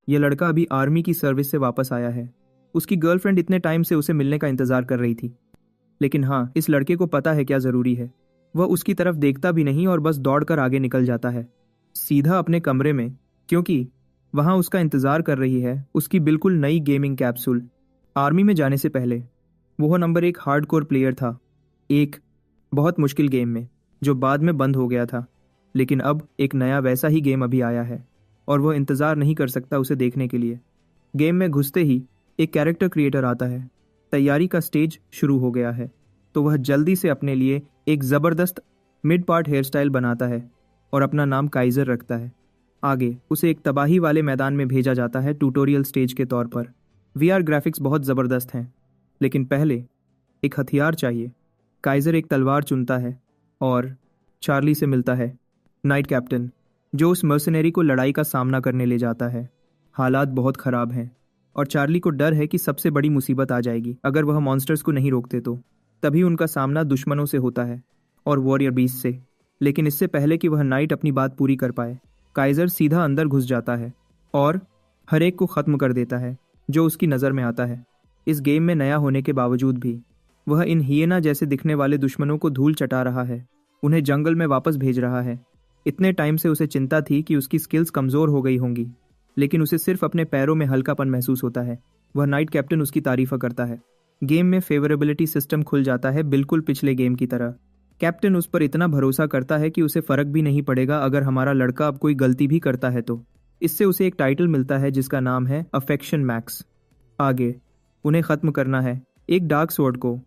यह लड़का अभी आर्मी की सर्विस से वापस आया है। उसकी गर्लफ्रेंड इतने टाइम से उसे मिलने का इंतजार कर रही थी, लेकिन हाँ, इस लड़के को पता है क्या जरूरी है। वह उसकी तरफ देखता भी नहीं और बस दौड़कर आगे निकल जाता है, सीधा अपने कमरे में, क्योंकि वहां उसका इंतजार कर रही है उसकी बिल्कुल नई गेमिंग कैप्सूल। आर्मी में जाने से पहले वह नंबर 1 हार्डकोर प्लेयर था, एक बहुत मुश्किल गेम में जो बाद में बंद हो गया था। लेकिन अब एक नया वैसा ही गेम अभी आया है और वह इंतज़ार नहीं कर सकता उसे देखने के लिए। गेम में घुसते ही एक कैरेक्टर क्रिएटर आता है। तैयारी का स्टेज शुरू हो गया है, तो वह जल्दी से अपने लिए एक ज़बरदस्त मिड पार्ट हेयर स्टाइल बनाता है और अपना नाम काइजर रखता है। आगे उसे एक तबाही वाले मैदान में भेजा जाता है ट्यूटोरियल स्टेज के तौर पर। वीआर ग्राफिक्स बहुत ज़बरदस्त हैं, लेकिन पहले एक हथियार चाहिए। काइजर एक तलवार चुनता है और चार्ली से मिलता है, नाइट कैप्टन, जो उस मर्सनरी को लड़ाई का सामना करने ले जाता है। हालात बहुत ख़राब हैं और चार्ली को डर है कि सबसे बड़ी मुसीबत आ जाएगी अगर वह मॉन्स्टर्स को नहीं रोकते तो। तभी उनका सामना दुश्मनों से होता है और वॉरियर बीस्ट से। लेकिन इससे पहले कि वह नाइट अपनी बात पूरी कर पाए, काइजर सीधा अंदर घुस जाता है और हर एक को ख़त्म कर देता है जो उसकी नज़र में आता है। इस गेम में नया होने के बावजूद भी वह इन हियना जैसे दिखने वाले दुश्मनों को धूल चटा रहा है, उन्हें जंगल में वापस भेज रहा है। इतने टाइम से उसे चिंता थी कि उसकी स्किल्स कमज़ोर हो गई होंगी, लेकिन उसे सिर्फ अपने पैरों में हल्कापन महसूस होता है। वह नाइट कैप्टन उसकी तारीफ़ करता है। गेम में फेवरेबिलिटी सिस्टम खुल जाता है, बिल्कुल पिछले गेम की तरह। कैप्टन उस पर इतना भरोसा करता है कि उसे फ़र्क भी नहीं पड़ेगा अगर हमारा लड़का अब कोई गलती भी करता है तो। इससे उसे एक टाइटल मिलता है जिसका नाम है अफेक्शन मैक्स। आगे उन्हें ख़त्म करना है एक डार्क स्वॉर्ड को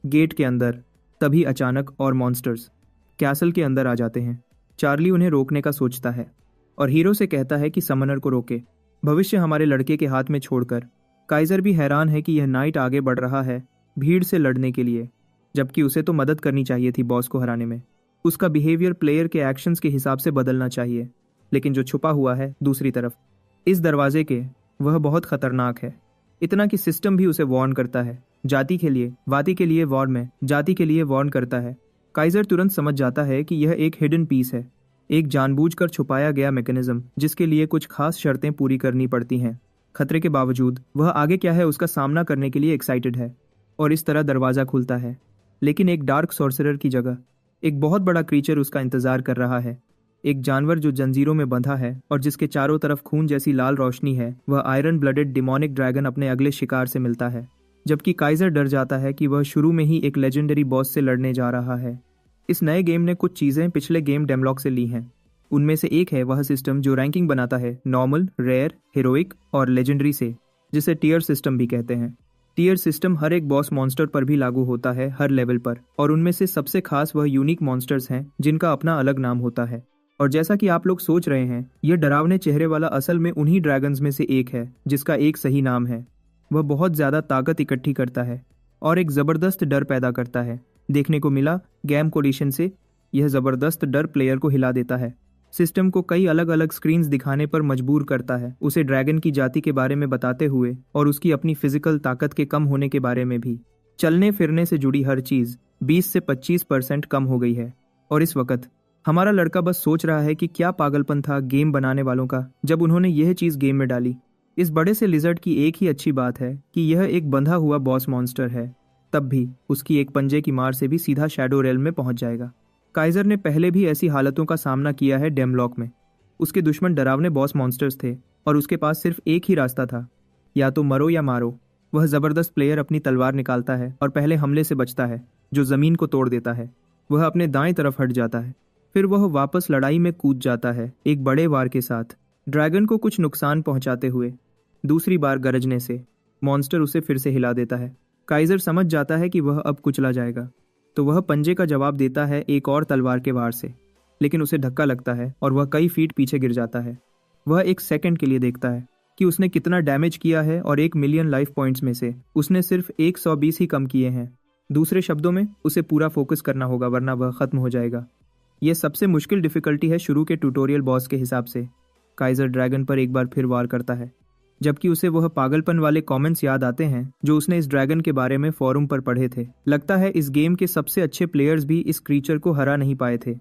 गेट के अंदर। तभी अचानक और मॉन्स्टर्स कैसल के अंदर आ जाते हैं। चार्ली उन्हें रोकने का सोचता है और हीरो से कहता है कि समनर को रोके, भविष्य हमारे लड़के के हाथ में छोड़कर। काइजर भी हैरान है कि यह नाइट आगे बढ़ रहा है भीड़ से लड़ने के लिए, जबकि उसे तो मदद करनी चाहिए थी बॉस को हराने में। उसका बिहेवियर प्लेयर के एक्शंस के हिसाब से बदलना चाहिए, लेकिन जो छुपा हुआ है दूसरी तरफ इस दरवाजे के, वह बहुत खतरनाक है। इतना कि सिस्टम भी उसे वार्न करता है, जाति के लिए वाती के लिए वॉर में जाति के लिए वार्न करता है। काइजर तुरंत समझ जाता है कि यह एक हिडन पीस है, एक जानबूझकर छुपाया गया मैकेनिज्म जिसके लिए कुछ खास शर्तें पूरी करनी पड़ती हैं। खतरे के बावजूद वह आगे क्या है उसका सामना करने के लिए एक्साइटेड है और इस तरह दरवाज़ा खुलता है। लेकिन एक डार्क सॉर्सरर की जगह एक बहुत बड़ा क्रीचर उसका इंतजार कर रहा है। एक जानवर जो जंजीरों में बंधा है और जिसके चारों तरफ खून जैसी लाल रोशनी है। वह आयरन ब्लडेड डिमोनिक ड्रैगन अपने अगले शिकार से मिलता है, जबकि काइजर डर जाता है कि वह शुरू में ही एक लेजेंडरी बॉस से लड़ने जा रहा है। इस नए गेम ने कुछ चीज़ें पिछले गेम डेमलॉक से ली हैं। उनमें से एक है वह सिस्टम जो रैंकिंग बनाता है नॉर्मल, रेयर, हीरोइक और लेजेंडरी से, जिसे टीयर सिस्टम भी कहते हैं। टीयर सिस्टम हर एक बॉस मॉन्स्टर पर भी लागू होता है हर लेवल पर, और उनमें से सबसे खास वह यूनिक मॉन्स्टर्स हैं जिनका अपना अलग नाम होता है। और जैसा कि आप लोग सोच रहे हैं, यह डरावने चेहरे वाला असल में उन्हीं ड्रैगन्स में से एक है जिसका एक सही नाम है। वह बहुत ज़्यादा ताकत इकट्ठी करता है और एक ज़बरदस्त डर पैदा करता है। देखने को मिला गेम कोडिशन से यह ज़बरदस्त डर प्लेयर को हिला देता है। सिस्टम को कई अलग अलग स्क्रीन्स दिखाने पर मजबूर करता है, उसे ड्रैगन की जाति के बारे में बताते हुए और उसकी अपनी फिजिकल ताकत के कम होने के बारे में भी। चलने फिरने से जुड़ी हर चीज़ 20 से 25% कम हो गई है। और इस वक्त हमारा लड़का बस सोच रहा है कि क्या पागलपन था गेम बनाने वालों का जब उन्होंने यह चीज़ गेम में डाली। इस बड़े से लिजर्ड की एक ही अच्छी बात है कि यह एक बंधा हुआ बॉस मॉन्स्टर है, तब भी उसकी एक पंजे की मार से भी सीधा शैडो रेल्म में पहुंच जाएगा। काइजर ने पहले भी ऐसी हालतों का सामना किया है डेमलॉक में। उसके दुश्मन डरावने बॉस मॉन्स्टर्स थे और उसके पास सिर्फ एक ही रास्ता था, या तो मरो या मारो। वह ज़बरदस्त प्लेयर अपनी तलवार निकालता है और पहले हमले से बचता है जो ज़मीन को तोड़ देता है। वह अपने दाएं तरफ हट जाता है, फिर वह वापस लड़ाई में कूद जाता है एक बड़े वार के साथ, ड्रैगन को कुछ नुकसान पहुंचाते हुए। दूसरी बार गरजने से मॉन्स्टर उसे फिर से हिला देता है। काइजर समझ जाता है कि वह अब कुचला जाएगा, तो वह पंजे का जवाब देता है एक और तलवार के वार से, लेकिन उसे धक्का लगता है और वह कई फीट पीछे गिर जाता है। वह एक सेकंड के लिए देखता है कि उसने कितना डैमेज किया है और 1 मिलियन लाइफ पॉइंट्स में से उसने सिर्फ 120 ही कम किए हैं। दूसरे शब्दों में उसे पूरा फोकस करना होगा वरना वह खत्म हो जाएगा। यह सबसे मुश्किल डिफिकल्टी है शुरू के ट्यूटोरियल बॉस के हिसाब से। काइजर ड्रैगन पर एक बार फिर वार करता है, जबकि उसे वह पागलपन वाले कमेंट्स याद आते हैं जो उसने इस ड्रैगन के बारे में फोरम पर पढ़े थे। लगता है इस गेम के सबसे अच्छे प्लेयर्स भी इस क्रीचर को हरा नहीं पाए थे,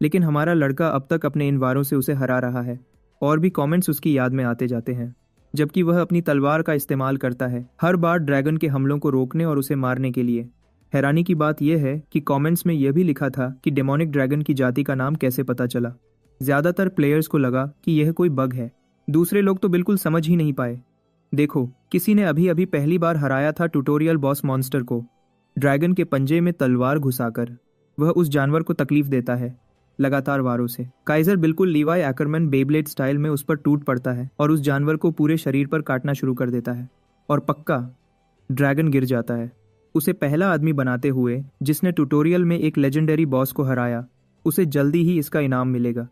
लेकिन हमारा लड़का अब तक अपने इन वारों से उसे हरा रहा है। और भी कमेंट्स उसकी याद में आते जाते हैं, जबकि वह अपनी तलवार का इस्तेमाल करता है हर बार ड्रैगन के हमलों को रोकने और उसे मारने के लिए। हैरानी की बात यह है कि कमेंट्स में यह भी लिखा था कि डेमोनिक ड्रैगन की जाति का नाम कैसे पता चला। ज्यादातर प्लेयर्स को लगा कि यह कोई बग है, दूसरे लोग तो बिल्कुल समझ ही नहीं पाए। देखो, किसी ने अभी अभी पहली बार हराया था ट्यूटोरियल बॉस मॉन्स्टर को ड्रैगन के पंजे में तलवार घुसाकर। वह उस जानवर को तकलीफ देता है लगातार वारों से। काइजर बिल्कुल लीवाई एक्करमैन बेब्लेड स्टाइल में उस पर टूट पड़ता है और उस जानवर को पूरे शरीर पर काटना शुरू कर देता है। और पक्का ड्रैगन गिर जाता है। उसे पहला आदमी बनाते हुए जिसने ट्यूटोरियल में एक लेजेंडरी बॉस को हराया, उसे जल्दी ही इसका इनाम मिलेगा।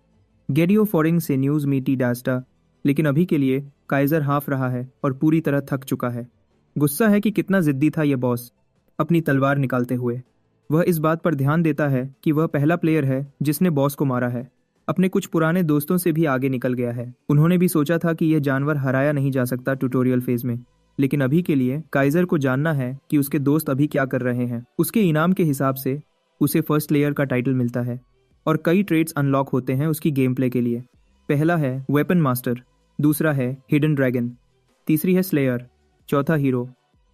गेडियो फोरिंग से न्यूज मीटी डास्टा। लेकिन अभी के लिए काइजर हाफ रहा है और पूरी तरह थक चुका है। गुस्सा है कि कितना जिद्दी था यह बॉस। अपनी तलवार निकालते हुए वह इस बात पर ध्यान देता है कि वह पहला प्लेयर है जिसने बॉस को मारा है। अपने कुछ पुराने दोस्तों से भी आगे निकल गया है। उन्होंने भी सोचा था कि यह जानवर हराया नहीं जा सकता ट्यूटोरियल फेज में, लेकिन अभी के लिए काइजर को जानना है कि उसके दोस्त अभी क्या कर रहे हैं। उसके इनाम के हिसाब से उसे फर्स्ट लेयर का टाइटल मिलता है और कई ट्रेड्स अनलॉक होते हैं उसकी गेम प्ले के लिए। पहला है वेपन मास्टर, दूसरा है हिडन ड्रैगन, तीसरी है स्लेयर, चौथा हीरो,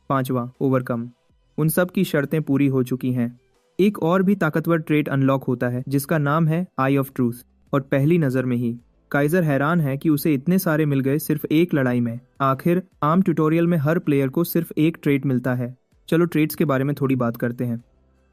पांचवा ओवरकम। उन सब की शर्तें पूरी हो चुकी हैं। एक और भी ताकतवर ट्रेड अनलॉक होता है जिसका नाम है आई ऑफ ट्रूथ। और पहली नजर में ही काइजर हैरान है कि उसे इतने सारे मिल गए सिर्फ एक लड़ाई में। आखिर आम ट्यूटोरियल में हर प्लेयर को सिर्फ एक ट्रेड मिलता है। चलो ट्रेड्स के बारे में थोड़ी बात करते हैं।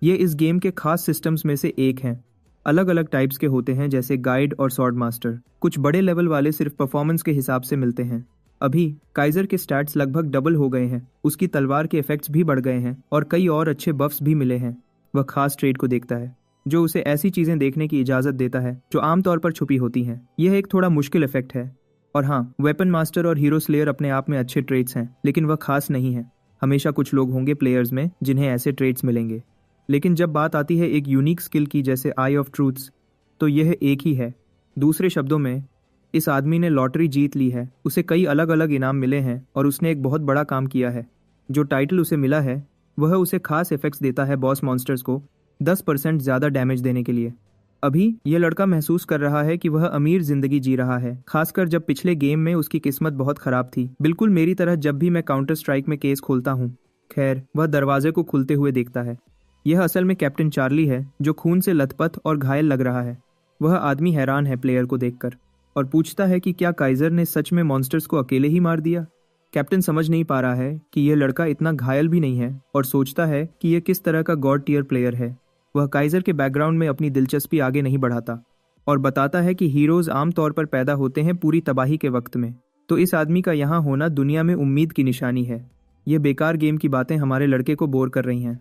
ये इस गेम के खास सिस्टम्स में से एक हैं। अलग अलग टाइप्स के होते हैं जैसे गाइड और स्वॉर्ड मास्टर। कुछ बड़े लेवल वाले सिर्फ परफॉर्मेंस के हिसाब से मिलते हैं। अभी काइजर के स्टैट्स लगभग डबल हो गए हैं, उसकी तलवार के इफेक्ट्स भी बढ़ गए हैं और कई और अच्छे बफ्स भी मिले हैं। वह खास ट्रेड को देखता है जो उसे ऐसी चीजें देखने की इजाजत देता है जो आमतौर पर छुपी होती हैं। यह एक थोड़ा मुश्किल इफेक्ट है। और हाँ, वेपन मास्टर और हीरो स्लेयर अपने आप में अच्छे ट्रेड्स हैं, लेकिन वह खास नहीं है। हमेशा कुछ लोग होंगे प्लेयर्स में जिन्हें ऐसे ट्रेड्स मिलेंगे, लेकिन जब बात आती है एक यूनिक स्किल की जैसे आई ऑफ ट्रूथ्स, तो यह एक ही है। दूसरे शब्दों में, इस आदमी ने लॉटरी जीत ली है। उसे कई अलग अलग इनाम मिले हैं और उसने एक बहुत बड़ा काम किया है। जो टाइटल उसे मिला है वह उसे खास इफेक्ट्स देता है बॉस मॉन्स्टर्स को 10% ज्यादा डैमेज देने के लिए। अभी यह लड़का महसूस कर रहा है कि वह अमीर जिंदगी जी रहा है, खासकर जब पिछले गेम में उसकी किस्मत बहुत खराब थी, बिल्कुल मेरी तरह जब भी मैं काउंटर स्ट्राइक में केस खोलता हूँ। खैर, वह दरवाजे को खुलते हुए देखता है। यह असल में कैप्टन चार्ली है जो खून से लथपथ और घायल लग रहा है। वह आदमी हैरान है प्लेयर को देखकर और पूछता है कि क्या काइजर ने सच में मॉन्स्टर्स को अकेले ही मार दिया। कैप्टन समझ नहीं पा रहा है कि यह लड़का इतना घायल भी नहीं है और सोचता है कि यह किस तरह का गॉड टियर प्लेयर है। वह काइजर के बैकग्राउंड में अपनी दिलचस्पी आगे नहीं बढ़ाता और बताता है कि हीरोज आमतौर पर पैदा होते हैं पूरी तबाही के वक्त में, तो इस आदमी का यहाँ होना दुनिया में उम्मीद की निशानी है। यह बेकार गेम की बातें हमारे लड़के को बोर कर रही हैं,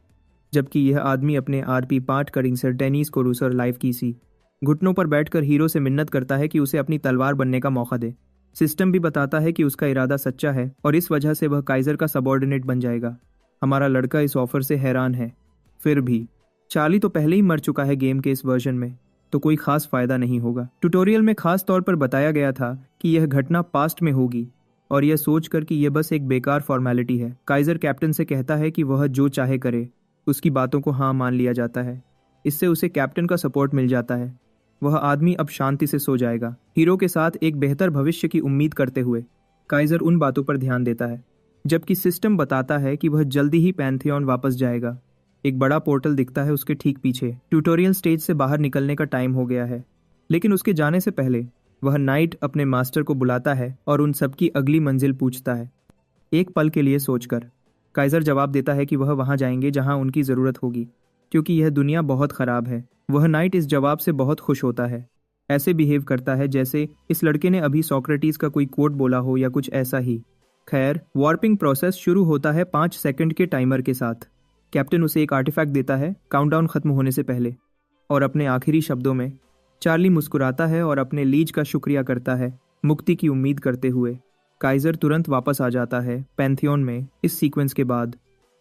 जबकि यह आदमी अपने आरपी पार्ट करिंग सर डेनिस कोरूस और लाइफ की सी घुटनों पर बैठकर हीरो से मिन्नत करता है कि उसे अपनी तलवार बनने का मौका दे। सिस्टम भी बताता है कि उसका इरादा सच्चा है और इस वजह से वह काइजर का सबऑर्डिनेट बन जाएगा। हमारा लड़का इस ऑफर से हैरान है। फिर भी चार्ली तो पहले ही मर चुका है गेम के इस वर्जन में, तो कोई खास फायदा नहीं होगा। ट्यूटोरियल में खास तौर पर बताया गया था कि यह घटना पास्ट में होगी और यह सोचकर कि यह बस एक बेकार फॉर्मेलिटी है। काइजर कैप्टन से कहता है कि वह जो चाहे करे, उसकी बातों को हाँ मान लिया जाता है। इससे उसे कैप्टन का सपोर्ट मिल जाता है। वह आदमी अब शांति से सो जाएगा। हीरो के साथ एक बेहतर भविष्य की उम्मीद करते हुए काइजर उन बातों पर ध्यान देता है, जबकि सिस्टम बताता है कि वह जल्दी ही पैंथियन वापस जाएगा। एक बड़ा पोर्टल दिखता है उसके ठीक पीछे। ट्यूटोरियल स्टेज से बाहर निकलने का टाइम हो गया है, लेकिन उसके जाने से पहले वह नाइट अपने मास्टर को बुलाता है और उन सबकी अगली मंजिल पूछता है। एक पल के लिए सोचकर काइजर जवाब देता है कि वह वहां जाएंगे जहां उनकी जरूरत होगी, क्योंकि यह दुनिया बहुत खराब है। वह नाइट इस जवाब से बहुत खुश होता है, ऐसे बिहेव करता है जैसे इस लड़के ने अभी सोक्रेटिस का कोई कोट बोला हो या कुछ ऐसा ही। खैर, वार्पिंग प्रोसेस शुरू होता है 5 सेकंड के टाइमर के साथ। कैप्टन उसे एक आर्टिफैक्ट देता है काउंटडाउन खत्म होने से पहले, और अपने आखिरी शब्दों में चार्ली मुस्कुराता है और अपने लीज का शुक्रिया करता है, मुक्ति की उम्मीद करते हुए। काइजर तुरंत वापस आ जाता है पैंथियन में। इस सीक्वेंस के बाद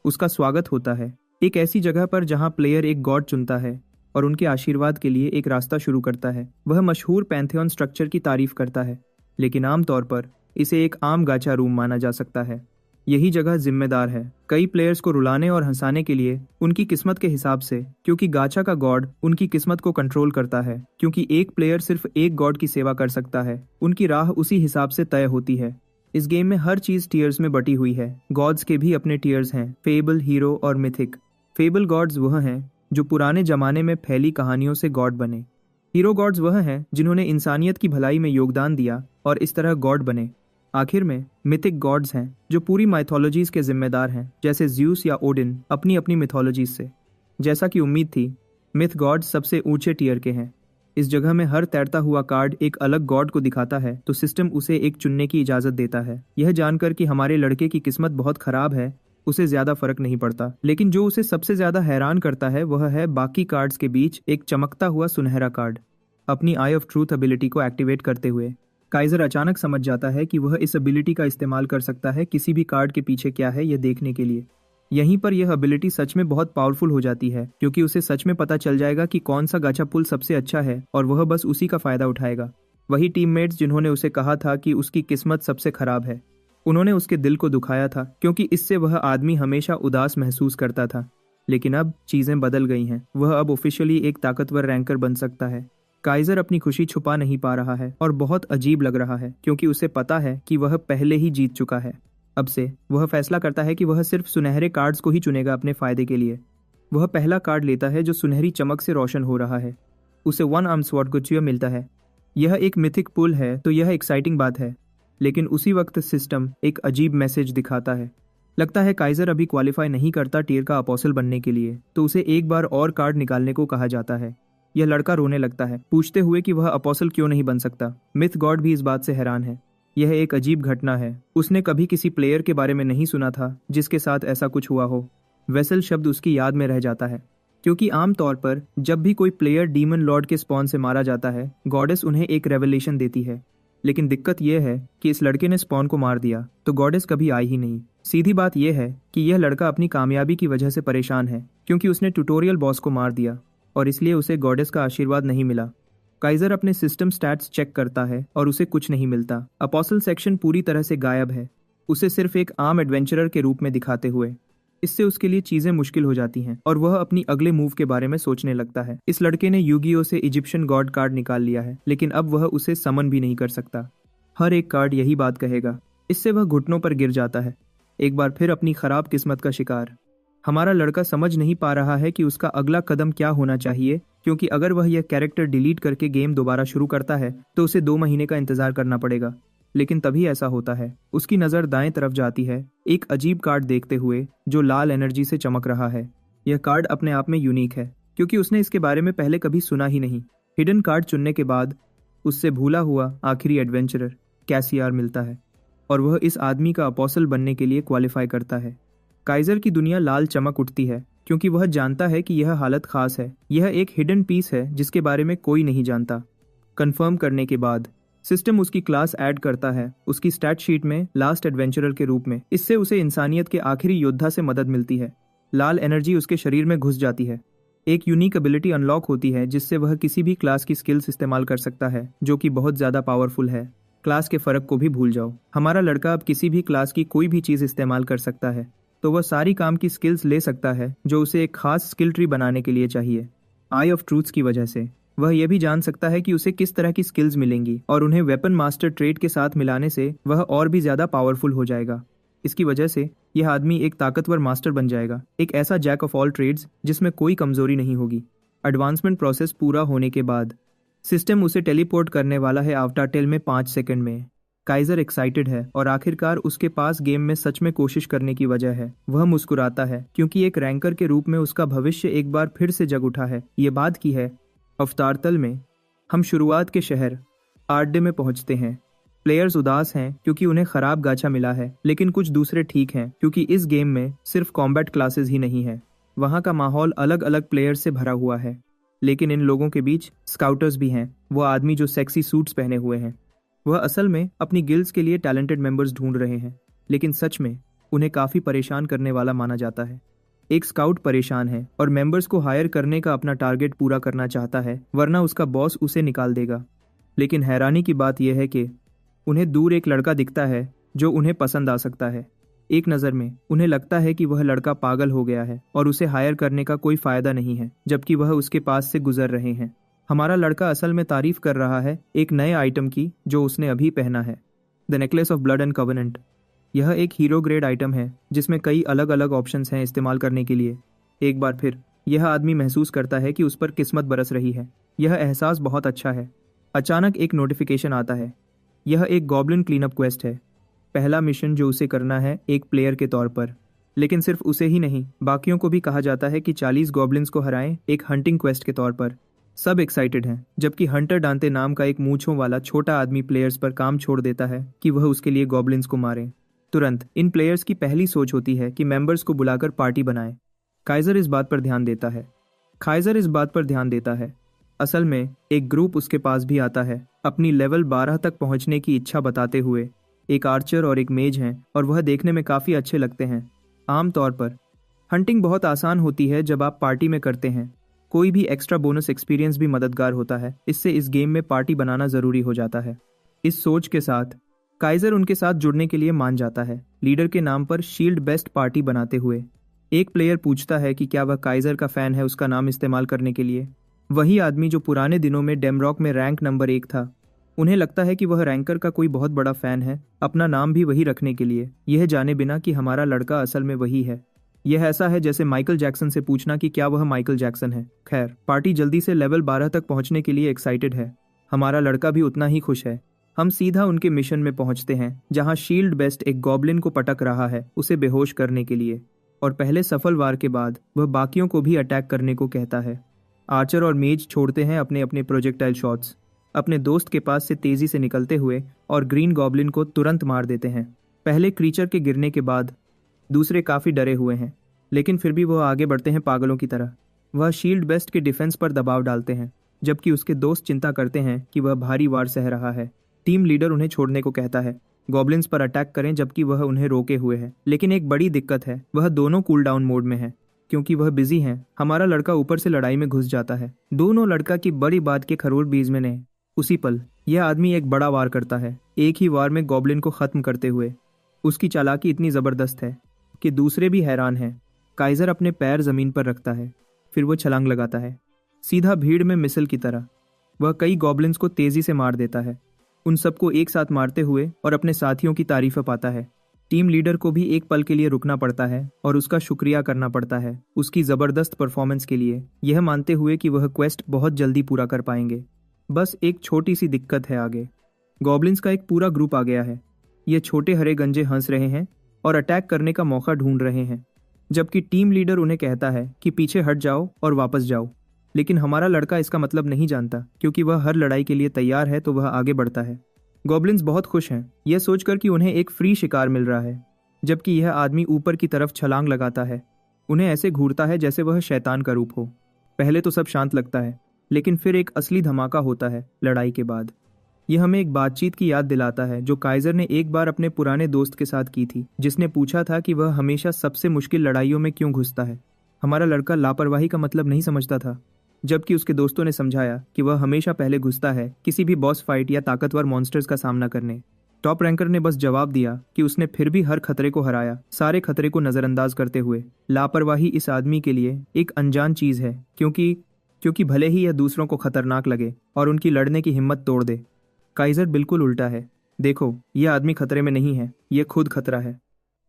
उसका स्वागत होता है एक ऐसी जगह पर जहां प्लेयर एक गॉड चुनता है और उनके आशीर्वाद के लिए एक रास्ता शुरू करता है। वह मशहूर पैंथियन स्ट्रक्चर की तारीफ करता है, लेकिन आमतौर पर इसे एक आम गाचा रूम माना जा सकता है। यही जगह जिम्मेदार है कई प्लेयर्स को रुलाने और हंसाने के लिए उनकी किस्मत के हिसाब से, क्योंकि गाचा का गॉड उनकी किस्मत को कंट्रोल करता है। क्योंकि एक प्लेयर सिर्फ एक गॉड की सेवा कर सकता है, उनकी राह उसी हिसाब से तय होती है। इस गेम में हर चीज टीयर्स में बटी हुई है। गॉड्स के भी अपने टीयर्स हैं, फेबल, हीरो और मिथिक। फेबल गॉड्स वह हैं जो पुराने जमाने में फैली कहानियों से गॉड बने। हीरो गॉड्स वह हैं जिन्होंने इंसानियत की भलाई में योगदान दिया और इस तरह गॉड बने। आखिर में मिथिक गॉड्स हैं जो पूरी माइथोलॉजीज के जिम्मेदार हैं, जैसे ज्यूस या ओडिन अपनी अपनी मिथोलॉजीज से। जैसा कि उम्मीद थी, मिथ गॉड्स सबसे ऊंचे टीयर के हैं। इस जगह में हर तैरता हुआ कार्ड एक अलग गॉड को दिखाता है, तो सिस्टम उसे एक चुनने की इजाजत देता है। यह जानकर कि हमारे लड़के की किस्मत बहुत खराब है, उसे ज्यादा फर्क नहीं पड़ता। लेकिन जो उसे सबसे ज्यादा हैरान करता है वह है बाकी कार्ड्स के बीच एक चमकता हुआ सुनहरा कार्ड। अपनी आई ऑफ ट्रूथ एबिलिटी को एक्टिवेट करते हुए काइजर अचानक समझ जाता है कि वह इस एबिलिटी का इस्तेमाल कर सकता है किसी भी कार्ड के पीछे क्या है यह देखने के लिए। यहीं पर यह एबिलिटी सच में बहुत पावरफुल हो जाती है, क्योंकि उसे सच में पता चल जाएगा कि कौन सा गाचा पुल सबसे अच्छा है और वह बस उसी का फायदा उठाएगा। वही टीममेट्स जिन्होंने उसे कहा था कि उसकी किस्मत सबसे खराब है, उन्होंने उसके दिल को दुखाया था, क्योंकि इससे वह आदमी हमेशा उदास महसूस करता था। लेकिन अब चीजें बदल गई हैं। वह अब ऑफिशियली एक ताकतवर रैंकर बन सकता है। काइजर अपनी खुशी छुपा नहीं पा रहा है और बहुत अजीब लग रहा है, क्योंकि उसे पता है कि वह पहले ही जीत चुका है। अब से वह फैसला करता है कि वह सिर्फ सुनहरे कार्ड्स को ही चुनेगा अपने फायदे के लिए। वह पहला कार्ड लेता है जो सुनहरी चमक से रोशन हो रहा है। उसे वन आर्म स्वॉर्ड गुच्छिया मिलता है। यह एक मिथिक पुल है तो यह एक्साइटिंग बात है, लेकिन उसी वक्त सिस्टम एक अजीब मैसेज दिखाता है। लगता है काइजर अभी क्वालिफाई नहीं करता टीयर का अपोस्टल बनने के लिए, तो उसे एक बार और कार्ड निकालने को कहा जाता है। यह लड़का रोने लगता है, पूछते हुए कि वह अपोस्टल क्यों नहीं बन सकता। मिथ गॉड भी इस बात से हैरान है। यह एक अजीब घटना है। उसने कभी किसी प्लेयर के बारे में नहीं सुना था जिसके साथ ऐसा कुछ हुआ हो। वेसल शब्द उसकी याद में रह जाता है, क्योंकि आमतौर पर जब भी कोई प्लेयर डीमन लॉर्ड के स्पॉन से मारा जाता है, गॉडेस उन्हें एक रेवलेशन देती है। लेकिन दिक्कत यह है कि इस लड़के ने स्पॉन को मार दिया तो गॉडेस कभी आई ही नहीं। सीधी बात यह है कि यह लड़का अपनी कामयाबी की वजह से परेशान है, क्योंकि उसने ट्यूटोरियल बॉस को मार दिया और इसलिए उसे गॉडेस का आशीर्वाद नहीं मिला। काइजर अपने सिस्टम स्टैट्स चेक करता है और उसे कुछ नहीं मिलता। अपोस्टल सेक्शन पूरी तरह से गायब है, उसे सिर्फ एक आम एडवेंचरर के रूप में दिखाते हुए। इससे उसके लिए चीजें मुश्किल हो जाती हैं और वह अपनी अगले मूव के बारे में सोचने लगता है। इस लड़के ने यूगियो से इजिप्शियन गॉड कार्ड निकाल लिया है, लेकिन अब वह उसे समन भी नहीं कर सकता। हर एक कार्ड यही बात कहेगा। इससे वह घुटनों पर गिर जाता है, एक बार फिर अपनी खराब किस्मत का शिकार। हमारा लड़का समझ नहीं पा रहा है कि उसका अगला कदम क्या होना चाहिए, क्योंकि अगर वह यह कैरेक्टर डिलीट करके गेम दोबारा शुरू करता है तो उसे 2 महीने का इंतजार करना पड़ेगा। लेकिन तभी ऐसा होता है। उसकी नज़र दाएं तरफ जाती है, एक अजीब कार्ड देखते हुए जो लाल एनर्जी से चमक रहा है। यह कार्ड अपने आप में यूनिक है, क्योंकि उसने इसके बारे में पहले कभी सुना ही नहीं। हिडन कार्ड चुनने के बाद उससे भूला हुआ आखिरी एडवेंचरर कैसियार मिलता है और वह इस आदमी का अपोस्टल बनने के लिए क्वालिफाई करता है। काइजर की दुनिया लाल चमक उठती है, क्योंकि वह जानता है कि यह हालत खास है। यह एक हिडन पीस है जिसके बारे में कोई नहीं जानता। कंफर्म करने के बाद सिस्टम उसकी क्लास ऐड करता है उसकी स्टैट शीट में लास्ट एडवेंचरर के रूप में। इससे उसे इंसानियत के आखिरी योद्धा से मदद मिलती है। लाल एनर्जी उसके शरीर में घुस जाती है। एक यूनिक एबिलिटी अनलॉक होती है जिससे वह किसी भी क्लास की स्किल्स इस्तेमाल कर सकता है, जो कि बहुत ज्यादा पावरफुल है। क्लास के फर्क को भी भूल जाओ। हमारा लड़का अब किसी भी क्लास की कोई भी चीज इस्तेमाल कर सकता है, तो वह सारी काम की स्किल्स ले सकता है जो उसे एक खास स्किल ट्री बनाने के लिए चाहिए। आई ऑफ ट्रूथ्स की वजह से वह यह भी जान सकता है कि उसे किस तरह की स्किल्स मिलेंगी और उन्हें वेपन मास्टर ट्रेड के साथ मिलाने से वह और भी ज्यादा पावरफुल हो जाएगा। इसकी वजह से यह आदमी एक ताकतवर मास्टर बन जाएगा, एक ऐसा जैक ऑफ ऑल ट्रेड्स जिसमें कोई कमजोरी नहीं होगी। एडवांसमेंट प्रोसेस पूरा होने के बाद सिस्टम उसे टेलीपोर्ट करने वाला है अवतार टेल में 5 सेकंड में। काइजर एक्साइटेड है और आखिरकार उसके पास गेम में सच में कोशिश करने की वजह है। वह मुस्कुराता है, क्योंकि एक रैंकर के रूप में उसका भविष्य एक बार फिर से जग उठा है। ये बात की है अवतार तल में। हम शुरुआत के शहर आर्डे में पहुंचते हैं। प्लेयर्स उदास हैं क्योंकि उन्हें खराब गाचा मिला है, लेकिन कुछ दूसरे ठीक हैं क्योंकि इस गेम में सिर्फ कॉम्बैट क्लासेस ही नहीं है। वहाँ का माहौल अलग अलग प्लेयर्स से भरा हुआ है, लेकिन इन लोगों के बीच स्काउटर्स भी हैं, वो आदमी जो सेक्सी सूट्स पहने हुए हैं। वह असल में अपनी गिल्ड्स के लिए टैलेंटेड मेंबर्स ढूंढ रहे हैं, लेकिन सच में उन्हें काफ़ी परेशान करने वाला माना जाता है। एक स्काउट परेशान है और मेंबर्स को हायर करने का अपना टारगेट पूरा करना चाहता है, वरना उसका बॉस उसे निकाल देगा। लेकिन हैरानी की बात यह है कि उन्हें दूर एक लड़का दिखता है जो उन्हें पसंद आ सकता है। एक नज़र में उन्हें लगता है कि वह लड़का पागल हो गया है और उसे हायर करने का कोई फायदा नहीं है, जबकि वह उसके पास से गुजर रहे हैं। हमारा लड़का असल में तारीफ कर रहा है एक नए आइटम की जो उसने अभी पहना है। The necklace of blood and covenant. यह एक हीरो ग्रेड आइटम है जिसमें कई अलग अलग ऑप्शंस हैं इस्तेमाल करने के लिए। एक बार फिर यह आदमी महसूस करता है कि उस पर किस्मत बरस रही है। यह एहसास बहुत अच्छा है। अचानक एक नोटिफिकेशन आता है। यह एक गॉब्लिन क्लीनअप क्वेस्ट है। पहला मिशन जो उसे करना है एक प्लेयर के तौर पर। लेकिन सिर्फ उसे ही नहीं, बाकियों को भी कहा जाता है कि 40 गॉब्लिन्स को हराएं एक हंटिंग क्वेस्ट के तौर पर। सब एक्साइटेड हैं, जबकि हंटर डांते नाम का एक मूंछों वाला छोटा आदमी प्लेयर्स पर काम छोड़ देता है कि वह उसके लिए गॉब्लिन्स को मारे। तुरंत इन प्लेयर्स की पहली सोच होती है कि मेंबर्स को बुलाकर पार्टी बनाए। काइजर इस बात पर ध्यान देता है। असल में एक ग्रुप उसके पास भी आता है, अपनी लेवल 12 तक पहुंचने की इच्छा बताते हुए। एक आर्चर और एक मेज हैं और वह देखने में काफ़ी अच्छे लगते हैं। आमतौर पर हंटिंग बहुत आसान होती है जब आप पार्टी में करते हैं। कोई भी एक्स्ट्रा बोनस एक्सपीरियंस भी मददगार होता है। इससे इस गेम में पार्टी बनाना ज़रूरी हो जाता है। इस सोच के साथ काइजर उनके साथ जुड़ने के लिए मान जाता है, लीडर के नाम पर शील्ड बेस्ट पार्टी बनाते हुए। एक प्लेयर पूछता है कि क्या वह काइजर का फ़ैन है उसका नाम इस्तेमाल करने के लिए। वही आदमी जो पुराने दिनों में डेमरॉक में रैंक नंबर 1 था। उन्हें लगता है कि वह रैंकर का कोई बहुत बड़ा फ़ैन है, अपना नाम भी वही रखने के लिए, यह जाने बिना कि हमारा लड़का असल में वही है। यह ऐसा है जैसे माइकल जैक्सन से पूछना कि क्या वह माइकल जैक्सन है। खैर, पार्टी जल्दी से लेवल 12 तक पहुंचने के लिए एक्साइटेड है। हमारा लड़का भी उतना ही खुश है। हम सीधा उनके मिशन में पहुंचते हैं, जहां शील्ड बेस्ट एक गॉब्लिन को पटक रहा है उसे बेहोश करने के लिए। और पहले सफल वार के बाद वह बाकियों को भी अटैक करने को कहता है। आर्चर और मेज छोड़ते हैं अपने अपने प्रोजेक्टाइल शॉट्स, अपने दोस्त के पास से तेजी से निकलते हुए, और ग्रीन गॉब्लिन को तुरंत मार देते हैं। पहले क्रीचर के गिरने के बाद दूसरे काफ़ी डरे हुए हैं, लेकिन फिर भी वह आगे बढ़ते हैं पागलों की तरह। वह शील्ड बेस्ट के डिफेंस पर दबाव डालते हैं, जबकि उसके दोस्त चिंता करते हैं कि वह भारी वार सह रहा है। टीम लीडर उन्हें छोड़ने को कहता है, गॉब्लिन्स पर अटैक करें, जबकि वह उन्हें रोके हुए है। लेकिन एक बड़ी दिक्कत है, वह दोनों कूल डाउन मोड में है। क्योंकि वह बिजी हैं, हमारा लड़का ऊपर से लड़ाई में घुस जाता है। दोनों लड़का की बड़ी बात के खरोट बीज में ने। उसी पल यह आदमी एक बड़ा वार करता है, एक ही वार में गॉब्लिन को खत्म करते हुए। उसकी चालाकी इतनी जबरदस्त है कि दूसरे भी हैरान हैं। काइजर अपने पैर जमीन पर रखता है, फिर वो छलांग लगाता है, सीधा भीड़ में मिसल की तरह। वह कई गॉब्लिन्स को तेजी से मार देता है, उन सबको एक साथ मारते हुए, और अपने साथियों की तारीफ पाता है। टीम लीडर को भी एक पल के लिए रुकना पड़ता है और उसका शुक्रिया करना पड़ता है उसकी ज़बरदस्त परफॉर्मेंस के लिए, यह मानते हुए कि वह क्वेस्ट बहुत जल्दी पूरा कर पाएंगे। बस एक छोटी सी दिक्कत है आगे। गॉब्लिन्स का एक पूरा ग्रुप आ गया है। ये छोटे हरे गंजे हंस रहे हैं और अटैक करने का मौका ढूंढ रहे हैं, जबकि टीम लीडर उन्हें कहता है कि पीछे हट जाओ और वापस जाओ। लेकिन हमारा लड़का इसका मतलब नहीं जानता, क्योंकि वह हर लड़ाई के लिए तैयार है, तो वह आगे बढ़ता है। गॉब्लिन्स बहुत खुश हैं, यह सोचकर कि उन्हें एक फ्री शिकार मिल रहा है, जबकि यह आदमी ऊपर की तरफ छलांग लगाता है। उन्हें ऐसे घूरता है जैसे वह शैतान का रूप हो। पहले तो सब शांत लगता है, लेकिन फिर एक असली धमाका होता है लड़ाई के बाद। यह हमें एक बातचीत की याद दिलाता है जो काइजर ने एक बार अपने पुराने दोस्त के साथ की थी, जिसने पूछा था कि वह हमेशा सबसे मुश्किल लड़ाइयों में क्यों घुसता है। हमारा लड़का लापरवाही का मतलब नहीं समझता था, जबकि उसके दोस्तों ने समझाया कि वह हमेशा पहले घुसता है किसी भी बॉस फाइट या ताकतवर मॉन्स्टर्स का सामना करने। टॉप रैंकर ने बस जवाब दिया कि उसने फिर भी हर खतरे को हराया, सारे खतरे को नज़रअंदाज करते हुए। लापरवाही इस आदमी के लिए एक अनजान चीज़ है, क्योंकि भले ही यह दूसरों को खतरनाक लगे और उनकी लड़ने की हिम्मत तोड़ दे। काइजर बिल्कुल उल्टा है। देखो, यह आदमी खतरे में नहीं है, यह खुद खतरा है,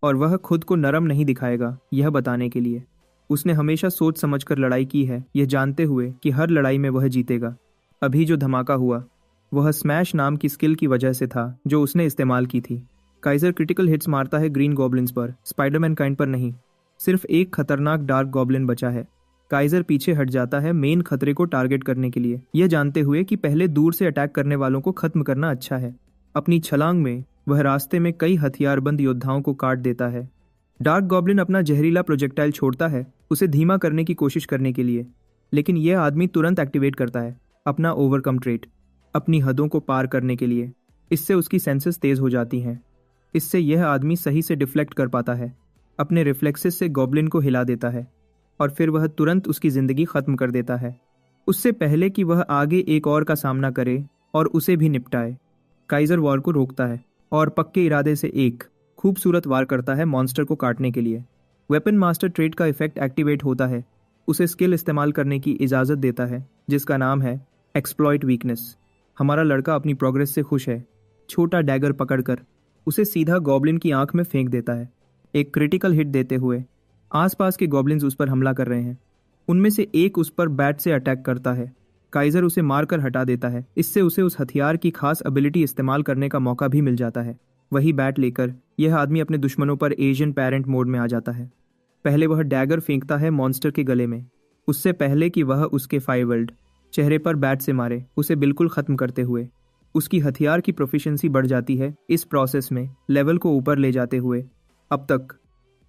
और वह खुद को नरम नहीं दिखाएगा यह बताने के लिए। उसने हमेशा सोच समझकर लड़ाई की है, यह जानते हुए कि हर लड़ाई में वह जीतेगा। अभी जो धमाका हुआ वह स्मैश नाम की स्किल की वजह से था जो उसने इस्तेमाल की थी। काइजर क्रिटिकल हिट्स मारता है ग्रीन गॉब्लिन्स पर, स्पाइडरमैन काइंड पर नहीं। सिर्फ एक खतरनाक डार्क गॉब्लिन बचा है। काइजर पीछे हट जाता है मेन खतरे को टारगेट करने के लिए, यह जानते हुए कि पहले दूर से अटैक करने वालों को खत्म करना अच्छा है। अपनी छलांग में वह रास्ते में कई हथियारबंद योद्धाओं को काट देता है। डार्क गॉब्लिन अपना जहरीला प्रोजेक्टाइल छोड़ता है उसे धीमा करने की कोशिश करने के लिए, लेकिन यह आदमी तुरंत एक्टिवेट करता है अपना ओवरकम ट्रेट, अपनी हदों को पार करने के लिए। इससे उसकी सेंसेस तेज हो जाती हैं। इससे यह आदमी सही से डिफ्लेक्ट कर पाता है, अपने रिफ्लेक्सेस से गॉब्लिन को हिला देता है, और फिर वह तुरंत उसकी ज़िंदगी ख़त्म कर देता है, उससे पहले कि वह आगे एक और का सामना करे और उसे भी निपटाए। काइजर वॉर को रोकता है और पक्के इरादे से एक खूबसूरत वार करता है मॉन्स्टर को काटने के लिए। वेपन मास्टर ट्रेट का इफेक्ट एक्टिवेट होता है, उसे स्किल इस्तेमाल करने की इजाज़त देता है जिसका नाम है एक्सप्लॉइट वीकनेस। हमारा लड़का अपनी प्रोग्रेस से खुश है। छोटा डैगर पकड़कर उसे सीधा गॉब्लिन की आंख में फेंक देता है, एक क्रिटिकल हिट देते हुए। आसपास के गॉब्लिन्स उस पर हमला कर रहे हैं। उनमें से एक उस पर बैट से अटैक करता है। काइजर उसे मारकर हटा देता है। इससे उसे उस हथियार की खास एबिलिटी इस्तेमाल करने का मौका भी मिल जाता है। वही बैट लेकर यह आदमी अपने दुश्मनों पर एशियन पेरेंट मोड में आ जाता है। पहले वह डैगर फेंकता है मॉन्स्टर के गले में, उससे पहले कि वह उसके 5 वर्ल्ड चेहरे पर बैट से मारे, उसे बिल्कुल खत्म करते हुए। उसकी हथियार की प्रोफिशिएंसी बढ़ जाती है इस प्रोसेस में, लेवल को ऊपर ले जाते हुए। अब तक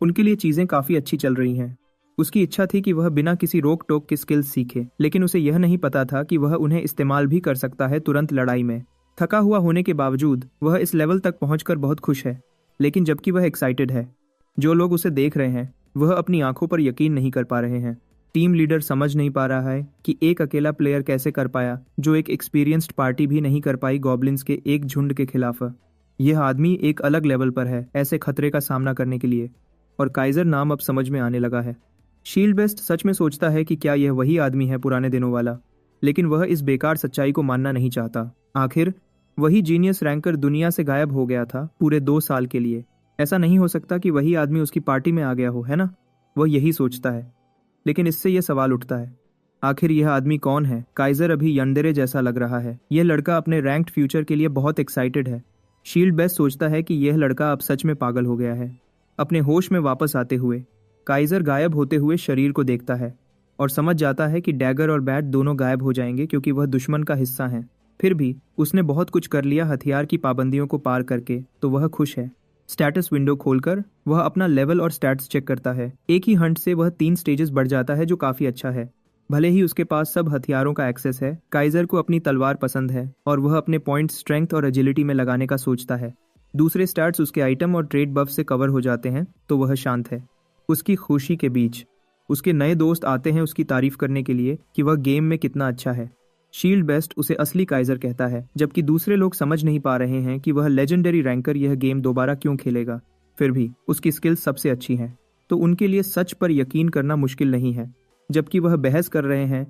उनके लिए चीजें काफी अच्छी चल रही हैं। उसकी इच्छा थी कि वह बिना किसी रोक टोक के स्किल्स सीखे, लेकिन उसे यह नहीं पता था कि वह उन्हें इस्तेमाल भी कर सकता है तुरंत लड़ाई में। थका हुआ होने के बावजूद वह इस लेवल तक पहुंचकर बहुत खुश है, लेकिन जबकि वह एक्साइटेड है, जो लोग उसे देख रहे हैं वह अपनी आंखों पर यकीन नहीं कर पा रहे हैं। टीम लीडर समझ नहीं पा रहा है कि एक अकेला प्लेयर कैसे कर पाया जो एक एक्सपीरियंस्ड पार्टी भी नहीं कर पाई गॉब्लिन्स के एक झुंड के खिलाफ। यह आदमी एक अलग लेवल पर है ऐसे खतरे का सामना करने के लिए, और काइजर नाम अब समझ में आने लगा है। शील्ड बेस्ट सच में सोचता है कि क्या यह वही आदमी है पुराने दिनों वाला, लेकिन वह इस बेकार सच्चाई को मानना नहीं चाहता। आखिर वही जीनियस रैंकर दुनिया से गायब हो गया था पूरे 2 साल के लिए। ऐसा नहीं हो सकता कि वही आदमी उसकी पार्टी में आ गया हो, है ना? वह यही सोचता है, लेकिन इससे यह सवाल उठता है, आखिर यह आदमी कौन है? काइजर अभी यंडेरे जैसा लग रहा है। यह लड़का अपने रैंक्ड फ्यूचर के लिए बहुत एक्साइटेड है। शील्ड बेस्ट सोचता है कि यह लड़का अब सच में पागल हो गया है। अपने होश में वापस आते हुए काइजर गायब होते हुए शरीर को देखता है और समझ जाता है कि डैगर और बैट दोनों गायब हो जाएंगे क्योंकि वह दुश्मन का हिस्सा हैं। फिर भी उसने बहुत कुछ कर लिया हथियार की पाबंदियों को पार करके, तो वह खुश है। स्टेटस विंडो खोलकर वह अपना लेवल और स्टैट्स चेक करता है। एक ही हंट से वह 3 स्टेजेस बढ़ जाता है, जो काफी अच्छा है। भले ही उसके पास सब हथियारों का एक्सेस है, काइजर को अपनी तलवार पसंद है और वह अपने पॉइंट स्ट्रेंथ और एजिलिटी में लगाने का सोचता है। दूसरे स्टैट्स उसके आइटम और ट्रेड बफ से कवर हो जाते हैं, तो वह शांत है। उसकी खुशी के बीच उसके नए दोस्त आते हैं उसकी तारीफ करने के लिए कि वह गेम में कितना अच्छा है। शील्ड बेस्ट उसे असली काइजर कहता है, जबकि दूसरे लोग समझ नहीं पा रहे हैं कि वह लेजेंडरी रैंकर यह गेम दोबारा क्यों खेलेगा। फिर भी उसकी स्किल्स सबसे अच्छी हैं, तो उनके लिए सच पर यकीन करना मुश्किल नहीं है। जबकि वह बहस कर रहे हैं,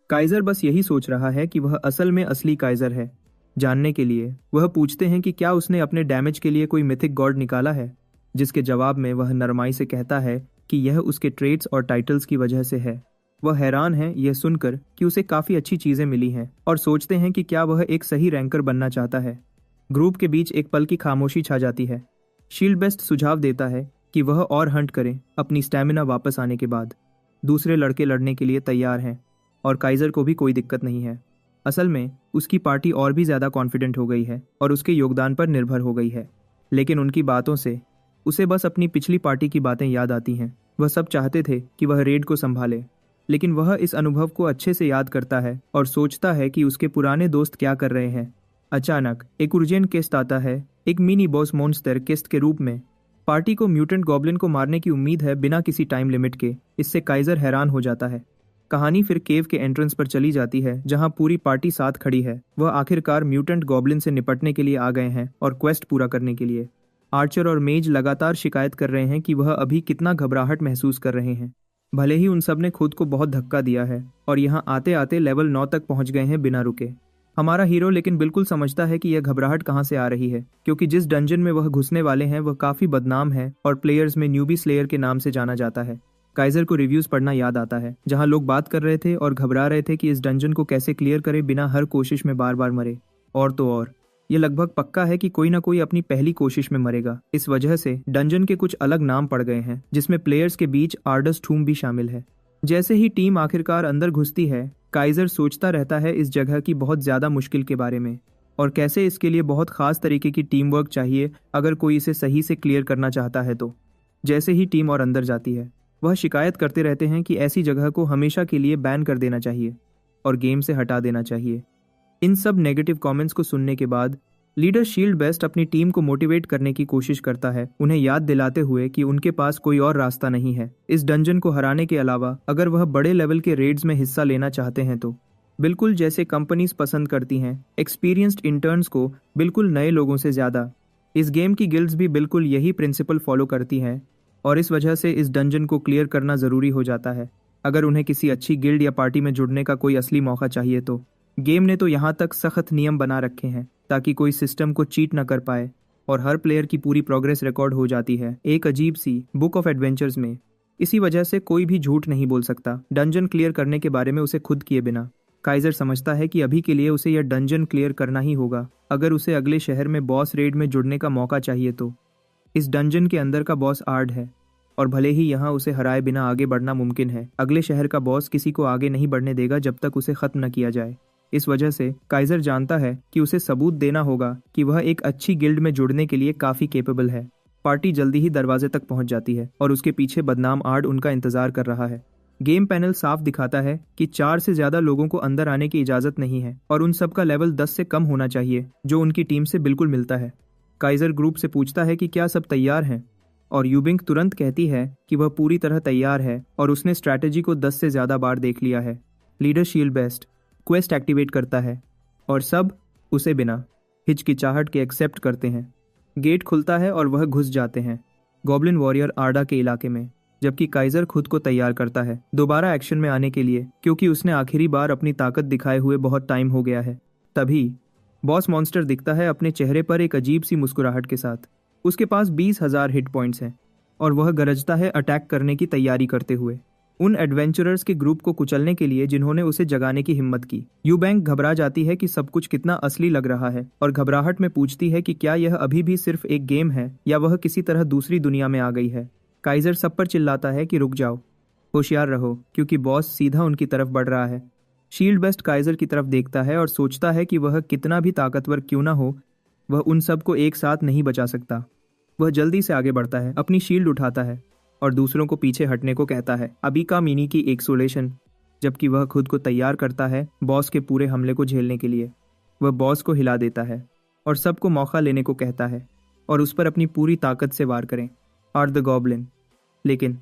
काइजर बस यही सोच रहा है कि वह असल में असली काइजर है। जानने के लिए वह पूछते हैं कि क्या उसने अपने डैमेज के लिए कोई मिथिक गॉड निकाला है, जिसके जवाब में वह नरमाई से कहता है कि यह उसके ट्रेड्स और टाइटल्स की वजह से है। वह हैरान है यह सुनकर कि उसे काफी अच्छी चीजें मिली हैं, और सोचते हैं कि क्या वह एक सही रैंकर बनना चाहता है। ग्रुप के बीच एक पल की खामोशी छा जाती है। शील्ड बेस्ट सुझाव देता है कि वह और हंट करें अपनी स्टैमिना वापस आने के बाद। दूसरे लड़के लड़ने के लिए तैयार हैं और काइजर को भी कोई दिक्कत नहीं है। असल में उसकी पार्टी और भी ज्यादा कॉन्फिडेंट हो गई है और उसके योगदान पर निर्भर हो गई है, लेकिन उनकी बातों से उसे बस अपनी पिछली पार्टी की बातें याद आती हैं। वह सब चाहते थे कि वह रेड को संभाले, लेकिन वह इस अनुभव को अच्छे से याद करता है और सोचता है कि उसके पुराने दोस्त क्या कर रहे हैं। अचानक एक उर्जेंट केस्ट आता है, एक मिनी बॉस मॉन्स्टर केस्ट के रूप में। पार्टी को म्यूटेंट गॉब्लिन को मारने की उम्मीद है बिना किसी टाइम लिमिट के। इससे काइजर हैरान हो जाता है। कहानी फिर केव के एंट्रेंस पर चली जाती है, जहां पूरी पार्टी साथ खड़ी है। वह आखिरकार म्यूटेंट गॉब्लिन से निपटने के लिए आ गए हैं और क्वेस्ट पूरा करने के लिए। आर्चर और मेज लगातार शिकायत कर रहे हैं कि वह अभी कितना घबराहट महसूस कर रहे हैं। भले ही उन सब ने खुद को बहुत धक्का दिया है और यहाँ आते आते लेवल 9 तक पहुंच गए हैं बिना रुके। हमारा हीरो लेकिन बिल्कुल समझता है कि यह घबराहट कहाँ से आ रही है, क्योंकि जिस डंजन में वह घुसने वाले हैं वह काफी बदनाम है और प्लेयर्स में न्यूबी स्लेयर के नाम से जाना जाता है। काइजर को रिव्यूज पढ़ना याद आता है, जहाँ लोग बात कर रहे थे और घबरा रहे थे कि इस डंजन को कैसे क्लियर करे बिना हर कोशिश में बार बार मरे। और तो और ये लगभग पक्का है कि कोई ना कोई अपनी पहली कोशिश में मरेगा। इस वजह से डंजन के कुछ अलग नाम पड़ गए हैं, जिसमें प्लेयर्स के बीच आर्डस टूम भी शामिल है। जैसे ही टीम आखिरकार अंदर घुसती है, काइजर सोचता रहता है इस जगह की बहुत ज्यादा मुश्किल के बारे में और कैसे इसके लिए बहुत खास तरीके की टीम वर्क चाहिए अगर कोई इसे सही से क्लियर करना चाहता है तो। जैसे ही टीम और अंदर जाती है, वह शिकायत करते रहते हैं कि ऐसी जगह को हमेशा के लिए बैन कर देना चाहिए और गेम से हटा देना चाहिए। इन सब नेगेटिव कमेंट्स को सुनने के बाद लीडर शील्ड बेस्ट अपनी टीम को मोटिवेट करने की कोशिश करता है, उन्हें याद दिलाते हुए कि उनके पास कोई और रास्ता नहीं है इस डंजन को हराने के अलावा अगर वह बड़े लेवल के रेड्स में हिस्सा लेना चाहते हैं तो। बिल्कुल जैसे कंपनीज पसंद करती हैं एक्सपीरियंस्ड इंटर्न्स को बिल्कुल नए लोगों से ज्यादा, इस गेम की गिल्ड्स भी बिल्कुल यही प्रिंसिपल फॉलो करती हैं और इस वजह से इस डंजन को क्लियर करना जरूरी हो जाता है अगर उन्हें किसी अच्छी गिल्ड या पार्टी में जुड़ने का कोई असली मौका चाहिए तो। गेम ने तो यहाँ तक सख्त नियम बना रखे हैं ताकि कोई सिस्टम को चीट न कर पाए और हर प्लेयर की पूरी प्रोग्रेस रिकॉर्ड हो जाती है एक अजीब सी बुक ऑफ एडवेंचर्स में। इसी वजह से कोई भी झूठ नहीं बोल सकता डंजन क्लियर करने के बारे में उसे खुद किए बिना। काइजर समझता है कि अभी के लिए उसे यह डंजन क्लियर करना ही होगा अगर उसे अगले शहर में बॉस रेड में जुड़ने का मौका चाहिए तो। इस डंजन के अंदर का बॉस आर्ड है और भले ही यहाँ उसे हराए बिना आगे बढ़ना मुमकिन है, अगले शहर का बॉस किसी को आगे नहीं बढ़ने देगा जब तक उसे खत्म न किया जाए। इस वजह से काइजर जानता है कि उसे सबूत देना होगा कि वह एक अच्छी गिल्ड में जुड़ने के लिए काफी केपेबल है। पार्टी जल्दी ही दरवाजे तक पहुंच जाती है और उसके पीछे बदनाम आर्ड उनका इंतजार कर रहा है। गेम पैनल साफ दिखाता है कि 4 से ज्यादा लोगों को अंदर आने की इजाजत नहीं है और उन सब का लेवल 10 से कम होना चाहिए, जो उनकी टीम से बिल्कुल मिलता है। काइजर ग्रुप से पूछता है कि क्या सब तैयार हैं और यूबिंग तुरंत कहती है कि वह पूरी तरह तैयार है और उसने स्ट्रैटेजी को 10 से ज्यादा बार देख लिया है। Leader shield best quest activate करता है और सब उसे बिना हिचकिचाहट के एक्सेप्ट करते हैं। गेट खुलता है और वह घुस जाते हैं गॉब्लिन वॉरियर आर्डा के इलाके में, जबकि काइजर खुद को तैयार करता है दोबारा एक्शन में आने के लिए क्योंकि उसने आखिरी बार अपनी ताकत दिखाए हुए बहुत टाइम हो गया है। तभी बॉस मॉन्स्टर दिखता है अपने चेहरे पर एक अजीब सी मुस्कुराहट के साथ। उसके पास 20,000 हिट पॉइंट्स हैं और वह गरजता है अटैक करने की तैयारी करते हुए उन एडवेंचरर्स के ग्रुप को कुचलने के लिए जिन्होंने उसे जगाने की हिम्मत की। यूबैंक घबरा जाती है कि सब कुछ कितना असली लग रहा है और घबराहट में पूछती है कि क्या यह अभी भी सिर्फ एक गेम है या वह किसी तरह दूसरी दुनिया में आ गई है। काइजर सब पर चिल्लाता है कि रुक जाओ, होशियार रहो, क्योंकि बॉस सीधा उनकी तरफ बढ़ रहा है। शील्ड बेस्ट काइजर की तरफ देखता है और सोचता है कि वह कितना भी ताकतवर क्यों ना हो, वह उन सब को एक साथ नहीं बचा सकता। वह जल्दी से आगे बढ़ता है, अपनी शील्ड उठाता है और दूसरों को पीछे हटने को कहता है, अभी का मिनी की एक्सोलेशन, जबकि वह खुद को तैयार करता है बॉस के पूरे हमले को झेलने के लिए। वह बॉस को हिला देता है और सबको मौका लेने को कहता है और उस पर अपनी पूरी ताकत से वार करें। आर्ट द गॉब्लिन लेकिन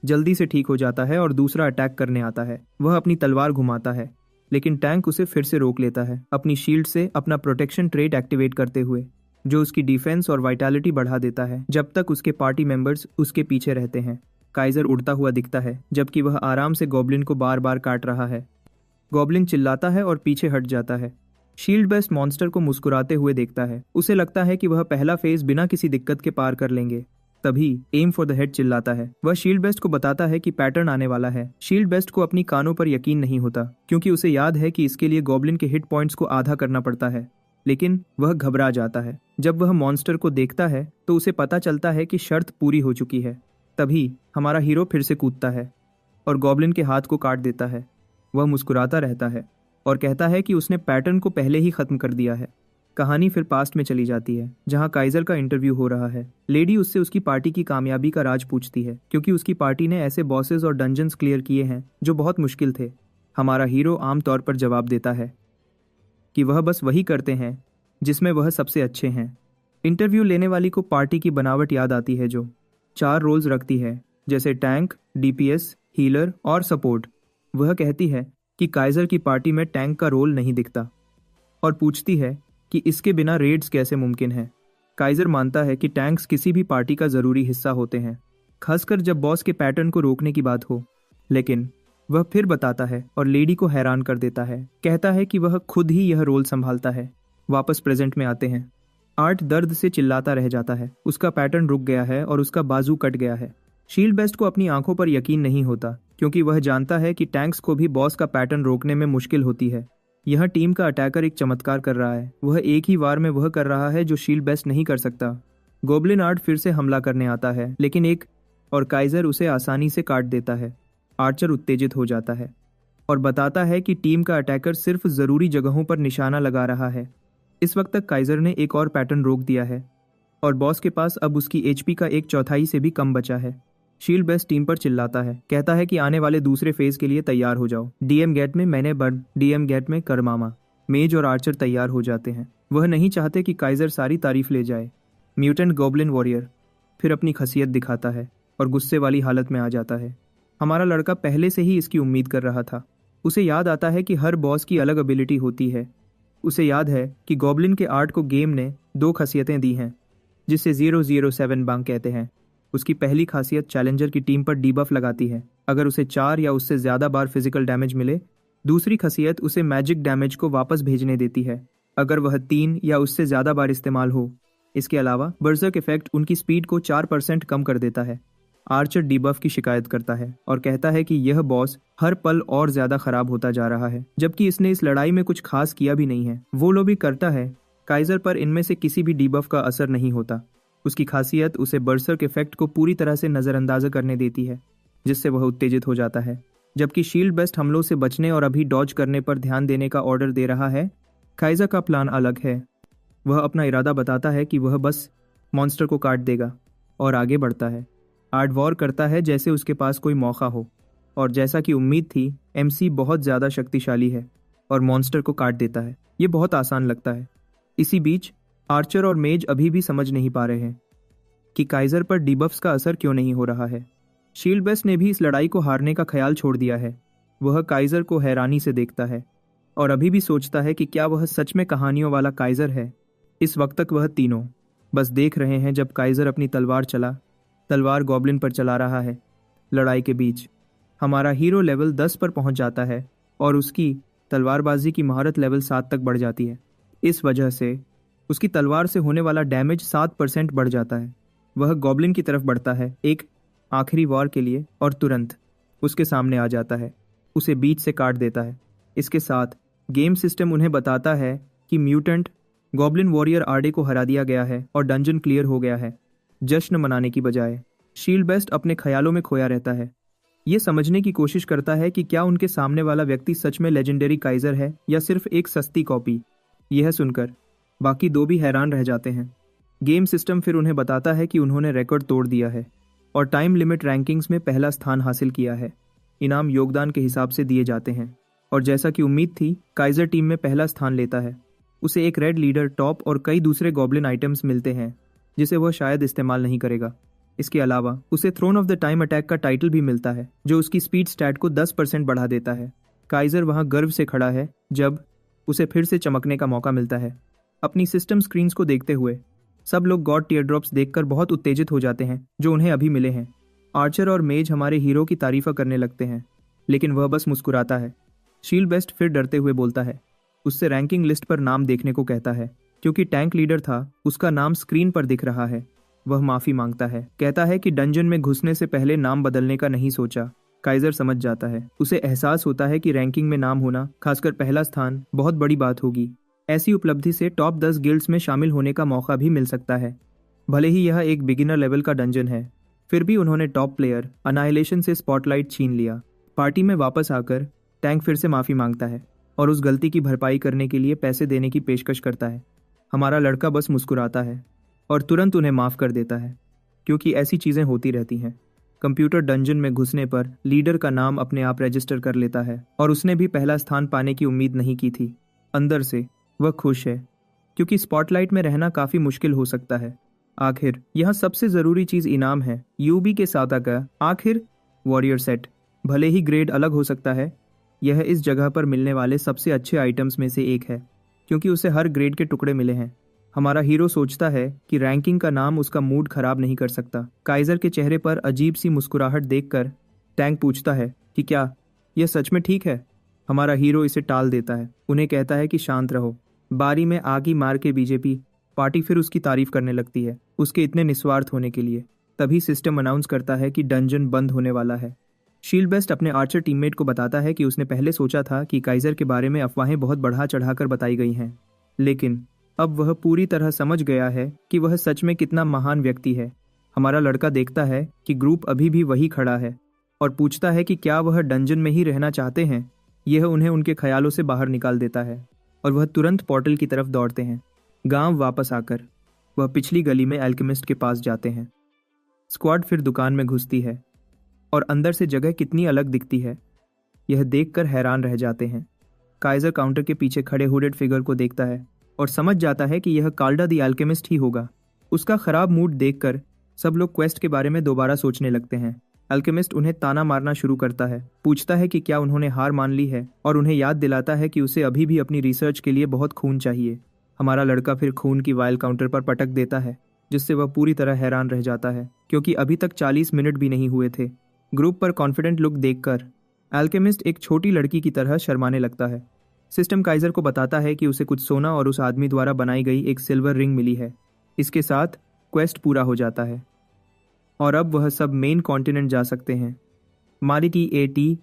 जल्दी से ठीक हो जाता है और दूसरा अटैक करने आता है। वह अपनी तलवार घुमाता है लेकिन टैंक उसे फिर से रोक लेता है अपनी शील्ड से अपना प्रोटेक्शन ट्रेट एक्टिवेट करते हुए, जो उसकी डिफेंस और वाइटैलिटी बढ़ा देता है जब तक उसके पार्टी मेंबर्स उसके पीछे रहते हैं। काइजर उड़ता हुआ दिखता है जबकि वह आराम से गॉब्लिन को बार बार काट रहा है। गॉब्लिन चिल्लाता है और पीछे हट जाता है। शील्ड बेस्ट मॉन्स्टर को मुस्कुराते हुए देखता है। उसे लगता है कि वह पहला फेज बिना किसी दिक्कत के पार कर लेंगे। तभी एम फॉर द हेड चिल्लाता है। वह शील्ड बेस्ट को बताता है कि पैटर्न आने वाला है। शील्ड बेस्ट को अपनी कानों पर यकीन नहीं होता क्योंकि उसे याद है कि इसके लिए गॉब्लिन के हिट पॉइंट्स को आधा करना पड़ता है, लेकिन वह घबरा जाता है। जब वह मॉन्स्टर को देखता है तो उसे पता चलता है कि शर्त पूरी हो चुकी है। तभी हमारा हीरो फिर से कूदता है और गॉब्लिन के हाथ को काट देता है। वह मुस्कुराता रहता है और कहता है कि उसने पैटर्न को पहले ही खत्म कर दिया है। कहानी फिर पास्ट में चली जाती है जहां काइजर का इंटरव्यू हो रहा है। लेडी उससे उसकी पार्टी की कामयाबी का राज पूछती है क्योंकि उसकी पार्टी ने ऐसे बॉसेस और डंजन्स क्लियर किए हैं जो बहुत मुश्किल थे। हमारा हीरो आमतौर पर जवाब देता है कि वह बस वही करते हैं जिसमें वह सबसे अच्छे हैं। इंटरव्यू लेने वाली को पार्टी की बनावट याद आती है जो 4 रोल्स रखती है, जैसे टैंक, डीपीएस, हीलर और सपोर्ट। वह कहती है कि काइजर की पार्टी में टैंक का रोल नहीं दिखता और पूछती है कि इसके बिना रेड्स कैसे मुमकिन है। काइजर मानता है कि टैंक्स किसी भी पार्टी का जरूरी हिस्सा होते हैं, खासकर जब बॉस के पैटर्न को रोकने की बात हो। लेकिन वह फिर बताता है और लेडी को हैरान कर देता है। कहता है कि वह खुद ही यह रोल संभालता है। वापस प्रेजेंट में आते हैं। आर्ट दर्द से चिल्लाता रह जाता है। उसका पैटर्न रुक गया है और उसका बाजू कट गया है। शील्ड बेस्ट को अपनी आंखों पर यकीन नहीं होता क्योंकि वह जानता है कि टैंक्स को भी बॉस का पैटर्न रोकने में मुश्किल होती है। यह टीम का अटैकर एक चमत्कार कर रहा है। वह एक ही वार में वह कर रहा है जो शील्ड बेस्ट नहीं कर सकता। गोब्लिन आर्ट फिर से हमला करने आता है लेकिन एक और काइजर उसे आसानी से काट देता है। आर्चर उत्तेजित हो जाता है और बताता है कि टीम का अटैकर सिर्फ जरूरी जगहों पर निशाना लगा रहा है। इस वक्त तक काइजर ने एक और पैटर्न रोक दिया है और बॉस के पास अब उसकी एचपी का 1/4 से भी कम बचा है। शील्ड बेस्ट टीम पर चिल्लाता है, कहता है कि आने वाले दूसरे फेज के लिए तैयार हो जाओ। डीएम गेट में मैंने बर्न, डीएम गेट में करमामा। मेज और आर्चर तैयार हो जाते हैं। वह नहीं चाहते कि काइजर सारी तारीफ ले जाए। म्यूटेंट गॉब्लिन वॉरियर फिर अपनी खसियत दिखाता है और गुस्से वाली हालत में आ जाता है। हमारा लड़का पहले से ही इसकी उम्मीद कर रहा था। उसे याद आता है कि हर बॉस की अलग एबिलिटी होती है। उसे याद है कि गॉब्लिन के आर्ट को गेम ने 2 खासियतें दी हैं जिसे 007 बांग कहते हैं। उसकी पहली खासियत चैलेंजर की टीम पर डीबफ लगाती है। अगर उसे 4 या उससे ज्यादा बार फिजिकल डैमेज मिले दूसरी खासियत उसे मैजिक डैमेज को वापस भेजने देती है अगर वह 3 या उससे ज्यादा बार इस्तेमाल हो। इसके अलावा बर्जर्क इफेक्ट उनकी स्पीड को 4% कम कर देता है। आर्चर डीबफ की शिकायत करता है और कहता है कि यह बॉस हर पल और ज्यादा खराब होता जा रहा है, जबकि इसने इस लड़ाई में कुछ खास किया भी नहीं है। वो लो भी करता है काइजर पर इनमें से किसी भी डीबफ का असर नहीं होता। उसकी खासियत उसे बर्सर्क इफेक्ट को पूरी तरह से नजरअंदाज करने देती है, जिससे वह उत्तेजित हो जाता है। जबकि शील्ड बेस्ट हमलों से बचने और अभी डॉज करने पर ध्यान देने का ऑर्डर दे रहा है, काइजर का प्लान अलग है। वह अपना इरादा बताता है कि वह बस मॉन्स्टर को काट देगा और आगे बढ़ता है। आर्ट वॉर करता है जैसे उसके पास कोई मौका हो, और जैसा कि उम्मीद थी एमसी बहुत ज़्यादा शक्तिशाली है और मॉन्स्टर को काट देता है। ये बहुत आसान लगता है। इसी बीच आर्चर और मेज अभी भी समझ नहीं पा रहे हैं कि काइजर पर डीबफ्स का असर क्यों नहीं हो रहा है। शील्ड बेस्ट ने भी इस लड़ाई को हारने का ख्याल छोड़ दिया है। वह काइजर को हैरानी से देखता है और अभी भी सोचता है कि क्या वह सच में कहानियों वाला काइजर है। इस वक्त तक वह तीनों बस देख रहे हैं जब काइजर अपनी तलवार गॉब्लिन पर चला रहा है। लड़ाई के बीच हमारा हीरो लेवल 10 पर पहुंच जाता है और उसकी तलवारबाजी की महारत लेवल 7 तक बढ़ जाती है। इस वजह से उसकी तलवार से होने वाला डैमेज 7% बढ़ जाता है। वह गॉब्लिन की तरफ बढ़ता है एक आखिरी वार के लिए और तुरंत उसके सामने आ जाता है, उसे बीच से काट देता है। इसके साथ गेम सिस्टम उन्हें बताता है कि म्यूटेंट गॉब्लिन वॉरियर आर्डे को हरा दिया गया है और डंजन क्लियर हो गया है। जश्न मनाने की बजाय शील्ड बेस्ट अपने ख्यालों में खोया रहता है। ये समझने की कोशिश करता है कि क्या उनके सामने वाला व्यक्ति सच में लेजेंडरी काइजर है या सिर्फ एक सस्ती कॉपी। यह सुनकर बाकी दो भी हैरान रह जाते हैं। गेम सिस्टम फिर उन्हें बताता है कि उन्होंने रिकॉर्ड तोड़ दिया है और टाइम लिमिट रैंकिंग्स में पहला स्थान हासिल किया है। इनाम योगदान के हिसाब से दिए जाते हैं और जैसा कि उम्मीद थी काइजर टीम में पहला स्थान लेता है। उसे एक रेड लीडर टॉप और कई दूसरे गॉब्लिन आइटम्स मिलते हैं जिसे वह शायद इस्तेमाल नहीं करेगा। इसके अलावा उसे throne of the time attack का टाइटल भी मिलता है जो उसकी स्पीड स्टैट को 10% बढ़ा देता है। काइजर वहां गर्व से खड़ा है जब उसे फिर से चमकने का मौका मिलता है। अपनी सिस्टम स्क्रीन्स को देखते हुए सब लोग गॉड टीयर ड्रॉप्स देखकर बहुत उत्तेजित हो जाते हैं जो उन्हें अभी मिले हैं। आर्चर और मेज हमारे हीरो की तारीफ करने लगते हैं, लेकिन वह बस मुस्कुराता है। शील्ड बेस्ट फिर डरते हुए बोलता है, उससे रैंकिंग लिस्ट पर नाम देखने को कहता है। क्योंकि टैंक लीडर था उसका नाम स्क्रीन पर दिख रहा है। वह माफी मांगता है, कहता है कि डंजन में घुसने से पहले नाम बदलने का नहीं सोचा। काइजर समझ जाता है, उसे एहसास होता है कि रैंकिंग में नाम होना, खासकर पहला स्थान, बहुत बड़ी बात होगी। ऐसी उपलब्धि से टॉप 10 गिल्ड्स में शामिल होने का मौका भी मिल सकता है। भले ही यह एक बिगिनर लेवल का डंजन है, फिर भी उन्होंने टॉप प्लेयर अनाइलेशन से स्पॉटलाइट छीन लिया। पार्टी में वापस आकर टैंक फिर से माफी मांगता है और उस गलती की भरपाई करने के लिए पैसे देने की पेशकश करता है। हमारा लड़का बस मुस्कुराता है और तुरंत उन्हें माफ कर देता है, क्योंकि ऐसी चीजें होती रहती हैं। कंप्यूटर डंजन में घुसने पर लीडर का नाम अपने आप रजिस्टर कर लेता है और उसने भी पहला स्थान पाने की उम्मीद नहीं की थी। अंदर से वह खुश है, क्योंकि स्पॉटलाइट में रहना काफी मुश्किल हो सकता है। आखिर यह सबसे जरूरी चीज इनाम है, यूबी के साथ का आखिर वॉरियर सेट। भले ही ग्रेड अलग हो सकता है, यह इस जगह पर मिलने वाले सबसे अच्छे आइटम्स में से एक है, क्योंकि उसे हर ग्रेड के टुकड़े मिले हैं। हमारा हीरो सोचता है कि रैंकिंग का नाम उसका मूड खराब नहीं कर सकता। काइजर के चेहरे पर अजीब सी मुस्कुराहट देखकर टैंक पूछता है कि क्या यह सच में ठीक है। हमारा हीरो इसे टाल देता है, उन्हें कहता है कि शांत रहो। बारी में आगी मार के बीजेपी पार्टी फिर उसकी तारीफ करने लगती है, उसके इतने निस्वार्थ होने के लिए। तभी सिस्टम अनाउंस करता है कि डंजन बंद होने वाला है। शील्ड बेस्ट अपने आर्चर टीममेट को बताता है कि उसने पहले सोचा था कि काइजर के बारे में अफवाहें बहुत बढ़ा चढ़ाकर बताई गई हैं, लेकिन अब वह पूरी तरह समझ गया है कि वह सच में कितना महान व्यक्ति है। हमारा लड़का देखता है कि ग्रुप अभी भी वही खड़ा है और पूछता है कि क्या वह डंजन में ही रहना चाहते हैं। यह उन्हें उनके ख्यालों से बाहर निकाल देता है और वह तुरंत पोर्टल की तरफ दौड़ते हैं। गांव वापस आकर वह पिछली गली में एल्केमिस्ट के पास जाते हैं। स्क्वाड फिर दुकान में घुसती है और अंदर से जगह कितनी अलग दिखती है, यह देखकर हैरान रह जाते हैं। काइजर काउंटर के पीछे खड़े हुडेड फिगर को देखता है और समझ जाता है कि यह काल्डा द एल्केमिस्ट ही होगा। उसका खराब मूड देखकर सब लोग क्वेस्ट के बारे में दोबारा सोचने लगते हैं। एल्केमिस्ट उन्हें ताना मारना शुरू करता है, पूछता है कि क्या उन्होंने हार मान ली है और उन्हें याद दिलाता है कि उसे अभी भी अपनी रिसर्च के लिए बहुत खून चाहिए। हमारा लड़का फिर खून की वायल काउंटर पर पटक देता है, जिससे वह पूरी तरह हैरान रह जाता है, क्योंकि अभी तक 40 मिनट भी नहीं हुए थे। ग्रुप पर कॉन्फिडेंट लुक देखकर अल्केमिस्ट एक छोटी लड़की की तरह शर्माने लगता है। सिस्टम काइजर को बताता है कि उसे कुछ सोना और उस आदमी द्वारा बनाई गई एक सिल्वर रिंग मिली है। इसके साथ क्वेस्ट पूरा हो जाता है और अब वह सब मेन कॉन्टिनेंट जा सकते हैं। मारिटी एटी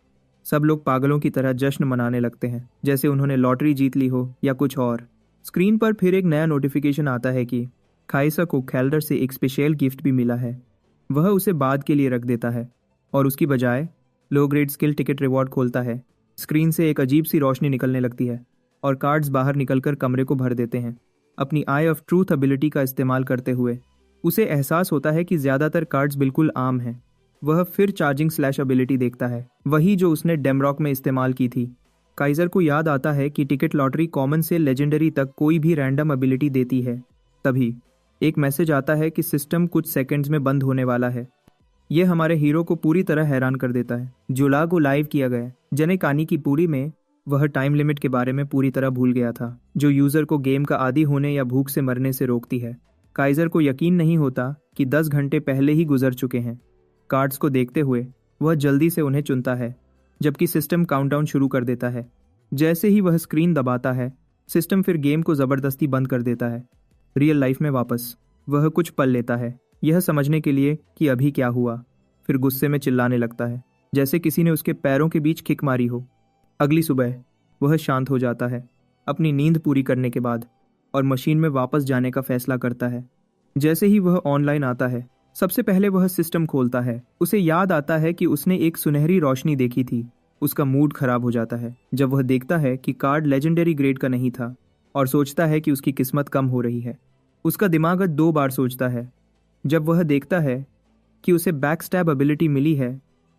सब लोग पागलों की तरह जश्न मनाने लगते हैं, जैसे उन्होंने लॉटरी जीत ली हो या कुछ और। स्क्रीन पर फिर एक नया नोटिफिकेशन आता है कि काइसा को कैल्डर से एक स्पेशल गिफ्ट भी मिला है। वह उसे बाद के लिए रख देता है और उसकी बजाय low grade skill ticket reward खोलता है। स्क्रीन से एक अजीब सी रोशनी निकलने लगती है और कार्ड्स बाहर निकलकर कमरे को भर देते हैं। अपनी आई ऑफ ट्रूथ एबिलिटी का इस्तेमाल करते हुए उसे एहसास होता है कि ज़्यादातर कार्ड्स बिल्कुल आम हैं। वह फिर चार्जिंग स्लैश एबिलिटी देखता है, वही जो उसने डेमरॉक में इस्तेमाल की थी। काइजर को याद आता है कि टिकट लॉटरी कॉमन से लेजेंडरी तक कोई भी रैंडम एबिलिटी देती है। तभी एक मैसेज आता है कि सिस्टम कुछ सेकंड्स में बंद होने वाला है। यह हमारे हीरो को पूरी तरह हैरान कर देता है। जुला को लाइव किया गया जने कानी की पूरी में वह टाइम लिमिट के बारे में पूरी तरह भूल गया था, जो यूजर को गेम का आदी होने या भूख से मरने से रोकती है। काइजर को यकीन नहीं होता कि 10 घंटे पहले ही गुजर चुके हैं। कार्ड्स को देखते हुए वह जल्दी से उन्हें चुनता है, जबकि सिस्टम काउंटडाउन शुरू कर देता है। जैसे ही वह स्क्रीन दबाता है, सिस्टम फिर गेम को ज़बरदस्ती बंद कर देता है। रियल लाइफ में वापस वह कुछ पल लेता है, यह समझने के लिए कि अभी क्या हुआ। फिर गुस्से में चिल्लाने लगता है, जैसे किसी ने उसके पैरों के बीच किक मारी हो। अगली सुबह वह शांत हो जाता है अपनी नींद पूरी करने के बाद और मशीन में वापस जाने का फैसला करता है। जैसे ही वह ऑनलाइन आता है, सबसे पहले वह सिस्टम खोलता है। उसे याद आता है कि उसने एक सुनहरी रोशनी देखी थी। उसका मूड खराब हो जाता है जब वह देखता है कि कार्ड लेजेंडरी ग्रेड का नहीं था और सोचता है कि उसकी किस्मत कम हो रही है। उसका दिमाग 2 बार सोचता है जब वह देखता है कि उसे बैक स्टैब एबिलिटी मिली है।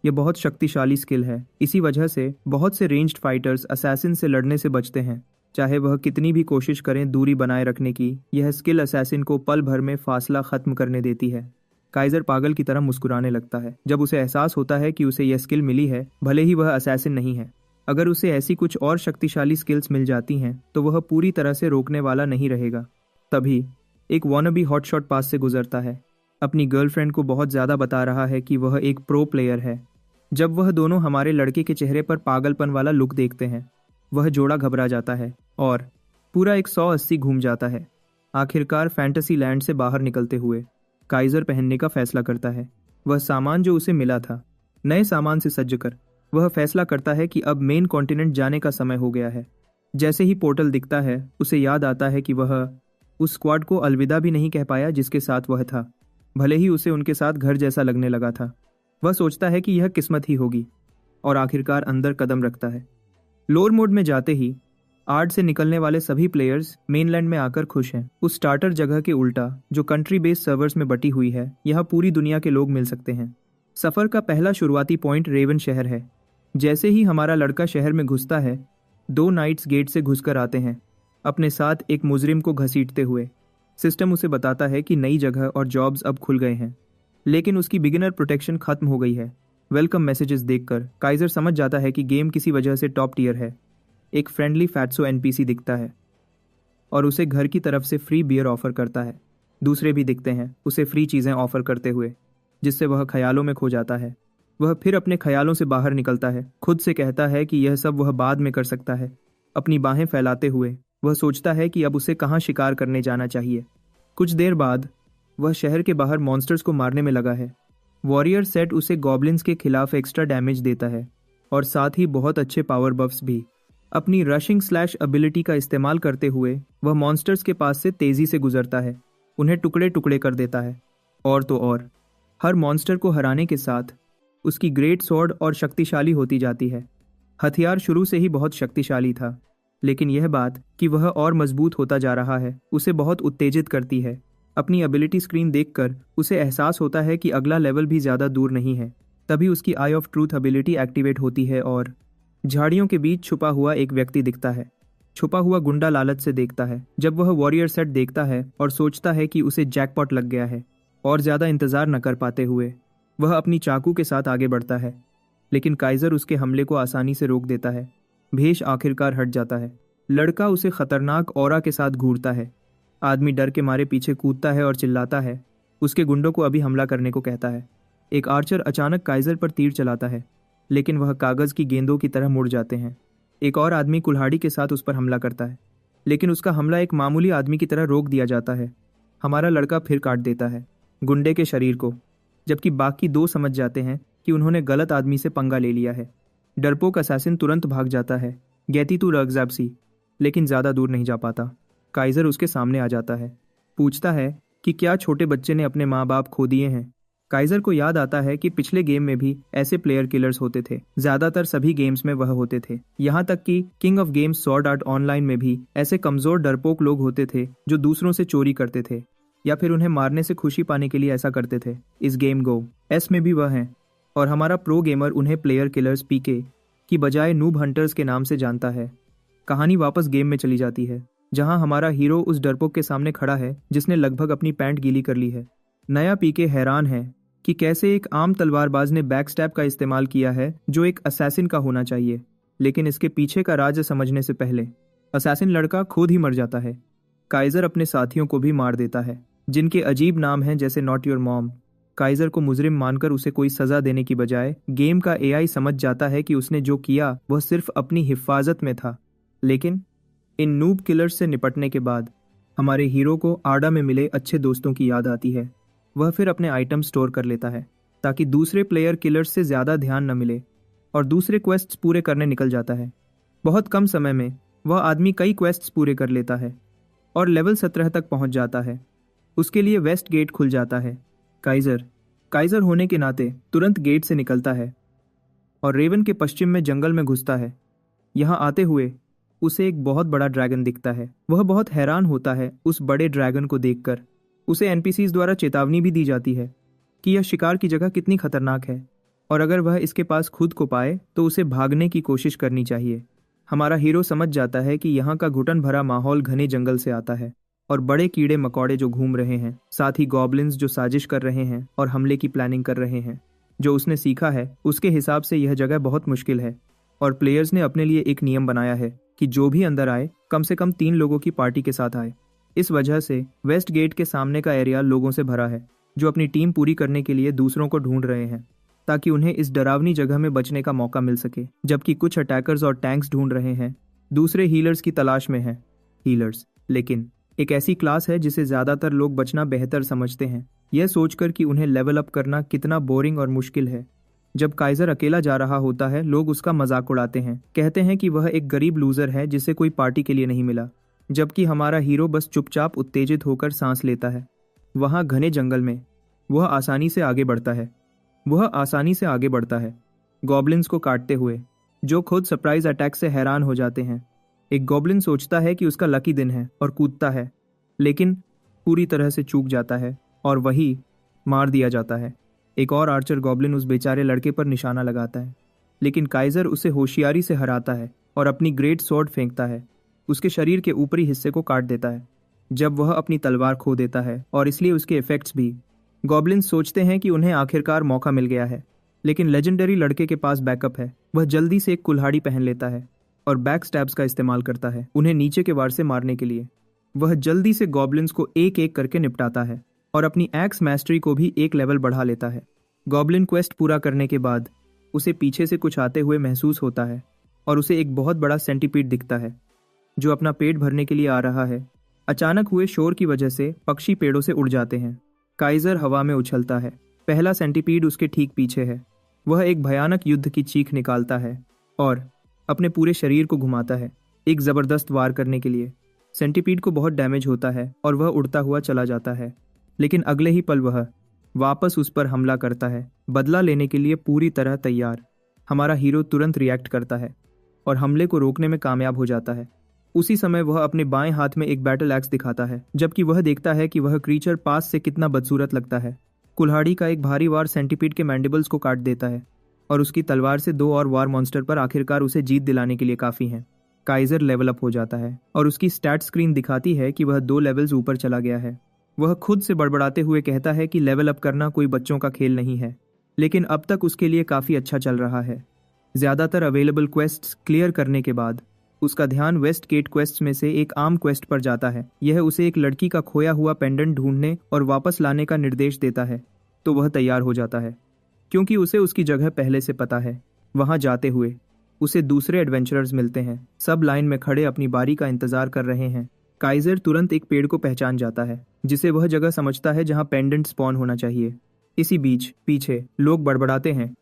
यह बहुत शक्तिशाली स्किल है। इसी वजह से बहुत से रेंज्ड फाइटर्स असैसिन से लड़ने से बचते हैं। चाहे वह कितनी भी कोशिश करें दूरी बनाए रखने की, यह स्किल असैसिन को पल भर में फासला खत्म करने देती है। काइजर पागल की तरह मुस्कुराने लगता है जब उसे एहसास होता है कि उसे यह स्किल मिली है, भले ही वह असैसिन नहीं है। अगर उसे ऐसी कुछ और शक्तिशाली स्किल्स मिल जाती हैं तो वह पूरी तरह से रोकने वाला नहीं रहेगा। तभी एक वॉनबी हॉटशॉट पास से गुजरता है। अपनी गर्लफ्रेंड को बहुत ज़्यादा बता रहा है कि वह एक प्रो प्लेयर है। जब वह दोनों हमारे लड़के के चेहरे पर पागलपन वाला लुक देखते हैं, वह जोड़ा घबरा जाता है और पूरा 180 घूम जाता है। आखिरकार फैंटेसी लैंड से बाहर निकलते हुए काइजर पहनने का फैसला करता है। वह सामान जो उसे मिला था, नए सामान से सज्ज कर वह फैसला करता है कि अब मेन कॉन्टिनेंट जाने का समय हो गया है। जैसे ही पोर्टल दिखता है, उसे याद आता है कि वह उस स्क्वाड को अलविदा भी नहीं कह पाया जिसके साथ वह था, भले ही उसे उनके साथ घर जैसा लगने लगा था। वह सोचता है कि यह किस्मत ही होगी और आखिरकार अंदर कदम रखता है। लोअर मोड में जाते ही आर्ट से निकलने वाले सभी प्लेयर्स मेनलैंड में आकर खुश हैं। उस स्टार्टर जगह के उल्टा जो कंट्री बेस्ड सर्वर्स में बटी हुई है, यहाँ पूरी दुनिया के लोग मिल सकते हैं। सफ़र का पहला शुरुआती पॉइंट रेवन शहर है। जैसे ही हमारा लड़का शहर में घुसता है, 2 नाइट्स गेट से घुसकर आते हैं, अपने साथ एक मुजरिम को घसीटते हुए। सिस्टम उसे बताता है कि नई जगह और जॉब्स अब खुल गए हैं, लेकिन उसकी बिगिनर प्रोटेक्शन खत्म हो गई है। वेलकम मैसेजेस देखकर काइजर समझ जाता है कि गेम किसी वजह से टॉप टियर है। एक फ्रेंडली फैट्सो एनपीसी दिखता है और उसे घर की तरफ से फ्री बियर ऑफर करता है। दूसरे भी दिखते हैं उसे फ्री चीज़ें ऑफर करते हुए, जिससे वह ख्यालों में खो जाता है। वह फिर अपने ख्यालों से बाहर निकलता है, खुद से कहता है कि यह सब वह बाद में कर सकता है। अपनी बाहें फैलाते हुए वह सोचता है कि अब उसे कहाँ शिकार करने जाना चाहिए। कुछ देर बाद वह शहर के बाहर मॉन्स्टर्स को मारने में लगा है। वॉरियर सेट उसे गॉब्लिन्स के खिलाफ एक्स्ट्रा डैमेज देता है और साथ ही बहुत अच्छे पावर बफ्स भी। अपनी रशिंग स्लैश एबिलिटी का इस्तेमाल करते हुए वह मॉन्स्टर्स के पास से तेजी से गुजरता है, उन्हें टुकड़े टुकड़े कर देता है। और तो और हर मॉन्स्टर को हराने के साथ उसकी ग्रेट स्वॉर्ड और शक्तिशाली होती जाती है। हथियार शुरू से ही बहुत शक्तिशाली था, लेकिन यह बात कि वह और मजबूत होता जा रहा है उसे बहुत उत्तेजित करती है। अपनी एबिलिटी स्क्रीन देखकर उसे एहसास होता है कि अगला लेवल भी ज़्यादा दूर नहीं है। तभी उसकी आई ऑफ ट्रूथ एबिलिटी एक्टिवेट होती है और झाड़ियों के बीच छुपा हुआ एक व्यक्ति दिखता है। छुपा हुआ गुंडा लालच से देखता है जब वह वॉरियर सेट देखता है और सोचता है कि उसे जैकपॉट लग गया है। और ज़्यादा इंतज़ार न कर पाते हुए वह अपनी चाकू के साथ आगे बढ़ता है, लेकिन काइजर उसके हमले को आसानी से रोक देता है। भेष आखिरकार हट जाता है। लड़का उसे खतरनाक ऑरा के साथ घूरता है। आदमी डर के मारे पीछे कूदता है और चिल्लाता है, उसके गुंडों को अभी हमला करने को कहता है। एक आर्चर अचानक काइजर पर तीर चलाता है, लेकिन वह कागज की गेंदों की तरह मुड़ जाते हैं। एक और आदमी कुल्हाड़ी के साथ उस पर हमला करता है, लेकिन उसका हमला एक मामूली आदमी की तरह रोक दिया जाता है। हमारा लड़का फिर काट देता है गुंडे के शरीर को, जबकि बाकी दो समझ जाते हैं कि उन्होंने गलत आदमी से पंगा ले लिया है। डरपोक असैसिन तुरंत भाग जाता है, गैती तू रगज़ैबसी, लेकिन ज़्यादा दूर नहीं जा पाता। काइज़र उसके सामने आ जाता है, पूछता है कि क्या छोटे बच्चे ने अपने माँ बाप खो दिए हैं। काइज़र को याद आता है कि पिछले गेम में भी ऐसे प्लेयर किलर्स होते थे। ज़्यादातर सभी गेम्स में वह होते थे, यहाँ तक कि king of games sword art online में भी ऐसे कमज़ोर डरपोक लोग होते थे जो दूसरों से चोरी करते थे या फिर उन्हें मारने से खुशी पाने के लिए ऐसा करते थे। इस गेम गो एस में भी वह हैं, और हमारा प्रो गेमर उन्हें प्लेयर किलर्स पीके की बजाय नूब हंटर्स के नाम से जानता है। कहानी वापस गेम में चली जाती है, जहां हमारा हीरो उस डरपोक के सामने खड़ा है जिसने लगभग अपनी पैंट गीली कर ली है। नया पीके हैरान है कि कैसे एक आम तलवारबाज ने बैकस्टैब का इस्तेमाल किया है जो एक असैसिन का होना चाहिए, लेकिन इसके पीछे का राज समझने से पहले असैसिन लड़का खुद ही मर जाता है। काइज़र अपने साथियों को भी मार देता है, जिनके अजीब नाम हैं जैसे नॉट योर मॉम। काइज़र को मुजरिम मानकर उसे कोई सजा देने की बजाय गेम का एआई समझ जाता है कि उसने जो किया वह सिर्फ अपनी हिफाजत में था। लेकिन इन नूब किलर्स से निपटने के बाद हमारे हीरो को आडा में मिले अच्छे दोस्तों की याद आती है। वह फिर अपने आइटम स्टोर कर लेता है ताकि दूसरे प्लेयर किलर्स से ज़्यादा ध्यान न मिले, और दूसरे क्वेस्ट्स पूरे करने निकल जाता है। बहुत कम समय में वह आदमी कई क्वेस्ट्स पूरे कर लेता है और लेवल 17 तक पहुंच जाता है। उसके लिए वेस्ट गेट खुल जाता है। काइज़र होने के नाते तुरंत गेट से निकलता है और रेवन के पश्चिम में जंगल में घुसता है। यहाँ आते हुए उसे एक बहुत बड़ा ड्रैगन दिखता है। वह बहुत हैरान होता है उस बड़े ड्रैगन को देखकर। उसे एनपीसीज द्वारा चेतावनी भी दी जाती है कि यह शिकार की जगह कितनी खतरनाक है, और अगर वह इसके पास खुद को पाए तो उसे भागने की कोशिश करनी चाहिए। हमारा हीरो समझ जाता है कि यहाँ का घुटन भरा माहौल घने जंगल से आता है और बड़े कीड़े मकोड़े जो घूम रहे हैं, साथ ही गॉब्लिन्स जो साजिश कर रहे हैं और हमले की प्लानिंग कर रहे हैं। जो उसने सीखा है उसके हिसाब से यह जगह बहुत मुश्किल है, और प्लेयर्स ने अपने लिए एक नियम बनाया है कि जो भी अंदर आए कम से कम 3 लोगों की पार्टी के साथ आए। इस वजह से वेस्ट गेट के सामने का एरिया लोगों से भरा है जो अपनी टीम पूरी करने के लिए दूसरों को ढूंढ रहे हैं ताकि उन्हें इस डरावनी जगह में बचने का मौका मिल सके, जबकि कुछ अटैकर्स और टैंक्स ढूंढ रहे हैं, दूसरे हीलर्स की तलाश में हैं। हीलर्स लेकिन एक ऐसी क्लास है जिसे ज़्यादातर लोग बचना बेहतर समझते हैं, यह सोचकर कि उन्हें लेवल अप करना कितना बोरिंग और मुश्किल है। जब काइज़र अकेला जा रहा होता है लोग उसका मजाक उड़ाते हैं, कहते हैं कि वह एक गरीब लूज़र है जिसे कोई पार्टी के लिए नहीं मिला, जबकि हमारा हीरो बस चुपचाप उत्तेजित होकर सांस लेता है। वहाँ घने जंगल में वह आसानी से आगे बढ़ता है गॉब्लिन्स को काटते हुए, जो खुद सरप्राइज अटैक से हैरान हो जाते हैं। एक गॉब्लिन सोचता है कि उसका लकी दिन है और कूदता है, लेकिन पूरी तरह से चूक जाता है और वही मार दिया जाता है। एक और आर्चर गॉब्लिन उस बेचारे लड़के पर निशाना लगाता है, लेकिन काइज़र उसे होशियारी से हराता है और अपनी ग्रेट स्वॉर्ड फेंकता है, उसके शरीर के ऊपरी हिस्से को काट देता है। जब वह अपनी तलवार खो देता है और इसलिए उसके इफेक्ट्स भी, गॉब्लिन्स सोचते हैं कि उन्हें आखिरकार मौका मिल गया है। लेकिन लेजेंडरी लड़के के पास बैकअप है। वह जल्दी से एक कुल्हाड़ी पहन लेता है और बैक स्टैब्स का इस्तेमाल करता है उन्हें नीचे के वार से मारने के लिए। वह जल्दी से गॉब्लिन्स को एक एक करके निपटाता है और अपनी एक्स मैस्टरी को भी एक लेवल बढ़ा लेता है। गॉब्लिन क्वेस्ट पूरा करने के बाद उसे पीछे से कुछ आते हुए महसूस होता है और उसे एक बहुत बड़ा सेंटीपीड दिखता है जो अपना पेट भरने के लिए आ रहा है। अचानक हुए शोर की वजह से पक्षी पेड़ों से उड़ जाते हैं। काइज़र हवा में उछलता है। पहला सेंटीपीड उसके ठीक पीछे है। वह एक भयानक युद्ध की चीख निकालता है और अपने पूरे शरीर को घुमाता है एक ज़बरदस्त वार करने के लिए। सेंटीपीड को बहुत डैमेज होता है और वह उड़ता हुआ चला जाता है, लेकिन अगले ही पल वह वापस उस पर हमला करता है, बदला लेने के लिए पूरी तरह तैयार। हमारा हीरो तुरंत रिएक्ट करता है और हमले को रोकने में कामयाब हो जाता है। उसी समय वह अपने बाएं हाथ में एक बैटल एक्स दिखाता है, जबकि वह देखता है कि वह क्रीचर पास से कितना बदसूरत लगता है। कुल्हाड़ी का एक भारी वार सेंटीपीड के मैंडिबल्स को काट देता है और उसकी तलवार से 2 और वार मॉन्स्टर पर आखिरकार उसे जीत दिलाने के लिए काफ़ी है। काइज़र लेवल अप हो जाता है और उसकी स्टैट स्क्रीन दिखाती है कि वह 2 लेवल्स ऊपर चला गया है। वह खुद से बड़बड़ाते हुए कहता है कि लेवल अप करना कोई बच्चों का खेल नहीं है, लेकिन अब तक उसके लिए काफ़ी अच्छा चल रहा है। ज़्यादातर अवेलेबल क्वेस्ट्स क्लियर करने के बाद उसका ध्यान वेस्ट गेट क्वेस्ट में से एक आम क्वेस्ट पर जाता है। यह उसे एक लड़की का खोया हुआ पेंडेंट ढूंढने और वापस लाने का निर्देश देता है, तो वह तैयार हो जाता है क्योंकि उसे उसकी जगह पहले से पता है। वहां जाते हुए उसे दूसरे एडवेंचरर्स मिलते हैं। सब लाइन में खड़े अपनी बारी का इंतजार कर रहे हैं। काइजर तुरंत एक पेड़ को पहचान जाता है जिसे वह जगह समझता है जहां पेंडेंट स्पॉन होना चाहिए। इसी बीच पीछे लोग बड़बड़ाते हैं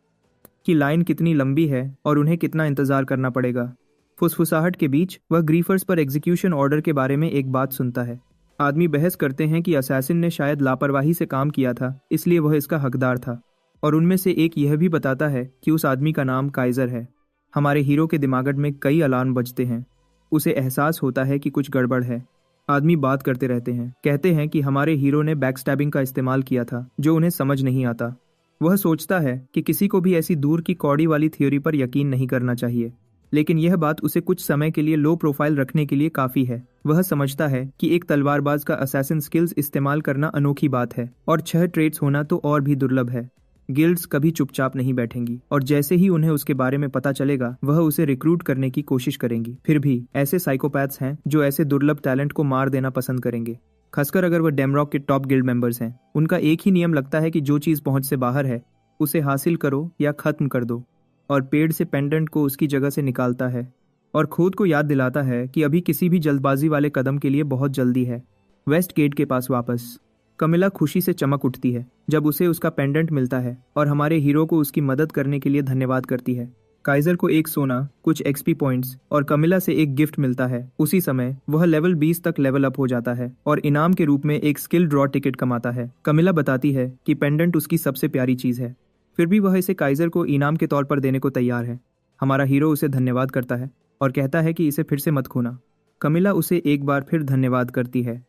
कि लाइन कितनी लंबी है और उन्हें कितना इंतजार करना पड़ेगा। फुसफुसाहट के बीच वह ग्रीफर्स पर एग्जीक्यूशन ऑर्डर के बारे में एक बात सुनता है। आदमी बहस करते हैं कि असैसिन ने शायद लापरवाही से काम किया था, इसलिए वह इसका हकदार था। और उनमें से एक यह भी बताता है कि उस आदमी का नाम काइजर है। हमारे हीरो के दिमाग में कई अलार्म बजते हैं। उसे एहसास होता है कि कुछ गड़बड़ है। आदमी बात करते रहते हैं, कहते हैं कि हमारे हीरो ने बैकस्टैबिंग का इस्तेमाल किया था जो उन्हें समझ नहीं आता। वह सोचता है कि किसी को भी ऐसी दूर की कौड़ी वाली थ्योरी पर यकीन नहीं करना चाहिए, लेकिन यह बात उसे कुछ समय के लिए लो प्रोफाइल रखने के लिए काफी है। वह समझता है कि एक तलवारबाज का असैसिन स्किल्स इस्तेमाल करना अनोखी बात है और 6 ट्रेड्स होना तो और भी दुर्लभ है। गिल्ड्स कभी चुपचाप नहीं बैठेंगी और जैसे ही उन्हें उसके बारे में पता चलेगा वह उसे रिक्रूट करने की कोशिश करेंगी। फिर भी ऐसे साइकोपैथ्स हैं जो ऐसे दुर्लभ टैलेंट को मार देना पसंद करेंगे, खासकर अगर वह डेमरॉक के टॉप गिल्ड मेंबर्स हैं। उनका एक ही नियम लगता है कि जो चीज पहुंच से बाहर है उसे हासिल करो या खत्म कर दो, और पेड़ से पेंडेंट को उसकी जगह से निकालता है और खुद को याद दिलाता है कि अभी किसी भी जल्दबाजी वाले कदम के लिए बहुत जल्दी है। वेस्ट गेट के पास वापस कमिला खुशी से चमक उठती है जब उसे उसका पेंडेंट मिलता है और हमारे हीरो को उसकी मदद करने के लिए धन्यवाद करती है। काइजर को एक सोना, कुछ एक्सपी पॉइंट्स और कमिला से एक गिफ्ट मिलता है। उसी समय वह लेवल 20 तक लेवल अप हो जाता है और इनाम के रूप में एक स्किल ड्रॉ टिकट कमाता है। कमिला बताती है कि पेंडेंट उसकी सबसे प्यारी चीज है, फिर भी वह इसे काइजर को इनाम के तौर पर देने को तैयार है। हमारा हीरो उसे धन्यवाद करता है और कहता है कि इसे फिर से मत खोना। कमिला उसे एक बार फिर धन्यवाद करती है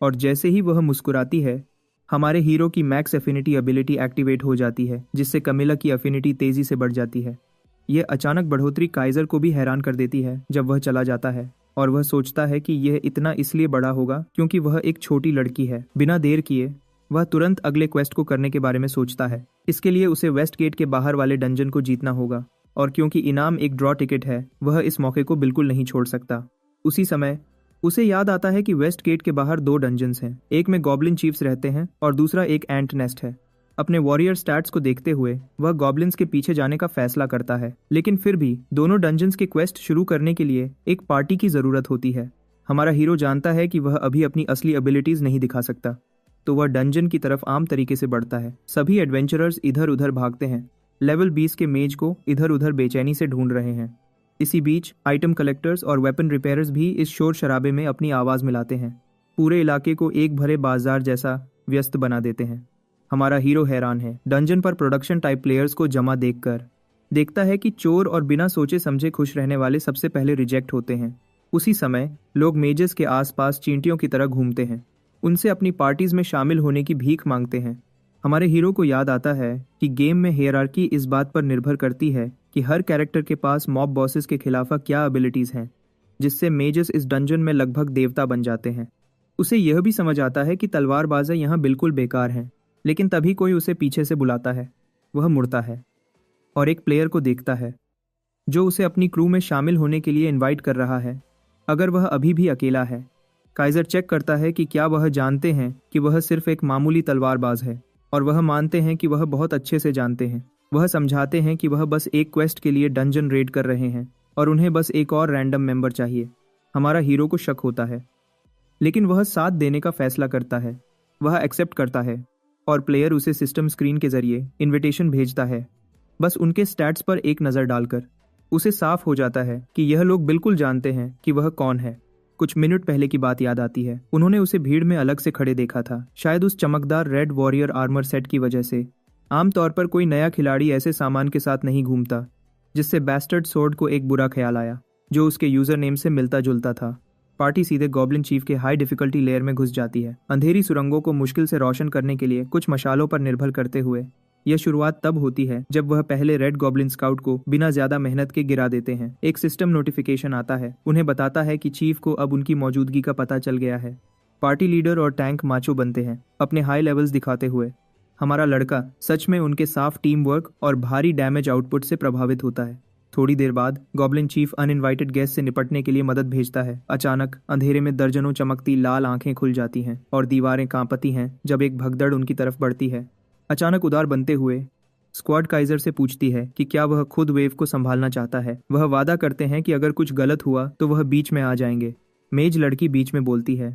और जैसे ही वह मुस्कुराती है हमारे हीरो की मैक्स एफिनिटी एबिलिटी एक्टिवेट हो जाती है, जिससे कमिला की एफिनिटी तेजी से बढ़ जाती है। यह अचानक बढ़ोतरी काइजर को भी हैरान कर देती है जब वह चला जाता है और वह सोचता है कि यह इतना इसलिए बड़ा होगा क्योंकि वह एक छोटी लड़की है। बिना देर किए वह तुरंत अगले क्वेस्ट को करने के बारे में सोचता है। इसके लिए उसे वेस्ट गेट के बाहर वाले डंजन को जीतना होगा और क्योंकि इनाम एक ड्रॉ टिकट है वह इस मौके को बिल्कुल नहीं छोड़ सकता। उसी समय उसे याद आता है कि वेस्ट गेट के बाहर 2 डंजन्स हैं। एक में गॉब्लिन चीफ्स रहते हैं और दूसरा एक एंट नेस्ट है। अपने वॉरियर स्टैट्स को देखते हुए वह गॉब्लिन्स के पीछे जाने का फैसला करता है, लेकिन फिर भी दोनों डंजन्स के क्वेस्ट शुरू करने के लिए एक पार्टी की जरूरत होती है। हमारा हीरो जानता है कि वह अभी अपनी असली एबिलिटीज नहीं दिखा सकता, तो वह डंजन की तरफ आम तरीके से बढ़ता है। सभी एडवेंचरर्स इधर उधर भागते हैं, लेवल 20 के मेज को इधर उधर बेचैनी से ढूंढ रहे हैं। इसी बीच आइटम कलेक्टर्स और वेपन रिपेयर्स भी इस शोर शराबे में अपनी आवाज मिलाते हैं, पूरे इलाके को एक भरे बाजार जैसा व्यस्त बना देते हैं। हमारा हीरो हैरान है। डंजन पर प्रोडक्शन टाइप प्लेयर्स को जमा देखकर देखता है कि चोर और बिना सोचे समझे खुश रहने वाले सबसे पहले रिजेक्ट होते हैं। उसी समय लोग मेजेस के आसपास चींटियों की तरह घूमते हैं, उनसे अपनी पार्टीज में शामिल होने की भीख मांगते हैं। हमारे हीरो को याद आता है कि गेम में हियरार्की इस बात पर निर्भर करती है कि हर कैरेक्टर के पास मॉब बॉसेस के खिलाफ क्या एबिलिटीज हैं, जिससे मेजेस इस डंजन में लगभग देवता बन जाते हैं। उसे यह भी समझ आता है कि तलवारबाज़ें यहाँ बिल्कुल बेकार हैं, लेकिन तभी कोई उसे पीछे से बुलाता है। वह मुड़ता है और एक प्लेयर को देखता है जो उसे अपनी क्रू में शामिल होने के लिए इनवाइट कर रहा है, अगर वह अभी भी अकेला है। काइजर चेक करता है कि क्या वह जानते हैं कि वह सिर्फ एक मामूली तलवारबाज है, और वह मानते हैं कि वह बहुत अच्छे से जानते हैं। वह समझाते हैं कि वह बस एक क्वेस्ट के लिए डंजन रेड कर रहे हैं और उन्हें बस एक और रैंडम मेंबर चाहिए। हमारा हीरो को शक होता है, लेकिन वह साथ देने का फैसला करता है। वह एक्सेप्ट करता है और प्लेयर उसे सिस्टम स्क्रीन के जरिए इनविटेशन भेजता है। बस उनके स्टैट्स पर एक नज़र डालकर उसे साफ हो जाता है कि यह लोग बिल्कुल जानते हैं कि वह कौन है। कुछ मिनट पहले की बात याद आती है। उन्होंने उसे भीड़ में अलग से खड़े देखा था, शायद उस चमकदार रेड वॉरियर आर्मर सेट की वजह से। आमतौर पर कोई नया खिलाड़ी ऐसे सामान के साथ नहीं घूमता, जिससे बैस्टर्ड सोर्ड को एक बुरा ख्याल आया जो उसके यूजर नेम से मिलता जुलता था। पार्टी सीधे गॉब्लिन चीफ के हाई डिफिकल्टी लेयर में घुस जाती है, अंधेरी सुरंगों को मुश्किल से रोशन करने के लिए कुछ मशालों पर निर्भर करते हुए। यह शुरुआत तब होती है जब वह पहले रेड गॉब्लिन स्काउट को बिना ज्यादा मेहनत के गिरा देते हैं। एक सिस्टम नोटिफिकेशन आता है, उन्हें बताता है कि चीफ को अब उनकी मौजूदगी का पता चल गया है। पार्टी लीडर और टैंक माचो बनते हैं, अपने हाई लेवल्स दिखाते हुए। हमारा लड़का सच में उनके साफ टीम वर्क और भारी डैमेज आउटपुट से प्रभावित होता है। थोड़ी देर बाद गॉब्लिन चीफ अनइनवाइटेड गेस्ट से निपटने के लिए मदद भेजता है। अचानक अंधेरे में दर्जनों चमकती लाल आंखें खुल जाती हैं और दीवारें कांपती हैं जब एक भगदड़ उनकी तरफ बढ़ती है। अचानक उदार बनते हुए स्क्वाड काइजर से पूछती है कि क्या वह खुद वेव को संभालना चाहता है। वह वादा करते हैं कि अगर कुछ गलत हुआ तो वह बीच में आ जाएंगे। मेज लड़की बीच में बोलती है,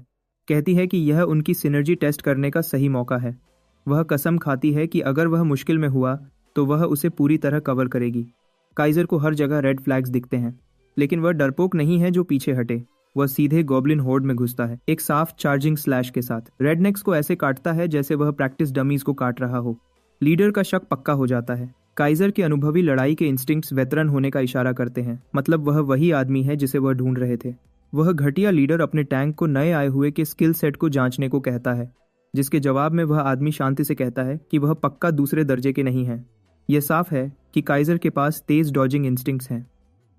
कहती है कि यह उनकी सिनर्जी टेस्ट करने का सही मौका है। वह कसम खाती है कि अगर वह मुश्किल में हुआ तो वह उसे पूरी तरह कवर करेगी। काइजर को हर जगह रेड फ्लैग्स दिखते हैं, लेकिन वह डरपोक नहीं है जो पीछे हटे। वह सीधे गॉब्लिन होर्ड में घुसता है, एक साफ चार्जिंग स्लैश के साथ। रेडनेक्स को ऐसे काटता है जैसे वह प्रैक्टिस डमीज को काट रहा हो। लीडर का शक पक्का हो जाता है। काइजर के अनुभवी लड़ाई के इंस्टिंक्ट्स वेतरन होने का इशारा करते हैं, मतलब वह वही आदमी है जिसे वह ढूंढ रहे थे। वह घटिया लीडर अपने टैंक को नए आए हुए के स्किल सेट को जांचने को कहता है, जिसके जवाब में वह आदमी शांति से कहता है कि वह पक्का दूसरे दर्जे के नहीं है। यह साफ है कि काइजर के पास तेज डॉजिंग इंस्टिंक्ट्स हैं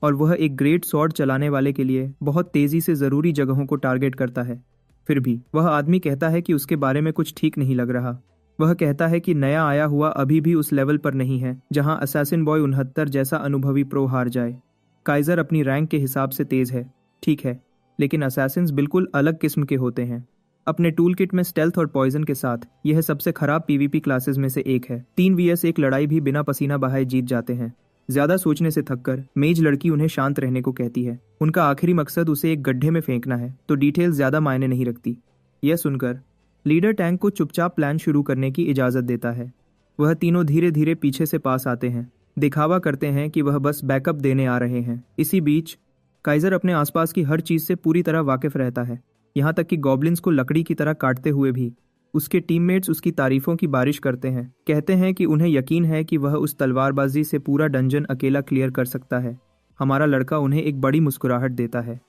और वह एक ग्रेट स्वॉर्ड चलाने वाले के लिए बहुत तेजी से जरूरी जगहों को टारगेट करता है। फिर भी वह आदमी कहता है कि उसके बारे में कुछ ठीक नहीं लग रहा। वह कहता है कि नया आया हुआ अभी भी उस लेवल पर नहीं है जहां असैसिन बॉय 69 जैसा अनुभवी प्रो हार जाए। काइजर अपनी रैंक के हिसाब से तेज है, ठीक है, लेकिन असैसिन्स बिल्कुल अलग किस्म के होते हैं। अपने टूल किट में स्टेल्थ और पॉइजन के साथ यह सबसे खराब पीवीपी क्लासेस में से एक है। 3 vs 1 लड़ाई भी बिना पसीना बहाए जीत जाते हैं। ज्यादा सोचने से थककर मेज लड़की उन्हें शांत रहने को कहती है। उनका आखिरी मकसद उसे एक गड्ढे में फेंकना है, तो डिटेल ज्यादा मायने नहीं रखती। यह सुनकर लीडर टैंक को चुपचाप प्लान शुरू करने की इजाजत देता है। वह तीनों धीरे धीरे पीछे से पास आते हैं, दिखावा करते हैं कि वह बस बैकअप देने आ रहे हैं। इसी बीच काइजर अपने आसपास की हर चीज से पूरी तरह वाकिफ रहता है, यहाँ तक कि गॉब्लिन्स को लकड़ी की तरह काटते हुए भी। उसके टीममेट्स उसकी तारीफों की बारिश करते हैं, कहते हैं कि उन्हें यकीन है कि वह उस तलवारबाजी से पूरा डंजन अकेला क्लियर कर सकता है। हमारा लड़का उन्हें एक बड़ी मुस्कुराहट देता है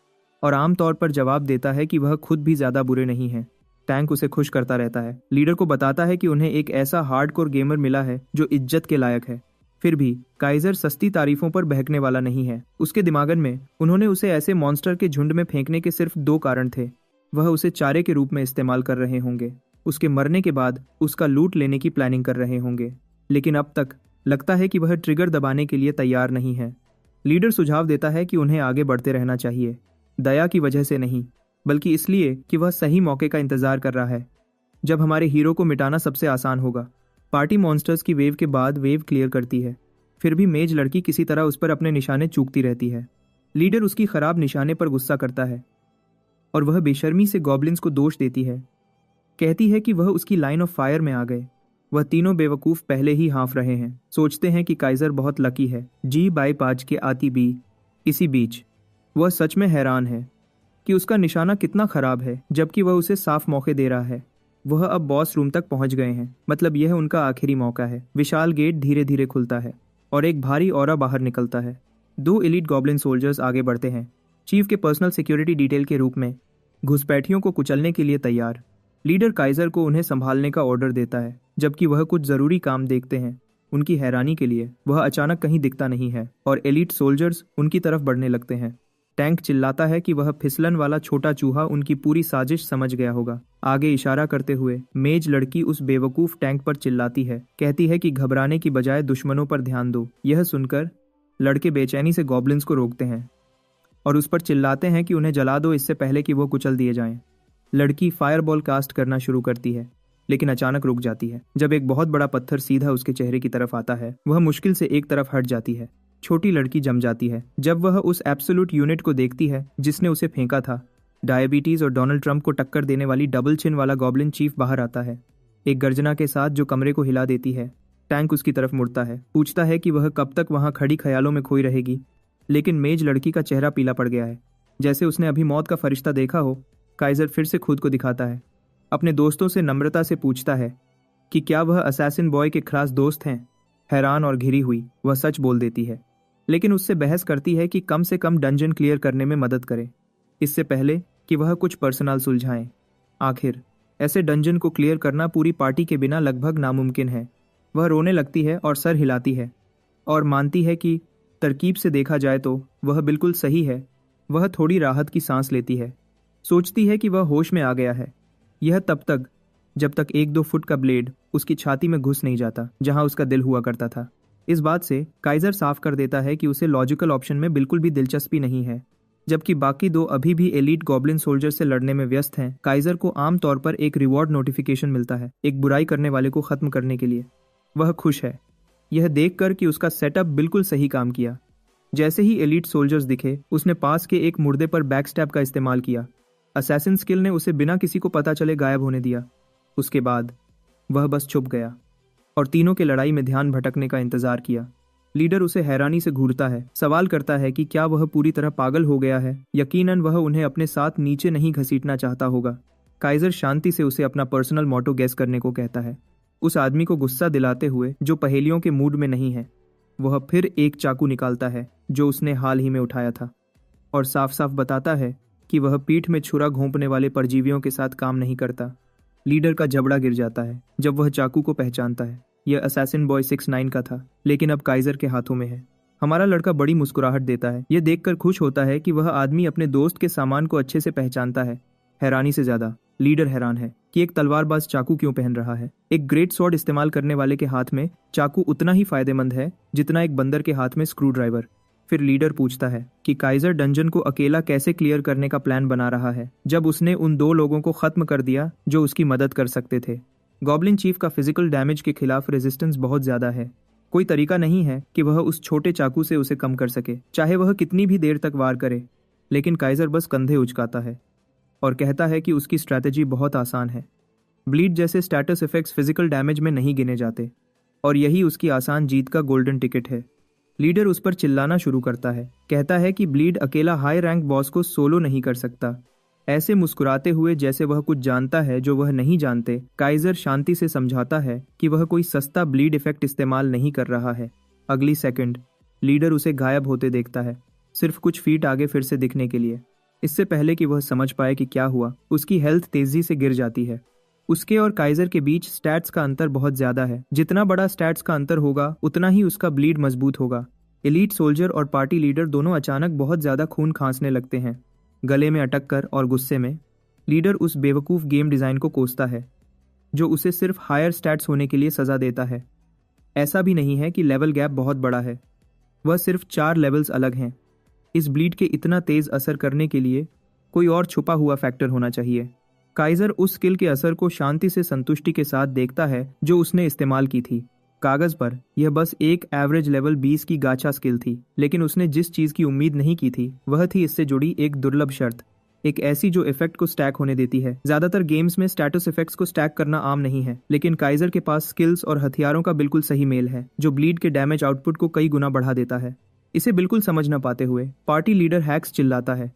और आमतौर पर जवाब देता है कि वह खुद भी ज्यादा बुरे नहीं हैं। टैंक उसे खुश करता रहता है, लीडर को बताता है कि उन्हें एक ऐसा हार्डकोर गेमर मिला है जो इज्जत के लायक है। फिर भी काइजर सस्ती तारीफों पर बहकने वाला नहीं है। उसके दिमागन में उन्होंने उसे ऐसे मॉन्स्टर के झुंड में फेंकने के सिर्फ 2 कारण थे। वह उसे चारे के रूप में इस्तेमाल कर रहे होंगे, उसके मरने के बाद उसका लूट लेने की प्लानिंग कर रहे होंगे, लेकिन अब तक लगता है कि वह ट्रिगर दबाने के लिए तैयार नहीं है। लीडर सुझाव देता है कि उन्हें आगे बढ़ते रहना चाहिए, दया की वजह से नहीं, बल्कि इसलिए कि वह सही मौके का इंतजार कर रहा है जब हमारे हीरो को मिटाना सबसे आसान होगा। पार्टी मॉन्स्टर्स की वेव के बाद वेव क्लियर करती है, फिर भी मेज लड़की किसी तरह उस पर अपने निशाने चूकती रहती है। लीडर उसकी खराब निशाने पर गुस्सा करता है और वह बेशर्मी से गॉब्लिन्स को दोष देती है, कहती है कि वह उसकी लाइन ऑफ फायर में आ गए। वह तीनों बेवकूफ पहले ही हाँफ रहे हैं, सोचते हैं कि काइजर बहुत लकी है, G/5 के आती बी। इसी बीच वह सच में हैरान है कि उसका निशाना कितना खराब है, जबकि वह उसे साफ मौके दे रहा है। वह अब बॉस रूम तक पहुंच गए हैं, मतलब यह उनका आखिरी मौका है। विशाल गेट धीरे धीरे खुलता है और एक भारी ऑरा बाहर निकलता है। 2 एलीट गॉब्लिन सोल्जर्स आगे बढ़ते हैं, चीफ के पर्सनल सिक्योरिटी डिटेल के रूप में, घुसपैठियों को कुचलने के लिए तैयार। लीडर काइजर को उन्हें संभालने का ऑर्डर देता है, जबकि वह कुछ जरूरी काम देखते हैं। उनकी हैरानी के लिए वह अचानक कहीं दिखता नहीं है और एलीट सोल्जर्स उनकी तरफ बढ़ने लगते हैं। टैंक चिल्लाता है कि वह फिसलन वाला छोटा चूहा उनकी पूरी साजिश समझ गया होगा। आगे इशारा करते हुए मेज लड़की उस बेवकूफ टैंक पर चिल्लाती है, कहती है कि घबराने की बजाय दुश्मनों पर ध्यान दो। यह सुनकर लड़के बेचैनी से गॉब्लिन्स को रोकते हैं और उस पर चिल्लाते हैं कि उन्हें जला दो इससे पहले कि वो कुचल दिए जाएं। लड़की फायरबॉल कास्ट करना शुरू करती है, लेकिन अचानक रुक जाती है जब एक बहुत बड़ा पत्थर सीधा उसके चेहरे की तरफ आता है। वह मुश्किल से एक तरफ हट जाती है। छोटी लड़की जम जाती है जब वह उस एब्सोल्यूट यूनिट को देखती है जिसने उसे फेंका था। डायबिटीज और डोनाल्ड ट्रंप को टक्कर देने वाली डबल चिन वाला गॉब्लिन चीफ बाहर आता है, एक गर्जना के साथ जो कमरे को हिला देती है। टैंक उसकी तरफ मुड़ता है, पूछता है कि वह कब तक वहां खड़ी ख्यालों में खोई रहेगी, लेकिन मेज लड़की का चेहरा पीला पड़ गया है, जैसे उसने अभी मौत का फरिश्ता देखा हो। काइजर फिर से खुद को दिखाता है, अपने दोस्तों से नम्रता से पूछता है कि क्या वह असैसिन बॉय के खास दोस्त हैं। हैरान और घिरी हुई वह सच बोल देती है, लेकिन उससे बहस करती है कि कम से कम डंजन क्लियर करने में मदद करे, इससे पहले कि वह कुछ पर्सनल सुलझाएं। आखिर ऐसे डंजन को क्लियर करना पूरी पार्टी के बिना लगभग नामुमकिन है। वह रोने लगती है और सर हिलाती है और मानती है कि तरकीब से देखा जाए तो वह बिल्कुल सही है। वह थोड़ी राहत की सांस लेती है, सोचती है कि वह होश में आ गया है। यह तब तक जब तक 1-2 फुट का ब्लेड उसकी छाती में घुस नहीं जाता जहां उसका दिल हुआ करता था। इस बात से काइजर साफ कर देता है कि उसे लॉजिकल ऑप्शन में बिल्कुल भी दिलचस्पी नहीं है, जबकि बाकी 2 अभी भी एलीट गॉब्लिन सोल्जर से लड़ने में व्यस्त हैं। काइजर को आमतौर पर एक रिवॉर्ड नोटिफिकेशन मिलता है, एक बुराई करने वाले को खत्म करने के लिए। वह खुश है, यह देखकर कि उसका सेटअप बिल्कुल सही काम किया। जैसे ही एलीट सोल्जर्स दिखे, उसने पास के एक मुर्दे पर बैकस्टैब का इस्तेमाल किया। असैसिन स्किल ने उसे बिना किसी को पता चले गायब होने दिया। उसके बाद वह बस छुप गया और तीनों के लड़ाई में ध्यान भटकने का इंतजार किया। लीडर उसे हैरानी से घूरता है, सवाल करता है कि क्या वह पूरी तरह पागल हो गया है। यकीनन वह उन्हें अपने साथ नीचे नहीं घसीटना चाहता होगा। काइजर शांति से उसे अपना पर्सनल मोटो गेस करने को कहता है, उस आदमी को गुस्सा दिलाते हुए जो पहेलियों के मूड में नहीं है। वह फिर एक चाकू निकालता है जो उसने हाल ही में उठाया था और साफ साफ बताता है कि वह पीठ में छुरा घोंपने वाले परजीवियों के साथ काम नहीं करता। लीडर का जबड़ा गिर जाता है जब वह चाकू को पहचानता है। यह असैसिन बॉय 6ix9ine का था, लेकिन अब काइजर के हाथों में है। हमारा लड़का बड़ी मुस्कुराहट देता है। यह देखकर खुश होता है कि वह आदमी अपने दोस्त के सामान को अच्छे से पहचानता है। हैरानी से ज्यादा लीडर हैरान है कि एक तलवारबाज चाकू क्यों पहन रहा है। एक ग्रेट स्वॉर्ड इस्तेमाल करने वाले के हाथ में चाकू उतना ही फायदेमंद है जितना एक बंदर के हाथ में स्क्रू ड्राइवर। फिर लीडर पूछता है कि काइजर डंजन को अकेला कैसे क्लियर करने का प्लान बना रहा है, जब उसने उन 2 लोगों को खत्म कर दिया जो उसकी मदद कर सकते थे। गॉब्लिन चीफ का फिजिकल डैमेज के खिलाफ रेजिस्टेंस बहुत ज्यादा है। कोई तरीका नहीं है कि वह उस छोटे चाकू से उसे कम कर सके, चाहे वह कितनी भी देर तक वार करे। लेकिन काइजर बस कंधे उचकाता है और कहता है कि उसकी स्ट्रैटेजी बहुत आसान है। ब्लीड जैसे स्टेटस इफेक्ट्स फिजिकल डैमेज में नहीं गिने जाते और यही उसकी आसान जीत का गोल्डन टिकट है। लीडर उस पर चिल्लाना शुरू करता है, कहता है कि ब्लीड अकेला हाई रैंक बॉस को सोलो नहीं कर सकता। ऐसे मुस्कुराते हुए जैसे वह कुछ जानता है जो वह नहीं जानते, काइजर शांति से समझाता है कि वह कोई सस्ता ब्लीड इफेक्ट इस्तेमाल नहीं कर रहा है। अगली सेकंड लीडर उसे गायब होते देखता है, सिर्फ कुछ फीट आगे फिर से दिखने के लिए। इससे पहले कि वह समझ पाए कि क्या हुआ, उसकी हेल्थ तेजी से गिर जाती है। उसके और काइजर के बीच स्टैट्स का अंतर बहुत ज्यादा है। जितना बड़ा स्टैट्स का अंतर होगा उतना ही उसका ब्लीड मजबूत होगा। एलीट सोल्जर और पार्टी लीडर दोनों अचानक बहुत ज्यादा खून खांसने लगते हैं। गले में अटक कर और गुस्से में लीडर उस बेवकूफ गेम डिजाइन को कोसता है जो उसे सिर्फ हायर स्टैट्स होने के लिए सजा देता है। ऐसा भी नहीं है कि लेवल गैप बहुत बड़ा है, वह सिर्फ 4 लेवल्स अलग हैं। इस ब्लीड के इतना तेज असर करने के लिए कोई और छुपा हुआ फैक्टर होना चाहिए। काइजर उस स्किल के असर को शांति से संतुष्टि के साथ देखता है जो उसने इस्तेमाल की थी। कागज पर यह बस एक एवरेज लेवल 20 की गाचा स्किल थी, लेकिन उसने जिस चीज की उम्मीद नहीं की थी वह थी इससे जुड़ी एक दुर्लभ शर्त, एक ऐसी जो इफेक्ट को स्टैक होने देती है। ज्यादातर गेम्स में स्टेटस इफेक्ट्स को स्टैक करना आम नहीं है, लेकिन काइजर के पास स्किल्स और हथियारों का बिल्कुल सही मेल है जो ब्लीड के डैमेज आउटपुट को कई गुना बढ़ा देता है। इसे बिल्कुल समझ न पाते हुए पार्टी लीडर हैक्स चिल्लाता है।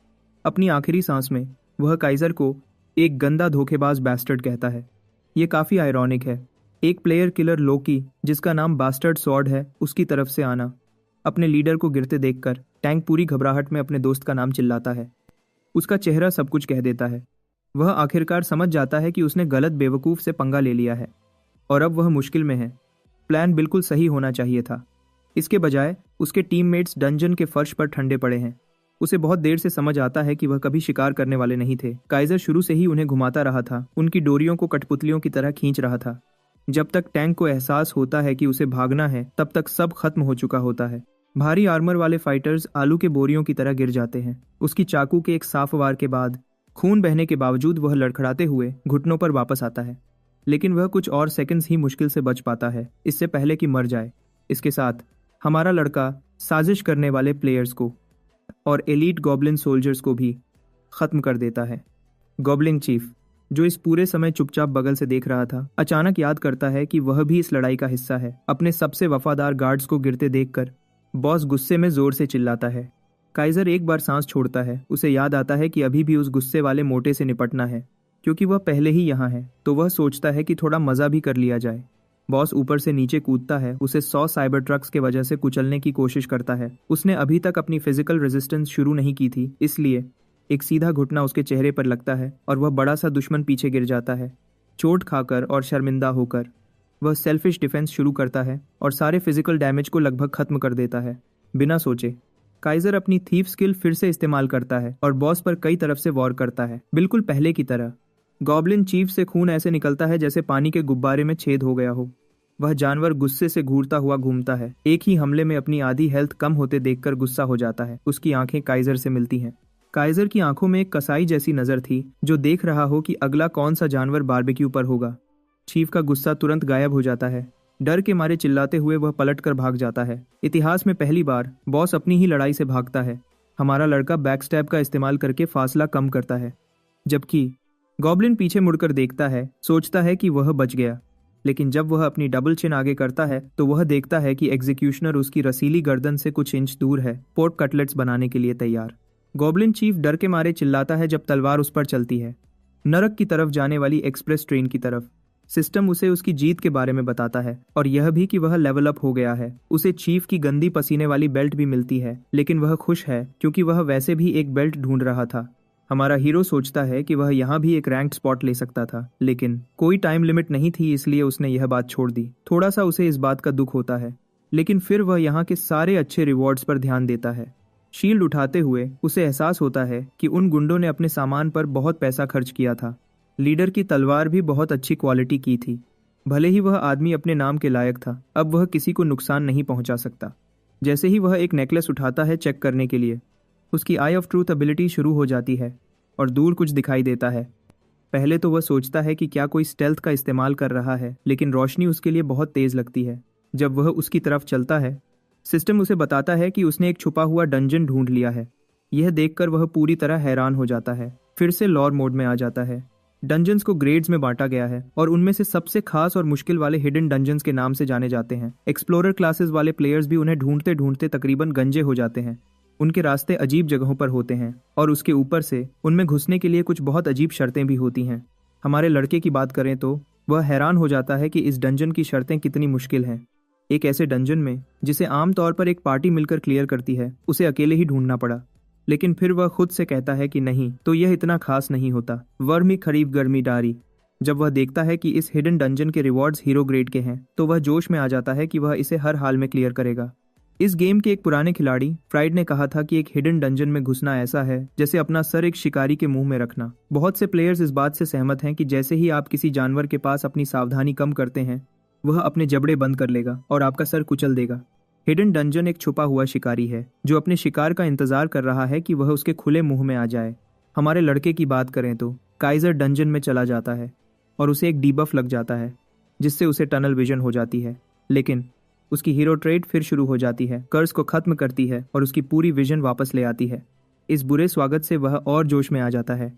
अपनी आखिरी सांस में वह काइजर को एक गंदा धोखेबाज बैस्टर्ड कहता है। ये काफी आयरॉनिक है। एक प्लेयर किलर लोकी, जिसका नाम बास्टर्ड सॉर्ड है, उसकी तरफ से आना। अपने लीडर को गिरते देखकर टैंक पूरी घबराहट में अपने दोस्त का नाम चिल्लाता है। उसका चेहरा सब कुछ कह देता है। वह आखिरकार समझ जाता है कि उसने गलत बेवकूफ से पंगा ले लिया है और अब वह मुश्किल में है। प्लान बिल्कुल सही होना चाहिए था, इसके बजाय उसके टीममेट्स डंजन के फर्श पर ठंडे पड़े हैं। उसे बहुत देर से समझ आता है कि वह कभी शिकार करने वाले नहीं थे। काइजर शुरू से ही उन्हें घुमाता रहा था, उनकी डोरियों को कठपुतलियों की तरह खींच रहा था। जब तक टैंक को एहसास होता है कि उसे भागना है, तब तक सब खत्म हो चुका होता है। भारी आर्मर वाले फाइटर्स आलू के बोरियों की तरह गिर जाते हैं। उसकी चाकू के एक साफ वार के बाद खून बहने के बावजूद वह लड़खड़ाते हुए घुटनों पर वापस आता है, लेकिन वह कुछ और सेकंड्स ही मुश्किल से बच पाता है, इससे पहले कि मर जाए। इसके साथ हमारा लड़का साजिश करने वाले प्लेयर्स को और एलीट गॉब्लिन सोल्जर्स को भी खत्म कर देता है। गॉब्लिन चीफ, जो इस पूरे समय चुपचाप बगल से देख रहा था, अचानक याद करता है कि वह भी इस लड़ाई का हिस्सा है। अपने सबसे वफादार गार्ड्स को गिरते देखकर बॉस गुस्से में जोर से चिल्लाता है। काइजर एक बार सांस छोड़ता है। उसे याद आता है कि अभी भी उस गुस्से वाले मोटे से निपटना है, क्योंकि वह पहले ही यहाँ है, तो वह सोचता है कि थोड़ा मजा भी कर लिया जाए। बॉस ऊपर से नीचे कूदता है, उसे 100 साइबर ट्रक्स के वजह से कुचलने की कोशिश करता है। उसने अभी तक अपनी फिजिकल रेजिस्टेंस शुरू नहीं की थी, इसलिए एक सीधा घुटना उसके चेहरे पर लगता है और वह बड़ा सा दुश्मन पीछे गिर जाता है। चोट खाकर और शर्मिंदा होकर वह सेल्फिश डिफेंस शुरू करता है और सारे फिजिकल डैमेज को लगभग खत्म कर देता है। बिना सोचे काइजर अपनी थीफ स्किल फिर से इस्तेमाल करता है और बॉस पर कई तरफ से वॉर करता है, बिल्कुल पहले की तरह। गॉब्लिन चीफ से खून ऐसे निकलता है जैसे पानी के गुब्बारे में छेद हो गया हो। वह जानवर गुस्से से घूरता हुआ घूमता है। एक ही हमले में अपनी आधी हेल्थ कम होते देखकर गुस्सा हो जाता है। उसकी आंखें काइजर से मिलती हैं। काइजर की आंखों में एक कसाई जैसी नजर थी जो देख रहा हो कि अगला कौन सा जानवर बारबेक्यू पर होगा। चीफ का गुस्सा तुरंत गायब हो जाता है, डर के मारे चिल्लाते हुए वह पलटकर भाग जाता है। इतिहास में पहली बार बॉस अपनी ही लड़ाई से भागता है। हमारा लड़का बैकस्टैब का इस्तेमाल करके फासला कम करता है, जबकि गॉब्लिन पीछे मुड़कर देखता है, सोचता है कि वह बच गया। लेकिन जब वह अपनी डबल चिन आगे करता है तो वह देखता है कि एग्जीक्यूशनर उसकी रसीली गर्दन से कुछ इंच दूर है, पोर्क कटलेट्स बनाने के लिए तैयार। गॉब्लिन चीफ डर के मारे चिल्लाता है जब तलवार उस पर चलती है, नरक की तरफ जाने वाली एक्सप्रेस ट्रेन की तरफ। सिस्टम उसे उसकी जीत के बारे में बताता है और यह भी कि वह लेवल अप हो गया है। उसे चीफ की गंदी पसीने वाली बेल्ट भी मिलती है, लेकिन वह खुश है क्योंकि वह वैसे भी एक बेल्ट ढूंढ रहा था। हमारा हीरो सोचता है कि वह यहाँ भी एक रैंक्ड स्पॉट ले सकता था, लेकिन कोई टाइम लिमिट नहीं थी, इसलिए उसने यह बात छोड़ दी। थोड़ा सा उसे इस बात का दुख होता है, लेकिन फिर वह यहाँ के सारे अच्छे रिवॉर्ड्स पर ध्यान देता है। शील्ड उठाते हुए उसे एहसास होता है कि उन गुंडों ने अपने सामान पर बहुत पैसा खर्च किया था। लीडर की तलवार भी बहुत अच्छी क्वालिटी की थी। भले ही वह आदमी अपने नाम के लायक था, अब वह किसी को नुकसान नहीं पहुंचा सकता। जैसे ही वह एक नेकलेस उठाता है चेक करने के लिए, उसकी आई ऑफ ट्रूथ एबिलिटी शुरू हो जाती है और दूर कुछ दिखाई देता है। पहले तो वह सोचता है कि क्या कोई स्टेल्थ का इस्तेमाल कर रहा है, लेकिन रोशनी उसके लिए बहुत तेज लगती है। जब वह उसकी तरफ चलता है, सिस्टम उसे बताता है कि उसने एक छुपा हुआ डंजन ढूंढ लिया है। यह देखकर वह पूरी तरह हैरान हो जाता है, फिर से लॉर मोड में आ जाता है। डंजन्स को ग्रेड्स में बांटा गया है और उनमें से सबसे खास और मुश्किल वाले हिडन डंजन्स के नाम से जाने जाते हैं। एक्सप्लोरर क्लासेस वाले प्लेयर्स भी उन्हें ढूंढते ढूंढते तकरीबन गंजे हो जाते हैं। उनके रास्ते अजीब जगहों पर होते हैं और उसके ऊपर से उनमें घुसने के लिए कुछ बहुत अजीब शर्तें भी होती हैं। हमारे लड़के की बात करें तो वह हैरान हो जाता है कि इस डंजन की शर्तें कितनी मुश्किल हैं। एक ऐसे डंजन में जिसे आमतौर पर एक पार्टी मिलकर क्लियर करती है, उसे अकेले ही ढूंढना पड़ा। लेकिन फिर वह खुद से कहता है कि नहीं, तो यह इतना खास नहीं होता। वर्मी खरीफ गर्मी डारी। जब वह देखता है कि इस हिडन डंजन के रिवॉर्ड्स हीरो ग्रेड के हैं, तो वह जोश में आ जाता है कि वह इसे हर हाल में क्लियर करेगा। इस गेम के एक पुराने खिलाड़ी फ्राइड ने कहा था कि एक हिडन डंजन में घुसना ऐसा है जैसे अपना सर एक शिकारी के मुंह में रखना। बहुत से प्लेयर्स इस बात से सहमत हैं कि जैसे ही आप किसी जानवर के पास अपनी सावधानी कम करते हैं, वह अपने जबड़े बंद कर लेगा और आपका सर कुचल देगा। हिडन डंजन एक छुपा हुआ शिकारी है जो अपने शिकार का इंतजार कर रहा है कि वह उसके खुले मुंह में आ जाए। हमारे लड़के की बात करें तो काइजर डंजन में चला जाता है और उसे एक डीबफ लग जाता है जिससे उसे टनल विजन हो जाती है। लेकिन उसकी हीरो ट्रेड फिर शुरू हो जाती है, कर्ज को खत्म करती है और उसकी पूरी विजन वापस ले आती है। इस बुरे स्वागत से वह और जोश में आ जाता है।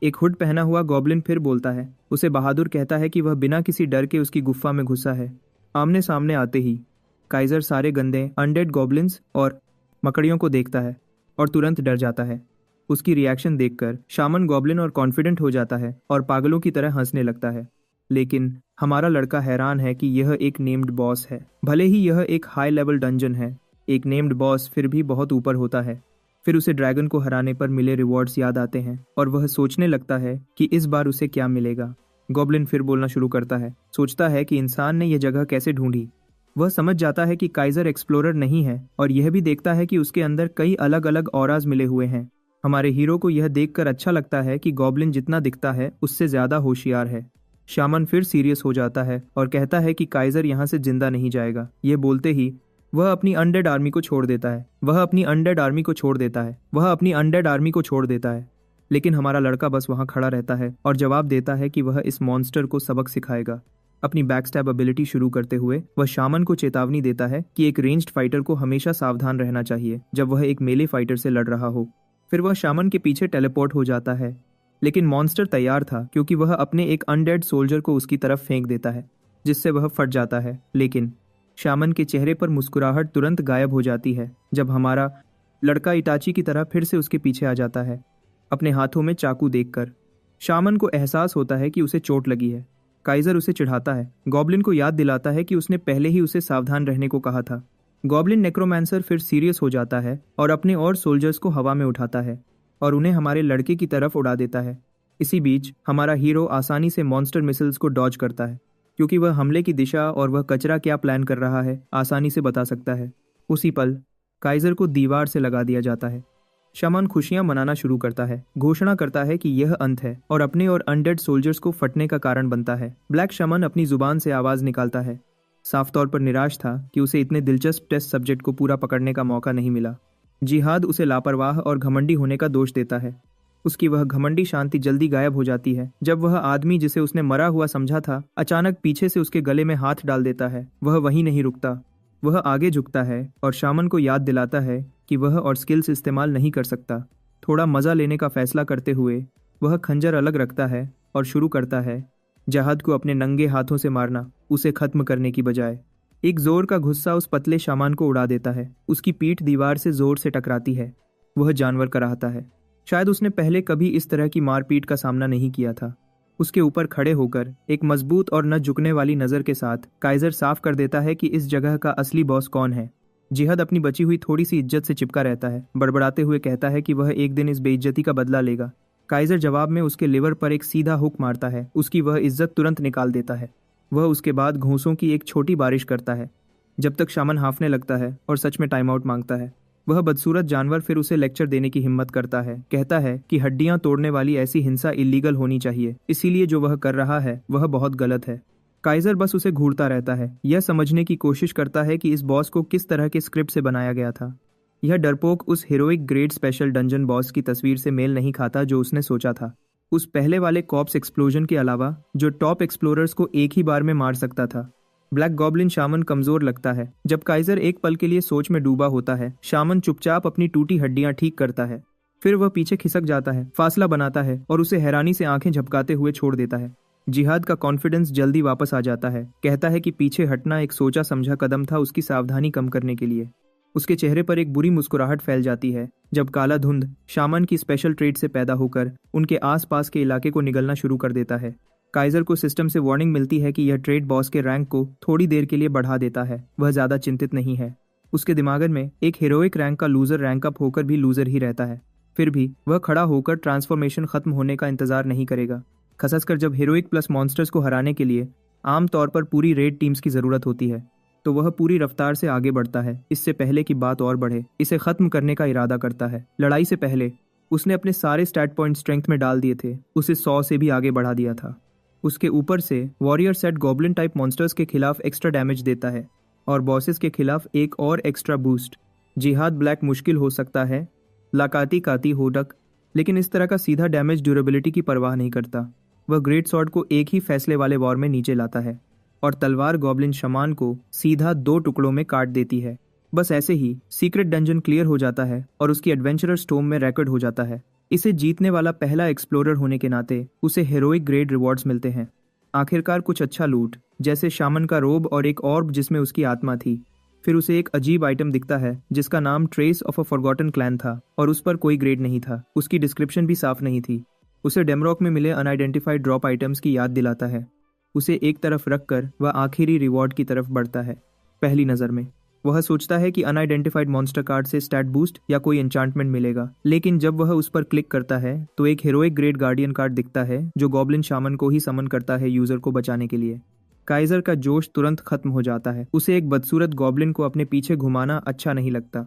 एक हुड पहना हुआ गॉब्लिन फिर बोलता है। उसे बहादुर कहता है कि वह बिना किसी डर के उसकी गुफा में घुसा है। आमने सामने आते ही काइजर सारे गंदे अनडेड गॉब्लिन्स और मकड़ियों को देखता है और तुरंत डर जाता है। उसकी रिएक्शन देखकर शामन गॉब्लिन और कॉन्फिडेंट हो जाता है और पागलों की तरह हंसने लगता है। लेकिन हमारा लड़का हैरान है कि यह एक नेम्ड बॉस है। भले ही यह एक हाई लेवल डंजन है, एक नेम्ड बॉस फिर भी बहुत ऊपर होता है। फिर उसे ड्रैगन को हराने पर मिले रिवॉर्ड्स याद आते हैं और वह सोचने लगता है कि इस बार उसे क्या मिलेगा। गॉब्लिन फिर बोलना शुरू करता है, सोचता है कि इंसान ने यह जगह कैसे ढूंढी। वह समझ जाता है कि काइजर एक्सप्लोरर नहीं है और यह भी देखता है कि उसके अंदर कई अलग अलग ऑराज मिले हुए हैं। हमारे हीरो को यह देखकर अच्छा लगता है कि गॉब्लिन जितना दिखता है उससे ज्यादा होशियार है। शामन फिर सीरियस हो जाता है और कहता है कि काइजर यहाँ से जिंदा नहीं जाएगा। यह बोलते ही वह अपनी अनडेड आर्मी को छोड़ देता है। लेकिन हमारा लड़का बस वहाँ खड़ा रहता है और जवाब देता है कि वह इस मॉन्स्टर को सबक सिखाएगा। अपनी बैकस्टैब एबिलिटी शुरू करते हुए वह शामन को चेतावनी देता है कि एक रेंज्ड फाइटर को हमेशा सावधान रहना चाहिए जब वह एक मेले फाइटर से लड़ रहा हो। फिर वह शामन के पीछे टेलीपोर्ट हो जाता है, लेकिन मॉन्स्टर तैयार था क्योंकि वह अपने एक अनडेड सोल्जर को उसकी तरफ फेंक देता है, जिससे वह फट जाता है। लेकिन शामन के चेहरे पर मुस्कुराहट तुरंत गायब हो जाती है जब हमारा लड़का इटाची की तरह फिर से उसके पीछे आ जाता है, अपने हाथों में चाकू देखकर। शामन को एहसास होता है कि उसे चोट लगी है। काइजर उसे चिढ़ाता है, गॉब्लिन को याद दिलाता है कि उसने पहले ही उसे सावधान रहने को कहा था। गॉब्लिन नेक्रोमैंसर फिर सीरियस हो जाता है और अपने और सोल्जर्स को हवा में उठाता है और उन्हें हमारे लड़के की तरफ उड़ा देता है। इसी बीच हमारा हीरो आसानी से मॉन्स्टर मिसिल्स को डॉज करता है क्योंकि वह हमले की दिशा और वह कचरा क्या प्लान कर रहा है आसानी से बता सकता है। उसी पल काइजर को दीवार से लगा दिया जाता है। शामन खुशियां मनाना शुरू करता है, घोषणा करता है कि यह अंत है और अपने और अनडेड सोल्जर्स को फटने का कारण बनता है। ब्लैक शामन अपनी जुबान से आवाज निकालता है, साफ तौर पर निराश था कि उसे इतने दिलचस्प टेस्ट सब्जेक्ट को पूरा पकड़ने का मौका नहीं मिला। जिहाद उसे लापरवाह और घमंडी होने का दोष देता है। उसकी वह घमंडी शांति जल्दी गायब हो जाती है जब वह आदमी जिसे उसने मरा हुआ समझा था अचानक पीछे से उसके गले में हाथ डाल देता है। वह वहीं नहीं रुकता, वह आगे झुकता है और शामन को याद दिलाता है कि वह और स्किल्स इस्तेमाल नहीं कर सकता। थोड़ा मजा लेने का फैसला करते हुए वह खंजर अलग रखता है और शुरू करता है जहाद को अपने नंगे हाथों से मारना, उसे खत्म करने की बजाय। एक जोर का गुस्सा उस पतले शामान को उड़ा देता है। उसकी पीठ दीवार से जोर से टकराती है। वह जानवर कराहता है। शायद उसने पहले कभी इस तरह की मारपीट का सामना नहीं किया था। उसके ऊपर खड़े होकर एक मजबूत और न झुकने वाली नज़र के साथ काइजर साफ कर देता है कि इस जगह का असली बॉस कौन है। जिहाद अपनी बची हुई थोड़ी सी इज्जत से चिपका रहता है, बड़बड़ाते हुए कहता है कि वह एक दिन इस बेइज्जती का बदला लेगा। काइजर जवाब में उसके लिवर पर एक सीधा हुक मारता है। उसकी वह इज्जत तुरंत निकाल देता है। वह उसके बाद घूंसों की एक छोटी बारिश करता है जब तक शामन हांफने लगता है और सच में टाइम आउट मांगता है। वह बदसूरत जानवर फिर उसे लेक्चर देने की हिम्मत करता है। कहता है कि हड्डियां तोड़ने वाली ऐसी हिंसा इलीगल होनी चाहिए, इसीलिए जो वह कर रहा है वह बहुत गलत है। काइजर बस उसे घूरता रहता है, यह समझने की कोशिश करता है कि इस बॉस को किस तरह के स्क्रिप्ट से बनाया गया था। यह डरपोक उस heroic grade special dungeon boss की तस्वीर से मेल नहीं खाता जो उसने सोचा था। उस पहले वाले कॉप्स एक्सप्लोजन के अलावा जो टॉप एक्सप्लोरर्स को एक ही बार में मार सकता था। ब्लैक गॉब्लिन शामन कमजोर लगता है। जब काइजर एक पल के लिए सोच में डूबा होता है, शामन चुपचाप अपनी टूटी हड्डियां ठीक करता है। फिर वह पीछे खिसक जाता है, फासला बनाता है और उसे हैरानी से आंखें झपकाते हुए छोड़ देता है। जिहाद का कॉन्फिडेंस जल्दी वापस आ जाता है। कहता है कि पीछे हटना एक सोचा समझा कदम था उसकी सावधानी कम करने के लिए। उसके चेहरे पर एक बुरी मुस्कुराहट फैल जाती है जब काला धुंध शामन की स्पेशल ट्रेड से पैदा होकर उनके आसपास के इलाके को निगलना शुरू कर देता है। काइजर को सिस्टम से वार्निंग मिलती है कि यह ट्रेड बॉस के रैंक को थोड़ी देर के लिए बढ़ा देता है। वह ज्यादा चिंतित नहीं है। उसके दिमाग में एक हीरोइक रैंक का लूजर रैंक अप होकर भी लूजर ही रहता है। फिर भी वह खड़ा होकर ट्रांसफॉर्मेशन खत्म होने का इंतजार नहीं करेगा, खासकर जब हीरोइक प्लस मॉन्स्टर्स को हराने के लिए आमतौर पर पूरी रेड टीम्स की जरूरत होती है। तो वह पूरी रफ्तार से आगे बढ़ता है। इससे पहले कि बात और बढ़े, इसे खत्म करने का इरादा करता है। लड़ाई से पहले उसने अपने सारे स्टैट पॉइंट स्ट्रेंथ में डाल दिए थे, उसे 100 से भी आगे बढ़ा दिया था। उसके ऊपर से warrior set goblin type monsters के खिलाफ एक्स्ट्रा डैमेज देता है और बॉसेस के खिलाफ एक और एक्स्ट्रा बूस्ट। जिहाद ब्लैक मुश्किल हो सकता है, लाकाती काती होडक, लेकिन इस तरह का सीधा डैमेज ड्यूरेबिलिटी की परवाह नहीं करता। वह ग्रेट सॉर्ड को एक ही फैसले वाले वॉर में नीचे लाता है और तलवार गॉब्लिन शमान को सीधा 2 टुकड़ों में काट देती है। बस ऐसे ही सीक्रेट डंजन क्लियर हो जाता है और उसकी एडवेंचरर स्टोम में रिकॉर्ड हो जाता है। इसे जीतने वाला पहला एक्सप्लोरर होने के नाते उसे हेरोइक ग्रेड रिवॉर्ड्स मिलते हैं। आखिरकार कुछ अच्छा लूट, जैसे शामन का रोब और एक ऑर्ब जिसमें उसकी आत्मा थी। फिर उसे एक अजीब आइटम दिखता है जिसका नाम trace of a forgotten clan था और उस पर कोई ग्रेड नहीं था। उसकी डिस्क्रिप्शन भी साफ नहीं थी। उसे डेमरॉक में मिले अनआइडेंटिफाइड ड्रॉप आइटम्स की याद दिलाता है। उसे एक तरफ रखकर वह आखिरी रिवॉर्ड की तरफ बढ़ता है। पहली नज़र में वह सोचता है कि अनआइडेंटिफाइड मॉन्स्टर कार्ड से स्टैट बूस्ट या कोई एन्चांटमेंट मिलेगा, लेकिन जब वह उस पर क्लिक करता है तो एक हीरोइक ग्रेड गार्डियन कार्ड दिखता है जो गॉब्लिन शामन को ही समन करता है यूजर को बचाने के लिए। काइजर का जोश तुरंत खत्म हो जाता है। उसे एक बदसूरत गॉब्लिन को अपने पीछे घुमाना अच्छा नहीं लगता।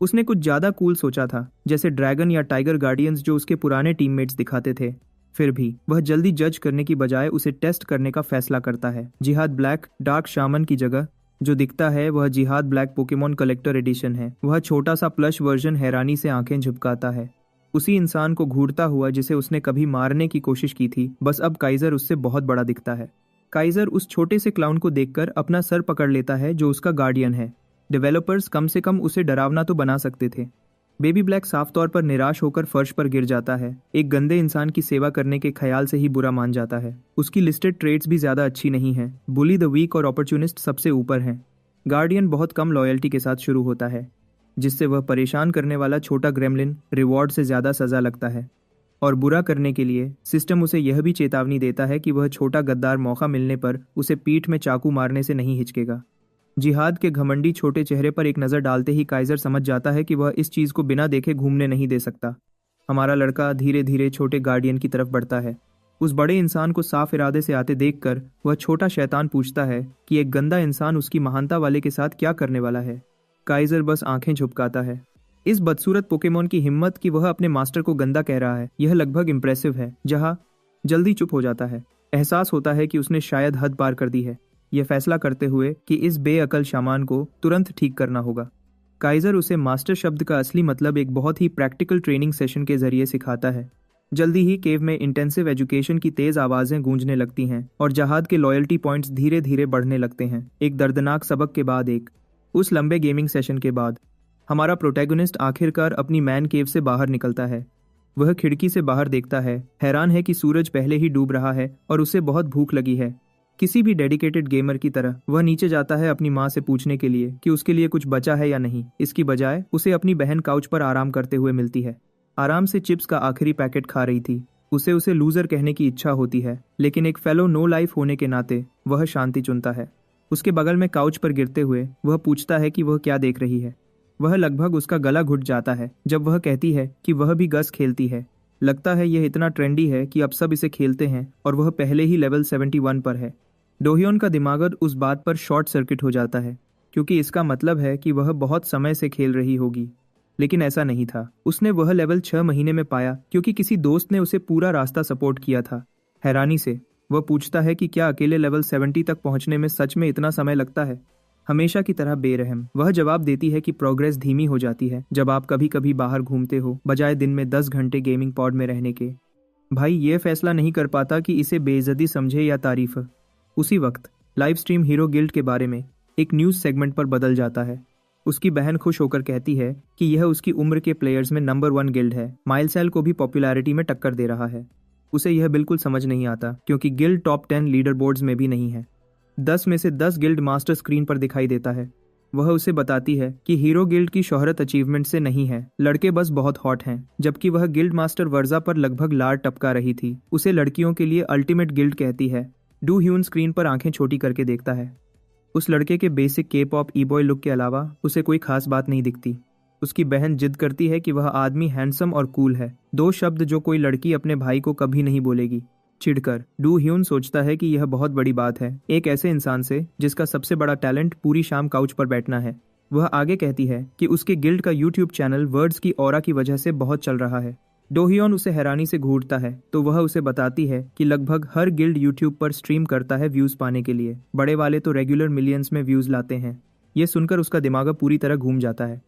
उसने कुछ ज्यादा कूल सोचा था, जैसे ड्रैगन या टाइगर गार्डियंस जो उसके पुराने टीममेट्स दिखाते थे। फिर भी वह जल्दी जज करने की बजाय उसे टेस्ट करने का फैसला करता है। जिहाद ब्लैक डार्क शामन की जगह जो दिखता है वह जिहाद ब्लैक पोकेमॉन कलेक्टर एडिशन है। वह छोटा सा प्लश वर्जन हैरानी से आंखें झुपकाता है, उसी इंसान को घूरता हुआ जिसे उसने कभी मारने की कोशिश की थी। बस अब काइजर उससे बहुत बड़ा दिखता है। काइजर उस छोटे से क्लाउन को देखकर अपना सर पकड़ लेता है जो उसका गार्डियन है। डेवलपर्स कम से कम उसे डरावना तो बना सकते थे। बेबी ब्लैक साफ तौर पर निराश होकर फर्श पर गिर जाता है। एक गंदे इंसान की सेवा करने के ख्याल से ही बुरा मान जाता है। उसकी लिस्टेड ट्रेड्स भी ज्यादा अच्छी नहीं है। बुली द वीक और अपॉर्चुनिस्ट सबसे ऊपर हैं। गार्डियन बहुत कम लॉयल्टी के साथ शुरू होता है, जिससे वह परेशान करने वाला छोटा ग्रेमलिन रिवॉर्ड से ज्यादा सजा लगता है। और बुरा करने के लिए सिस्टम उसे यह भी चेतावनी देता है कि वह छोटा गद्दार मौका मिलने पर उसे पीठ में चाकू मारने से नहीं हिचकेगा। जिहाद के घमंडी छोटे चेहरे पर एक नज़र डालते ही काइजर समझ जाता है कि वह इस चीज़ को बिना देखे घूमने नहीं दे सकता। हमारा लड़का धीरे धीरे छोटे गार्डियन की तरफ बढ़ता है। उस बड़े इंसान को साफ इरादे से आते देखकर वह छोटा शैतान पूछता है कि एक गंदा इंसान उसकी महानता वाले के साथ क्या करने वाला है। काइजर बस आंखें झुपकाता है। इस बदसूरत पोकेमॉन की हिम्मत कि वह अपने मास्टर को गंदा कह रहा है, यह लगभग इम्प्रेसिव है। जहाँ जल्दी चुप हो जाता है। एहसास होता है कि उसने शायद हद पार कर दी है, यह फैसला करते हुए कि इस बेअकल शामान को तुरंत ठीक करना होगा। काइजर उसे मास्टर शब्द का असली मतलब एक बहुत ही प्रैक्टिकल ट्रेनिंग सेशन के जरिए सिखाता है। जल्दी ही केव में इंटेंसिव एजुकेशन की तेज आवाजें गूंजने लगती हैं और जहाद के लॉयल्टी पॉइंट्स धीरे धीरे बढ़ने लगते हैं, एक दर्दनाक सबक के बाद एक। उस लंबे गेमिंग सेशन के बाद हमारा प्रोटैगनिस्ट आखिरकार अपनी मैन केव से बाहर निकलता है। वह खिड़की से बाहर देखता है, हैरान है कि सूरज पहले ही डूब रहा है और उसे बहुत भूख लगी है। किसी भी डेडिकेटेड गेमर की तरह वह नीचे जाता है अपनी माँ से पूछने के लिए कि उसके लिए कुछ बचा है या नहीं। इसकी बजाय उसे अपनी बहन काउच पर आराम करते हुए मिलती है, आराम से चिप्स का आखिरी पैकेट खा रही थी। उसे लूजर कहने की इच्छा होती है, लेकिन एक फेलो नो लाइफ होने के नाते वह शांति चुनता है। उसके बगल में काउच पर गिरते हुए वह पूछता है कि वह क्या देख रही है। वह लगभग उसका गला घुट जाता है जब वह कहती है कि वह भी गस खेलती है। लगता है यह इतना ट्रेंडी है कि अब सब इसे खेलते हैं और वह पहले ही लेवल 71 पर है। डोह्योन का दिमाग उस बात पर शॉर्ट सर्किट हो जाता है, क्योंकि इसका मतलब है कि वह बहुत समय से खेल रही होगी। लेकिन ऐसा नहीं था। उसने वह लेवल 6 महीने में पाया, क्योंकि किसी दोस्त ने उसे पूरा रास्ता सपोर्ट किया था। हैरानी से वह पूछता है कि क्या अकेले लेवल 70 तक पहुंचने में सच में इतना समय लगता है। हमेशा की तरह बेरहम वह जवाब देती है कि प्रोग्रेस धीमी हो जाती है जब आप कभी कभी बाहर घूमते हो, बजाय दिन में 10 घंटे गेमिंग पॉड में रहने के। भाई ये फैसला नहीं कर पाता कि इसे बेइज्जती समझे या तारीफ। उसी वक्त लाइव स्ट्रीम हीरो गिल्ड के बारे में एक न्यूज़ सेगमेंट पर बदल जाता है। उसकी बहन खुश होकर कहती है कि यह उसकी उम्र के प्लेयर्स में नंबर 1 गिल्ड है, माइलसेल को भी पॉपुलैरिटी में टक्कर दे रहा है। उसे यह बिल्कुल समझ नहीं आता, क्योंकि गिल्ड टॉप 10 लीडर बोर्ड्स में भी नहीं है। 10 में से 10 गिल्ड मास्टर स्क्रीन पर दिखाई देता है। वह उसे बताती है कि हीरो गिल्ड की शोहरत अचीवमेंट से नहीं है, लड़के बस बहुत हॉट हैं। जबकि वह गिल्ड मास्टर वर्जा पर लगभग लार टपका रही थी। उसे लड़कियों के लिए अल्टीमेट गिल्ड कहती है। डू ह्यून स्क्रीन पर आंखें छोटी करके देखता है। उस लड़के के बेसिक के पॉप ई बॉय लुक के अलावा उसे कोई खास बात नहीं दिखती। उसकी बहन जिद करती है कि वह आदमी हैंडसम और कूल है, 2 शब्द जो कोई लड़की अपने भाई को कभी नहीं बोलेगी। चिढ़कर डू ह्यून सोचता है कि यह बहुत बड़ी बात है, एक ऐसे इंसान से जिसका सबसे बड़ा टैलेंट पूरी शाम काउच पर बैठना है। वह आगे कहती है कि उसके गिल्ड का यूट्यूब चैनल वर्ड्स की ऑरा की वजह से बहुत चल रहा है। डोह्योन उसे हैरानी से घूरता है तो वह उसे बताती है कि लगभग हर गिल्ड यूट्यूब पर स्ट्रीम करता है व्यूज पाने के लिए। बड़े वाले तो रेगुलर मिलियंस में व्यूज लाते हैं। ये सुनकर उसका दिमाग पूरी तरह घूम जाता है,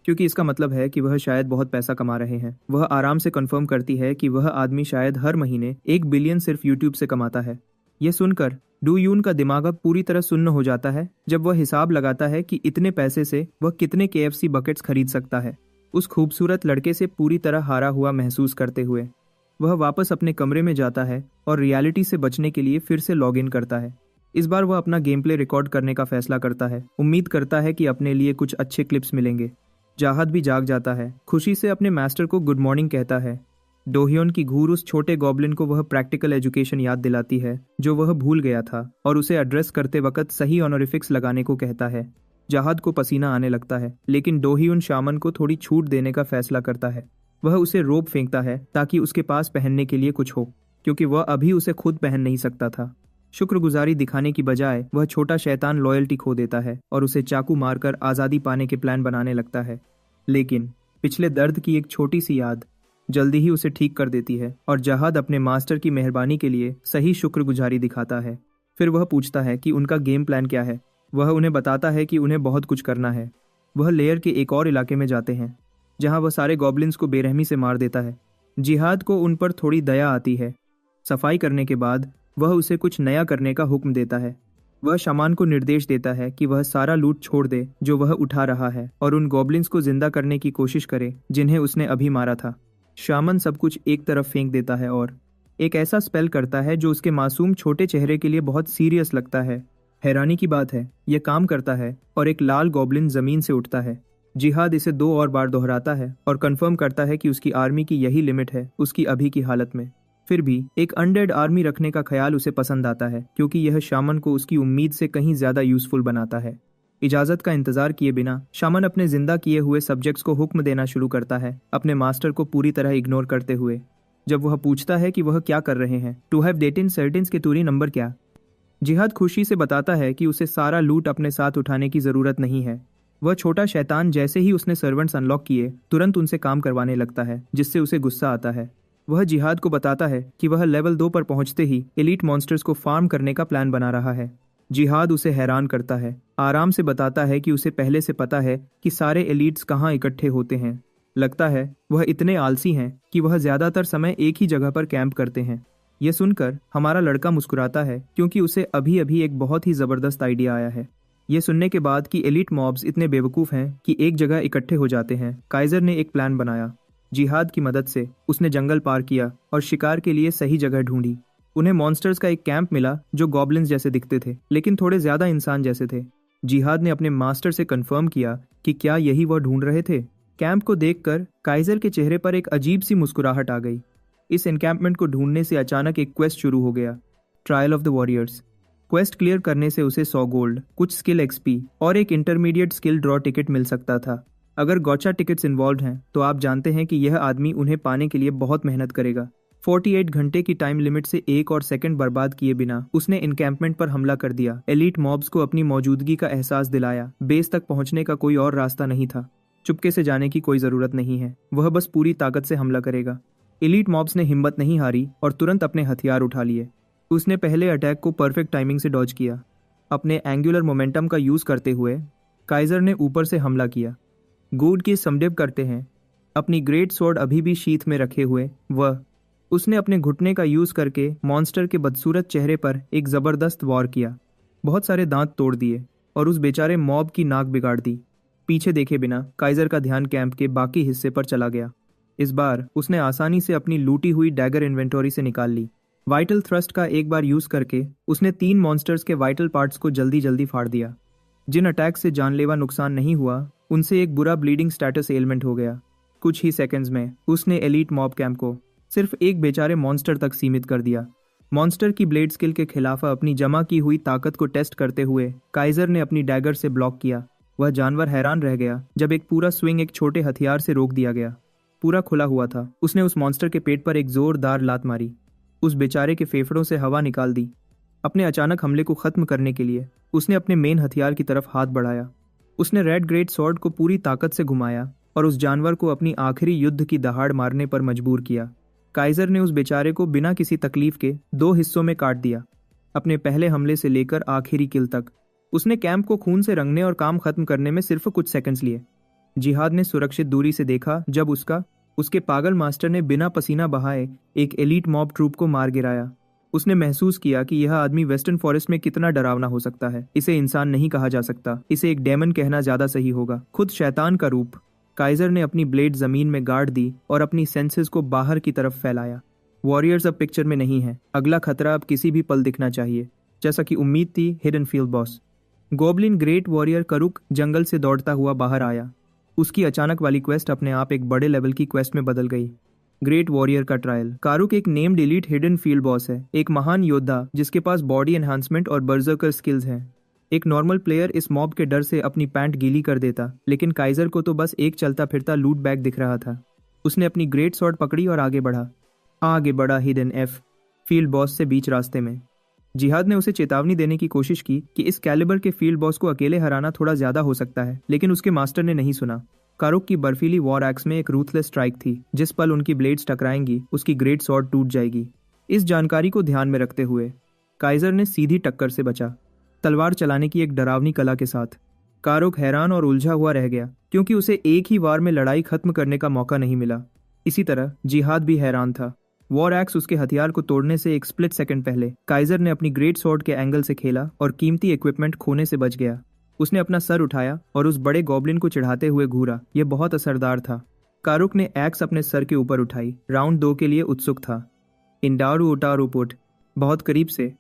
क्योंकि इसका मतलब है कि वह शायद बहुत पैसा कमा रहे हैं। वह आराम से कंफर्म करती है कि वह आदमी शायद हर महीने 1 बिलियन सिर्फ यूट्यूब से कमाता है। यह सुनकर डू यून का दिमाग पूरी तरह सुन्न हो जाता है जब वह हिसाब लगाता है कि इतने पैसे से वह कितने KFC बकेट्स खरीद सकता है। उस खूबसूरत लड़के से पूरी तरह हारा हुआ महसूस करते हुए वह वापस अपने कमरे में जाता है और रियलिटी से बचने के लिए फिर से लॉग इन करता है। इस बार वह अपना गेम प्ले रिकॉर्ड करने का फैसला करता है। उम्मीद करता है कि अपने लिए कुछ अच्छे क्लिप्स मिलेंगे। जहाद भी जाग जाता है, खुशी से अपने मास्टर को गुड मॉर्निंग कहता है। डोह्योन की घूर उस छोटे गॉब्लिन को वह प्रैक्टिकल एजुकेशन याद दिलाती है जो वह भूल गया था, और उसे एड्रेस करते वक्त सही ऑनरिफिक्स लगाने को कहता है। जहाद को पसीना आने लगता है, लेकिन डोह्योन शामन को थोड़ी छूट देने का फैसला करता है। वह उसे रोब फेंकता है ताकि उसके पास पहनने के लिए कुछ हो, क्योंकि वह अभी उसे खुद पहन नहीं सकता था। शुक्रगुजारी दिखाने की बजाय वह छोटा शैतान लॉयल्टी खो देता है और उसे चाकू मारकर आज़ादी पाने के प्लान बनाने लगता है। लेकिन पिछले दर्द की एक छोटी सी याद जल्दी ही उसे ठीक कर देती है और जहाद अपने मास्टर की मेहरबानी के लिए सही शुक्रगुजारी दिखाता है। फिर वह पूछता है कि उनका गेम प्लान क्या है। वह उन्हें बताता है कि उन्हें बहुत कुछ करना है। वह लेयर के एक और इलाके में जाते हैं जहां वह सारे गॉब्लिन्स को बेरहमी से मार देता है। जिहाद को उन पर थोड़ी दया आती है। सफाई करने के बाद वह उसे कुछ नया करने का हुक्म देता है। वह शामान को निर्देश देता है कि वह सारा लूट छोड़ दे जो वह उठा रहा है और उन गॉब्लिन्स को जिंदा करने की कोशिश करे जिन्हें उसने अभी मारा था। शामन सब कुछ एक तरफ फेंक देता है और एक ऐसा स्पेल करता है जो उसके मासूम छोटे चेहरे के लिए बहुत सीरियस लगता है। हैरानी की बात है, यह काम करता है और एक लाल गॉब्लिन जमीन से उठता है। जिहाद इसे 2 और बार दोहराता है और कंफर्म करता है कि उसकी आर्मी की यही लिमिट है उसकी अभी की हालत में। फिर भी एक अनडेड आर्मी रखने का ख्याल उसे पसंद आता है, क्योंकि यह शामन को उसकी उम्मीद से कहीं ज्यादा यूजफुल बनाता है। इजाजत का इंतजार किए बिना शामन अपने जिंदा किए हुए सब्जेक्ट्स को हुक्म देना शुरू करता है, अपने मास्टर को पूरी तरह इग्नोर करते हुए। जब वह पूछता है कि वह क्या कर रहे हैं, टू हैव डेटिन सर्टिन्स के टूरी नंबर क्या। जिहाद खुशी से बताता है कि उसे सारा लूट अपने साथ उठाने की जरूरत नहीं है। वह छोटा शैतान जैसे ही उसने सर्वेंट्स अनलॉक किए तुरंत उनसे काम करवाने लगता है, जिससे उसे गुस्सा आता है। वह जिहाद को बताता है कि वह लेवल 2 पर पहुंचते ही एलीट मॉन्स्टर्स को फार्म करने का प्लान बना रहा है। जिहाद उसे हैरान करता है, आराम से बताता है कि उसे पहले से पता है कि सारे एलीट्स कहाँ इकट्ठे होते हैं। लगता है वह इतने आलसी हैं कि वह ज्यादातर समय एक ही जगह पर कैंप करते हैं। यह सुनकर हमारा लड़का मुस्कुराता है क्योंकि उसे अभी अभी एक बहुत ही जबरदस्त आइडिया आया है। यह सुनने के बाद कि एलिट मॉब्स इतने बेवकूफ हैं कि एक जगह इकट्ठे हो जाते हैं, काइजर ने एक प्लान बनाया। जिहाद की मदद से उसने जंगल पार किया और शिकार के लिए सही जगह ढूंढी। उन्हें मॉन्स्टर्स का एक कैंप मिला जो गॉब्लिन्स जैसे दिखते थे, लेकिन थोड़े ज्यादा इंसान जैसे थे। जिहाद ने अपने मास्टर से कंफर्म किया कि क्या यही वह ढूंढ रहे थे। कैंप को देखकर काइजर के चेहरे पर एक अजीब सी मुस्कुराहट आ गई। इस एनकैंपमेंट को ढूंढने से अचानक एक क्वेस्ट शुरू हो गया, trial of the warriors. Quest clear करने से उसे 100 गोल्ड, कुछ स्किल एक्सपी और एक इंटरमीडिएट स्किल ड्रॉ टिकट मिल सकता था। अगर गौचा टिकट्स इन्वॉल्व हैं तो आप जानते हैं कि यह आदमी उन्हें पाने के लिए बहुत मेहनत करेगा। 48 घंटे की टाइम लिमिट से एक और सेकंड बर्बाद किए बिना उसने एनकैंपमेंट पर हमला कर दिया। एलीट मॉब्स को अपनी मौजूदगी का एहसास दिलाया। बेस तक पहुंचने का कोई और रास्ता नहीं था। चुपके से जाने की कोई जरूरत नहीं है, वह बस पूरी ताकत से हमला करेगा। एलीट मॉब्स ने हिम्मत नहीं हारी और तुरंत अपने हथियार उठा लिए। उसने पहले अटैक को परफेक्ट टाइमिंग से डॉज किया। अपने एंगुलर मोमेंटम का यूज करते हुए काइजर ने ऊपर से हमला किया। गूड की समडिव करते हैं। अपनी ग्रेट स्वॉर्ड अभी भी शीथ में रखे हुए उसने अपने घुटने का यूज करके मॉन्स्टर के बदसूरत चेहरे पर एक जबरदस्त वार किया। बहुत सारे दांत तोड़ दिए और उस बेचारे मॉब की नाक बिगाड़ दी। पीछे देखे बिना काइजर का ध्यान कैंप के बाकी हिस्से पर चला गया। इस बार उसने आसानी से अपनी लूटी हुई डैगर इन्वेंटरी से निकाल ली। वाइटल थ्रस्ट का एक बार यूज करके उसने 3 मॉन्स्टर्स के वाइटल पार्ट्स को जल्दी जल्दी फाड़ दिया। जिन अटैक से जानलेवा नुकसान नहीं हुआ उनसे एक बुरा ब्लीडिंग स्टेटस एलिमेंट हो गया। कुछ ही सेकंड्स में उसने एलीट मॉब कैंप को सिर्फ एक बेचारे मॉन्स्टर तक सीमित कर दिया। मॉन्स्टर की ब्लेड स्किल के खिलाफ अपनी जमा की हुई ताकत को टेस्ट करते हुए काइजर ने अपनी डैगर से ब्लॉक किया। वह जानवर हैरान रह गया जब एक पूरा स्विंग एक छोटे हथियार से रोक दिया गया। पूरा खुला हुआ था। उसने उस मॉन्स्टर के पेट पर एक जोरदार लात मारी। उस बेचारे के फेफड़ों से हवा निकाल दी। अपने अचानक हमले को खत्म करने के लिए उसने अपने मेन हथियार की तरफ हाथ बढ़ाया। उसने रेड ग्रेट स्वॉर्ड को पूरी ताकत से घुमाया और उस जानवर को अपनी आखिरी युद्ध की दहाड़ मारने पर मजबूर किया। काइजर ने उस बेचारे को बिना किसी तकलीफ के 2 हिस्सों में काट दिया, अपने पहले हमले से लेकर आखिरी किल तक। उसने कैंप को खून से रंगने और काम खत्म करने में सिर्फ कुछ सेकंड्स लिए। जिहाद ने सुरक्षित दूरी से देखा जब उसके पागल मास्टर ने बिना पसीना बहाए एक एलीट मॉब ट्रूप को मार गिराया। उसने महसूस किया कि यह आदमी वेस्टर्न फॉरेस्ट में कितना डरावना हो सकता है। इसे इंसान नहीं कहा जा सकता, इसे एक डेमन कहना ज्यादा सही होगा, खुद शैतान का रूप। काइजर ने अपनी ब्लेड जमीन में गाड़ दी और अपनी सेंसेस को बाहर की तरफ फैलाया। वॉरियर्स अब पिक्चर में नहीं है। अगला खतरा अब किसी भी पल दिखना चाहिए। जैसा कि उम्मीद थी, hidden field boss goblin great warrior करुक जंगल से दौड़ता हुआ बाहर आया। उसकी अचानक वाली क्वेस्ट अपने आप एक बड़े लेवल की क्वेस्ट में बदल गई। ग्रेट वॉरियर का ट्रायल। कारुक एक named elite hidden field boss है, एक महान योद्धा जिसके पास बॉडी एनहांसमेंट और बर्जर्कर स्किल्स हैं। एक नॉर्मल प्लेयर इस मॉब के डर से अपनी पैंट गीली कर देता, लेकिन काइजर को तो बस एक चलता फिरता लूट बैग दिख रहा था। उसने अपनी ग्रेट स्वॉर्ड पकड़ी और आगे बढ़ा हिडन एफ फील्ड बॉस से बीच रास्ते में। जिहाद ने उसे चेतावनी देने की कोशिश की कि इस कैलिबर के फील्ड बॉस को अकेले हराना थोड़ा ज्यादा हो सकता है, लेकिन उसके मास्टर ने नहीं सुना। कारुक की बर्फीली वॉर एक्स में एक रूथलेस स्ट्राइक थी। जिस पल उनकी ब्लेड्स टकराएंगी उसकी ग्रेट स्वॉर्ड टूट जाएगी। इस जानकारी को ध्यान में रखते हुए काइजर ने सीधी टक्कर से बचा, तलवार चलाने की एक डरावनी कला के साथ। कारुक हैरान और उलझा हुआ रह गया क्योंकि उसे एक ही वार में लड़ाई खत्म करने का मौका नहीं मिला। इसी तरह जिहाद भी हैरान था। वॉर एक्स उसके हथियार को तोड़ने से एक स्प्लिट सेकंड पहले काइजर ने अपनी ग्रेट स्वॉर्ड के एंगल से खेला और कीमती इक्विपमेंट खोने से बच गया। उसने अपना सर उठाया और उस बड़े गॉब्लिन को चिढ़ाते हुए घूरा। यह बहुत असरदार था। कारुक ने एक्स अपने सर के ऊपर उठाई। राउंड 2 के लिए उत्सुक था। इंडारू उटारू पुट। बहुत करीब से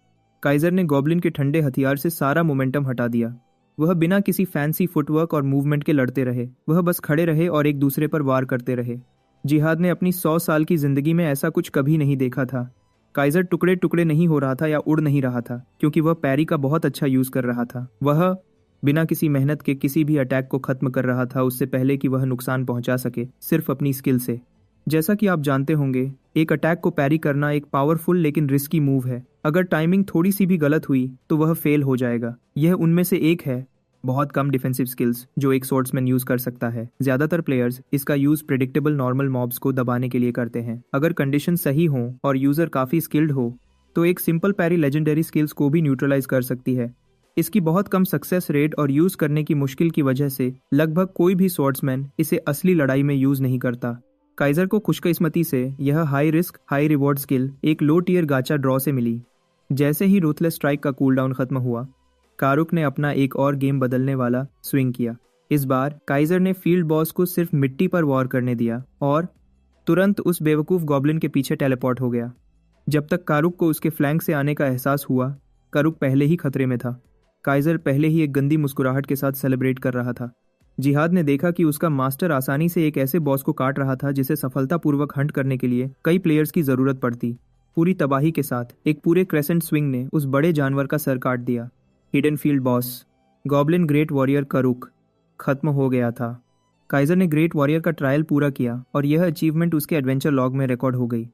काइजर ने गॉब्लिन के ठंडे हथियार से सारा मोमेंटम हटा दिया। वह बिना किसी फैंसी फुटवर्क और मूवमेंट के लड़ते रहे। वह बस खड़े रहे और एक दूसरे पर वार करते रहे। जिहाद ने अपनी 100 साल की जिंदगी में ऐसा कुछ कभी नहीं देखा था। काइजर टुकड़े टुकड़े नहीं हो रहा था या उड़ नहीं रहा था, क्योंकि वह पैरी का बहुत अच्छा यूज कर रहा था। वह बिना किसी मेहनत के किसी भी अटैक को खत्म कर रहा था उससे पहले कि वह नुकसान पहुंचा सके, सिर्फ अपनी स्किल से। जैसा कि आप जानते होंगे, एक अटैक को पैरी करना एक पावरफुल लेकिन रिस्की मूव है। अगर टाइमिंग थोड़ी सी भी गलत हुई तो वह फेल हो जाएगा। यह उनमें से एक है। बहुत कम डिफेंसिव स्किल्स जो एक स्वॉर्ड्समैन यूज कर सकता है। ज्यादातर प्लेयर्स इसका यूज प्रेडिक्टेबल नॉर्मल मॉब्स को दबाने के लिए करते हैं। अगर कंडीशन सही हो और यूजर काफी स्किल्ड हो तो एक सिंपल पैरी लेजेंडरी स्किल्स को भी न्यूट्रलाइज कर सकती है। इसकी बहुत कम सक्सेस रेट और यूज करने की मुश्किल की वजह से लगभग कोई भी स्वॉर्ड्समैन इसे असली लड़ाई में यूज नहीं करता। काइजर को खुशकिस्मती से यह high risk high reward skill एक लो टियर गाचा ड्रॉ से मिली। जैसे ही रूथलेस स्ट्राइक का कूलडाउन खत्म हुआ, कारुक ने अपना एक और गेम बदलने वाला स्विंग किया। इस बार काइजर ने फील्ड बॉस को सिर्फ मिट्टी पर वॉर करने दिया और तुरंत उस बेवकूफ गॉब्लिन के पीछे टेलीपोर्ट हो गया। जब तक कारुक को उसके फ्लैंक से आने का एहसास हुआ, कारुक पहले ही खतरे में था। काइजर पहले ही एक गंदी मुस्कुराहट के साथ सेलिब्रेट कर रहा था। जिहाद ने देखा कि उसका मास्टर आसानी से एक ऐसे बॉस को काट रहा था जिसे सफलतापूर्वक हंट करने के लिए कई प्लेयर्स की जरूरत पड़ती। पूरी तबाही के साथ एक पूरे क्रेसेंट स्विंग ने उस बड़े जानवर का सर काट दिया। Hidden field boss goblin great warrior Karuk खत्म हो गया था। काइजर ने ग्रेट वॉरियर का ट्रायल पूरा किया और यह अचीवमेंट उसके एडवेंचर लॉग में रिकॉर्ड हो गई।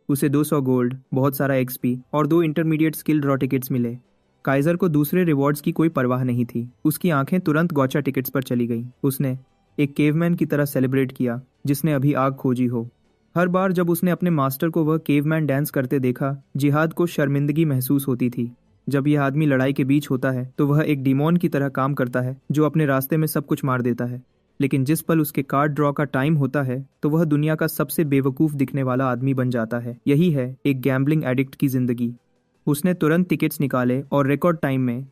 उसे 200 गोल्ड, बहुत सारा एक्सपी और 2 इंटरमीडिएट स्किल ड्रॉ टिकट्स मिले। काइजर को दूसरे रिवॉर्ड्स की कोई परवाह नहीं थी। उसकी आंखें तुरंत गॉचा टिकट्स पर चली गई। उसने एक केवमैन की तरह सेलिब्रेट किया जिसने अभी आग खोजी हो। हर बार जब उसने अपने मास्टर को वह केवमैन डांस करते देखा, जिहाद को शर्मिंदगी महसूस होती थी। जब यह आदमी लड़ाई के बीच होता है तो वह एक डिमोन की तरह काम करता है जो अपने रास्ते में सब कुछ मार देता है, लेकिन जिस पल उसके कार्ड ड्रॉ का टाइम होता है तो वह दुनिया का सबसे बेवकूफ दिखने वाला आदमी बन जाता है। यही है एक गैम्बलिंग एडिक्ट की जिंदगी। उसने तुरंत टिकट्स निकाले और रिकॉर्ड टाइम में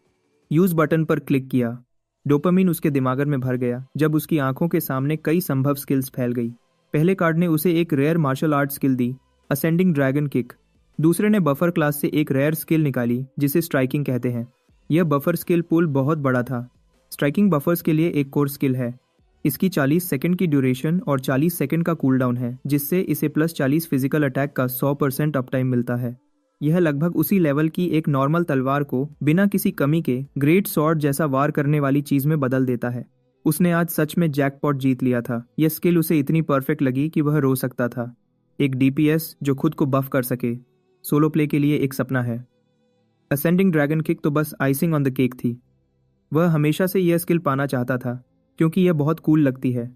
यूज बटन पर क्लिक किया। डोपामिन उसके दिमाग में भर गया जब उसकी आंखों के सामने कई संभव स्किल्स फैल गई। पहले कार्ड ने उसे एक रेयर मार्शल आर्ट स्किल दी, असेंडिंग ड्रैगन किक। दूसरे ने बफर क्लास से एक रेयर स्किल निकाली जिसे स्ट्राइकिंग कहते हैं। यह बफर स्किल पूल बहुत बड़ा था। स्ट्राइकिंग बफर्स के लिए एक कोर स्किल है। इसकी 40 सेकंड की ड्यूरेशन और 40 सेकंड का कूलडाउन है, जिससे इसे प्लस 40 फिजिकल अटैक का 100% अप टाइम मिलता है। यह लगभग उसी लेवल की एक नॉर्मल तलवार को बिना किसी कमी के ग्रेट स्वॉर्ड जैसा वार करने वाली चीज में बदल देता है। उसने आज सच में जैकपॉट जीत लिया था। यह स्किल उसे इतनी परफेक्ट लगी कि वह रो सकता था। एक डीपीएस जो खुद को बफ कर सके, सोलो प्ले के लिए एक सपना है। असेंडिंग ड्रैगन किक तो बस आइसिंग ऑन द केक थी। वह हमेशा से यह स्किल पाना चाहता था क्योंकि यह बहुत कूल लगती है।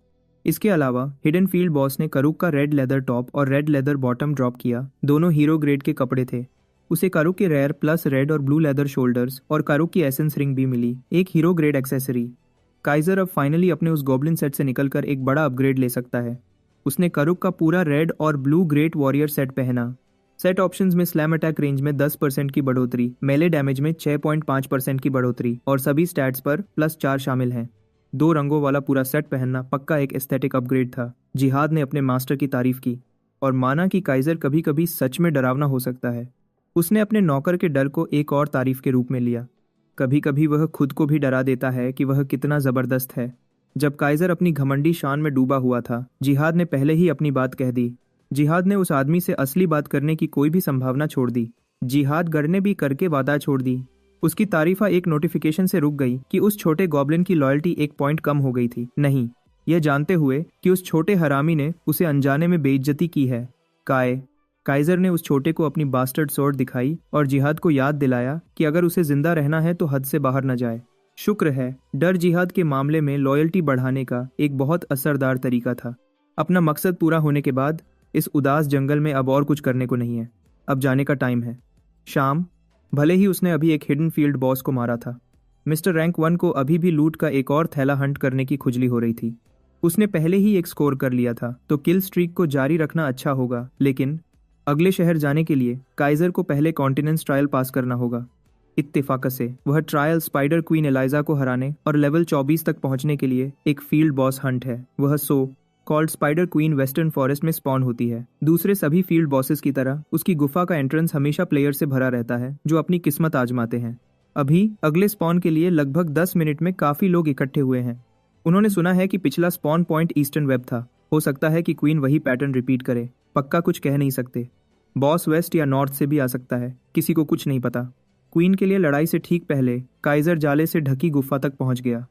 इसके अलावा हिडन फील्ड बॉस ने कारुक का रेड लेदर टॉप और रेड लेदर बॉटम ड्रॉप किया। दोनों हीरो ग्रेड के कपड़े थे। उसे कारुक के रेयर प्लस रेड और ब्लू लेदर शोल्डर्स और कारुक की एसेंस रिंग भी मिली, एक हीरो ग्रेड एक्सेसरी। काइजर अब फाइनली अपने उस गॉब्लिन सेट से निकलकर एक बड़ा अपग्रेड ले सकता है। उसने कारुक का पूरा रेड और ब्लू ग्रेट वॉरियर सेट पहना। सेट ऑप्शंस में स्लैम अटैक रेंज में 10% की बढ़ोतरी, मेले डैमेज में 6.5% की बढ़ोतरी और सभी स्टैट्स पर +4 शामिल हैं। 2 रंगों वाला पूरा सेट पहनना पक्का एक एस्थेटिक अपग्रेड था। जिहाद ने अपने मास्टर की तारीफ की और माना कि काइजर कभी कभी सच में डरावना हो सकता है। उसने अपने नौकर के डर को एक और तारीफ के रूप में लिया। कभी कभी वह खुद को भी डरा देता है कि वह कितना जबरदस्त है। जब काइजर अपनी घमंडी शान में डूबा हुआ था, जिहाद ने पहले ही अपनी बात कह दी। जिहाद ने उस आदमी से असली बात करने की कोई भी संभावना छोड़ दी। जिहाद गढ़ने भी करके वादा छोड़ दी। उसकी तारीफा एक नोटिफिकेशन से रुक गई कि उस छोटे गॉब्लिन की लॉयल्टी 1 पॉइंट कम हो गई थी। नहीं, यह जानते हुए कि उस छोटे हरामी ने उसे अनजाने में बेइज्जती की है। काइजर ने उस छोटे को अपनी बास्टर्ड स्वॉर्ड दिखाई और जिहाद को याद दिलाया कि अगर उसे जिंदा रहना है तो हद से बाहर न जाए। शुक्र है, डर जिहाद के मामले में लॉयल्टी बढ़ाने का एक बहुत असरदार तरीका था। अपना मकसद पूरा होने के बाद इस उदास जंगल में अब और कुछ करने को नहीं है। अब जाने का टाइम है। शाम। भले ही उसने अभी एक हिडन फील्ड बॉस को मारा था, मिस्टर रैंक 1 को अभी भी लूट का एक और थैला हंट करने की खुजली हो रही थी। उसने पहले ही एक स्कोर कर लिया था तो किल स्ट्रीक को जारी रखना अच्छा होगा, लेकिन अगले शहर जाने के लिए काइजर को पहले कॉन्टिनेंस ट्रायल पास करना होगा। इत्तेफाक से वह ट्रायल स्पाइडर क्वीन एलाइजा को हराने और लेवल 24 तक पहुंचने के लिए एक फील्ड बॉस हंट है। वह so called spider queen western forest में स्पॉन होती है। दूसरे सभी फील्ड बॉसेस की तरह उसकी गुफा का एंट्रेंस हमेशा प्लेयर से भरा रहता है जो अपनी किस्मत आजमाते हैं। अभी अगले स्पॉन के लिए लगभग 10 मिनट में काफी लोग इकट्ठे हुए हैं। उन्होंने सुना है कि पिछला स्पॉन पॉइंट ईस्टर्न वेब था। हो सकता है कि क्वीन वही पैटर्न रिपीट करे। पक्का कुछ कह नहीं सकते। बॉस वेस्ट या नॉर्थ से भी आ सकता है, किसी को कुछ नहीं पता। क्वीन के लिए लड़ाई से ठीक पहले काइजर जाले से ढकी गुफा तक पहुंच गया।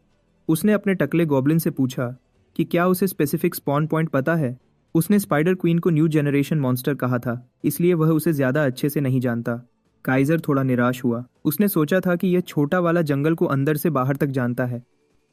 उसने अपने टकले गॉब्लिन से पूछा कि क्या उसे स्पेसिफिक स्पॉन पॉइंट पता है। उसने स्पाइडर क्वीन को न्यू जनरेशन मॉन्स्टर कहा था, इसलिए वह उसे ज्यादा अच्छे से नहीं जानता। काइजर थोड़ा निराश हुआ। उसने सोचा था कि यह छोटा वाला जंगल को अंदर से बाहर तक जानता है।